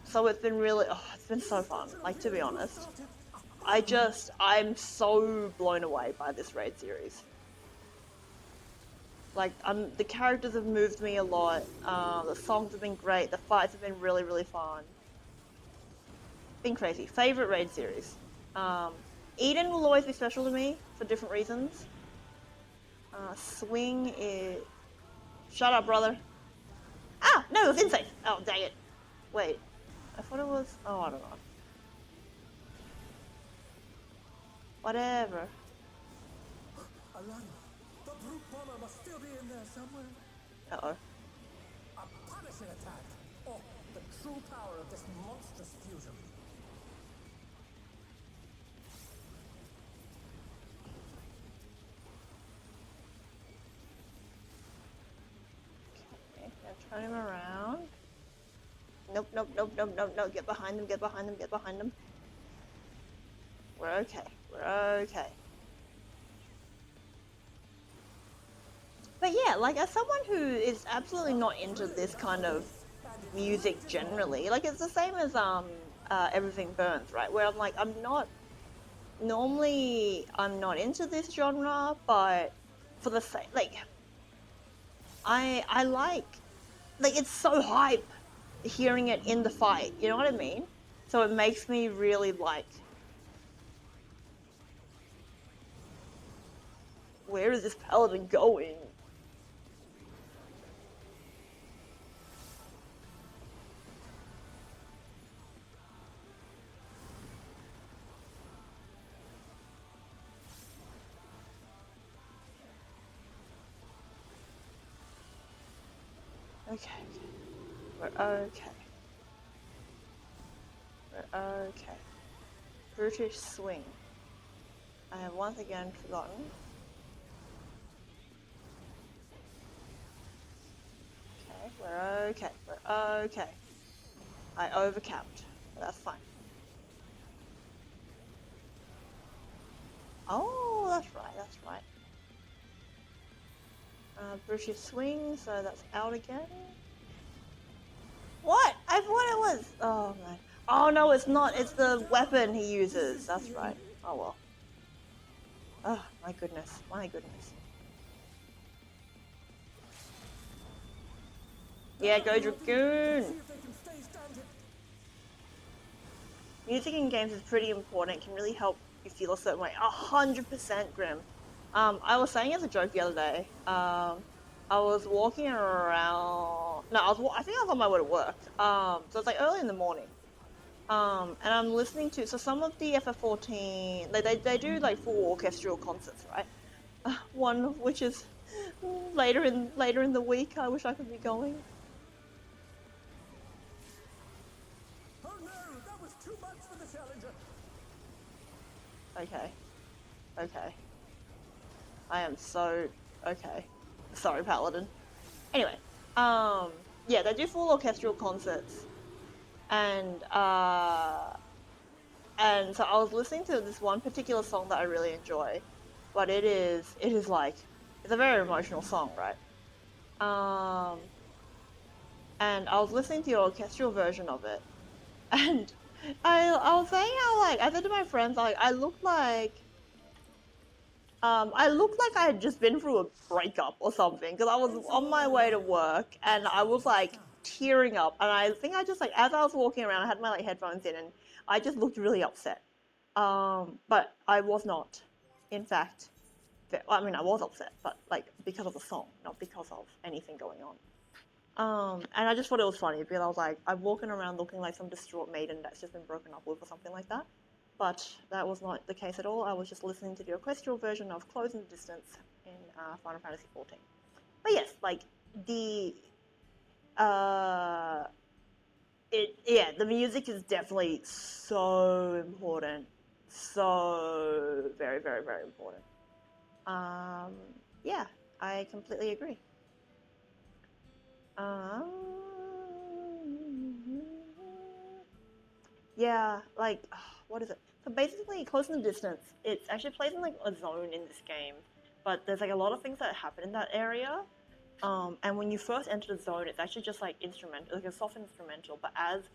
So it's been really, it's been so fun. Like, to be honest, I'm so blown away by this raid series. Like, the characters have moved me a lot. The songs have been great. The fights have been really, really fun. Been crazy. Favorite raid series. Eden will always be special to me for different reasons. Swing is... Shut up, brother. Ah, no, it was insane. Oh, dang it. Wait, I thought it was... Oh, I don't know. Whatever. Alana, the brute bomber must still be in there somewhere. Uh-oh. A punishing attack. Oh, the true power of this monstrous fusion. Okay, now turn him around. Nope, nope, nope, nope, nope, nope. Get behind them, get behind them, get behind them. We're okay. We're okay. But yeah, like, as someone who is absolutely not into this kind of music generally, like, it's the same as Everything Burns, right? Where I'm like, normally I'm not into this genre, but for the sake, like, I like, it's so hype hearing it in the fight, you know what I mean? So it makes me really like, where is this paladin going? Okay, we're okay. We're okay. Brutish swing. I have once again forgotten. Okay, we're okay. We're okay. I overcapped. That's fine. Oh, that's right, that's right. Brutish swing, so that's out again. What? I thought it was. Oh man. Oh no, it's not. It's the weapon he uses. That's right. Oh well. Oh my goodness. My goodness. Yeah, go Dragoon. Music in games is pretty important. It can really help you feel a certain way. 100% Grim. I was saying as a joke the other day. I was walking around. No, I think I was on my way to work. So it's like early in the morning. And I'm listening to. So some of the FF14, they do like full orchestral concerts, right? One of which is later in the week. I wish I could be going. Oh no, that was too much for the challenger. Okay. Okay. I am so okay. Sorry, Paladin. Anyway, yeah, they do full orchestral concerts, and so I was listening to this one particular song that I really enjoy, but it is like, it's a very emotional song, right? And I was listening to the orchestral version of it, and I was saying how, like, I said to my friends, like, I looked like I had just been through a breakup or something, because I was on my way to work and I was like tearing up, and I think I just, like, as I was walking around, I had my like headphones in and I just looked really upset. But I was not, in fact. I mean, I was upset, but like because of the song, not because of anything going on. And I just thought it was funny because I was like, I'm walking around looking like some distraught maiden that's just been broken up with or something like that. But that was not the case at all. I was just listening to the orchestral version of Close in the Distance in Final Fantasy XIV. But yes, like, the the music is definitely so important. So very, very, very important. Yeah, I completely agree. Yeah, like, what is it? So basically, Close in the Distance, it's actually plays in like a zone in this game, but there's like a lot of things that happen in that area. And when you first enter the zone, it's actually just like instrumental, like a soft instrumental. But as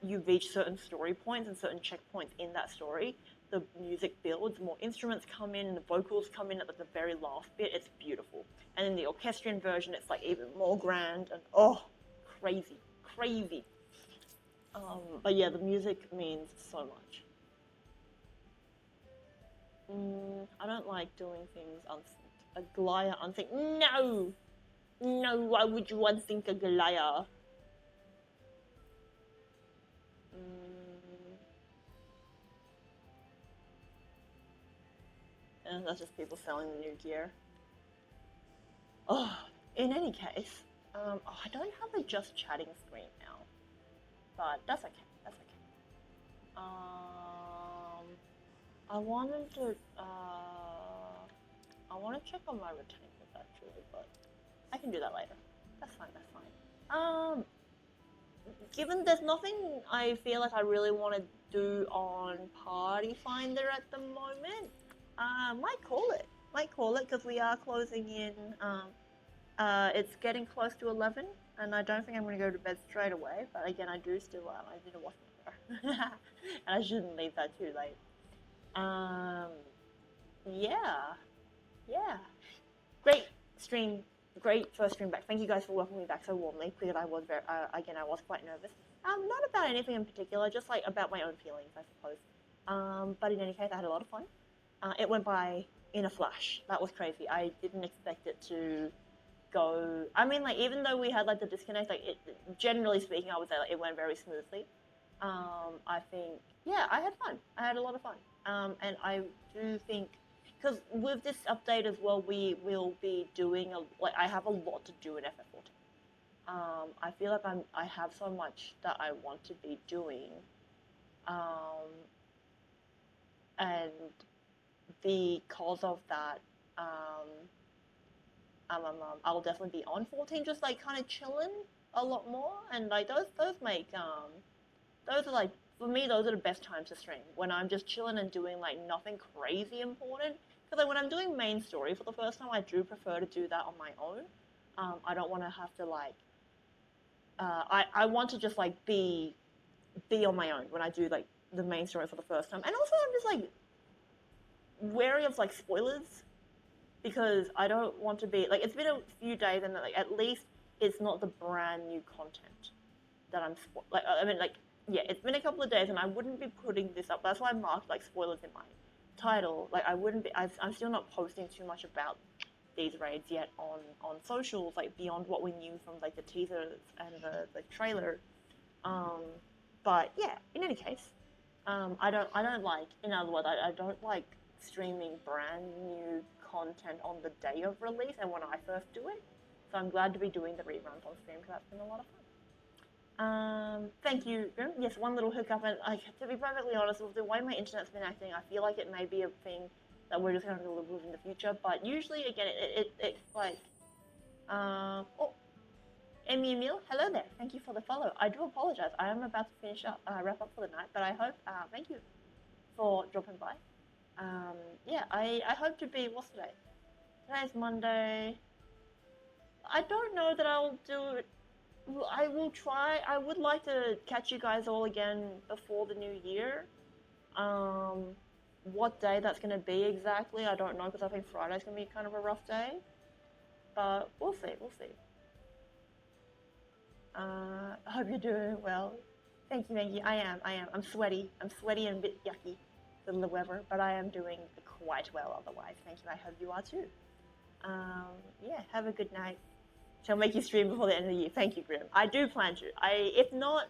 you reach certain story points and certain checkpoints in that story, the music builds, more instruments come in, and the vocals come in at the very last bit. It's beautiful. And in the orchestrion version, it's like even more grand and crazy, crazy. But yeah, the music means so much. I don't like doing things unsynced. A Galia unsynced. No! No, why would you unsync a Galia? And that's just people selling the new gear. Oh, in any case, I don't have a just chatting screen now, but that's okay. That's okay. I wanted to, I want to check on my retainers actually, but I can do that later. That's fine. That's fine. Given there's nothing I feel like I really want to do on Party Finder at the moment, might call it. Might call it because we are closing in. It's getting close to 11, and I don't think I'm going to go to bed straight away. But again, I do still. I need to wash my hair, and I shouldn't leave that too late. Yeah. Great stream. Great first stream back. Thank you guys for welcoming me back so warmly. Because I was very, again, I was quite nervous. Not about anything in particular, just like about my own feelings, I suppose. But in any case, I had a lot of fun. It went by in a flash. That was crazy. I didn't expect it to go. I mean, like even though we had like the disconnect, like it, generally speaking, I would say like it went very smoothly. I think, yeah, I had fun. I had a lot of fun. And I do think, because with this update as well, we will be doing I have a lot to do in FF14. I feel like I have so much that I want to be doing, and because of that, I'll definitely be on 14, just like kind of chilling a lot more, and like those make those are like, for me, those are the best times to stream, when I'm just chilling and doing like nothing crazy important. Because like when I'm doing main story for the first time, I do prefer to do that on my own. I don't want to have to like, I want to just like be on my own when I do like the main story for the first time. And also I'm just like wary of like spoilers, because I don't want to be like, it's been a few days and like at least it's not the brand new content that I'm like, I mean like, yeah, it's been a couple of days and I wouldn't be putting this up. That's why I marked like spoilers in my title. Like I wouldn't be, I'm still not posting too much about these raids yet on socials, like beyond what we knew from like the teasers and the trailer. But yeah, in any case, I don't like, in other words, I don't like streaming brand new content on the day of release and when I first do it. So I'm glad to be doing the reruns on stream because that's been a lot of fun. Thank you. Yes, one little hiccup, and like, to be perfectly honest, with the way my internet's been acting, I feel like it may be a thing that we're just going to live with in the future. But usually, again, it's like, oh, Emmy Emil, hello there. Thank you for the follow. I do apologize. I am about to finish up, wrap up for the night, but I hope, thank you for dropping by. Yeah, I hope to be, what's today? Today's Monday. I don't know that I'll do it. I will try. I would like to catch you guys all again before the new year. What day that's going to be exactly, I don't know, because I think Friday's going to be kind of a rough day. But we'll see, we'll see. I hope you're doing well. Thank you. I am. I'm sweaty. I'm sweaty and a bit yucky from the weather, but I am doing quite well otherwise. Thank you. I hope you are too. Yeah, have a good night. Shall make you stream before the end of the year. Thank you, Grim. I do plan to. If not,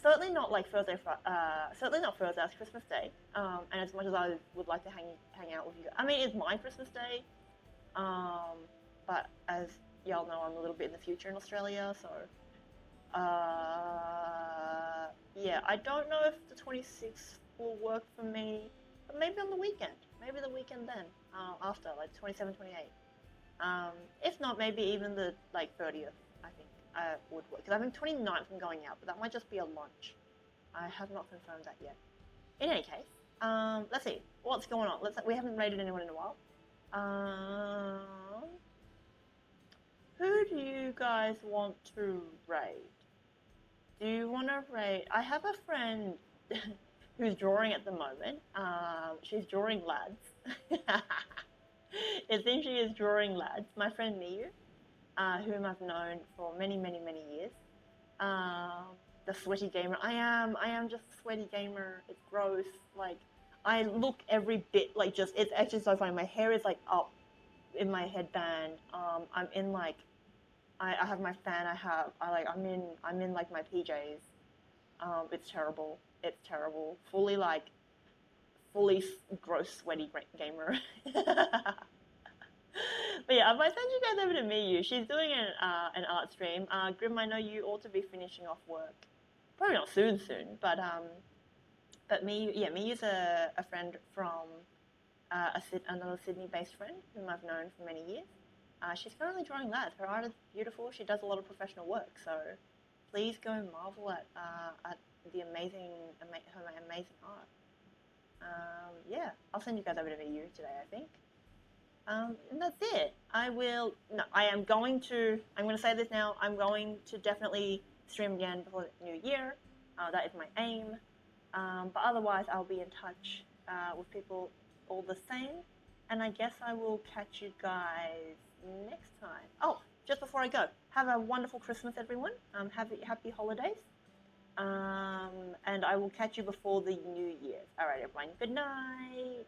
certainly not like Thursday. Certainly not Thursday. It's Christmas Day. And as much as I would like to hang out with you, I mean, it's my Christmas Day. But as y'all know, I'm a little bit in the future in Australia, so yeah, I don't know if the 26th will work for me, but maybe on the weekend. Maybe the weekend then, after, like 27, 28. If not, maybe even the like 30th, I think. would work. Because I think 29th I'm going out, but that might just be a lunch. I have not confirmed that yet. In any case, let's see what's going on. We haven't raided anyone in a while. Who do you guys want to raid? Do you want to raid? I have a friend who's drawing at the moment. She's drawing lads. It seems she is drawing lads. My friend Miyu, whom I've known for many, many, many years. The sweaty gamer. I am just a sweaty gamer. It's gross. Like, I look every bit like just. It's actually so funny. My hair is like up in my headband. I'm in like. I have my fan. I'm in like my PJs. It's terrible. It's terrible. Fully gross, sweaty gamer. But yeah, I might send you guys over to Miyu. She's doing an art stream. Grim, I know you ought to be finishing off work. Probably not soon, but Miyu, yeah, Miyu's a friend from another Sydney-based friend whom I've known for many years. She's currently drawing lads. Her art is beautiful. She does a lot of professional work, so please go marvel at the amazing art. Yeah, I'll send you guys over to Miyu today, I think. And that's it. I'm going to say this now. I'm going to definitely stream again before the new year. That is my aim. But otherwise, I'll be in touch with people all the same. And I guess I will catch you guys next time. Oh, just before I go, have a wonderful Christmas, everyone. Happy holidays. And I will catch you before the New Year. All right, everyone. Good night.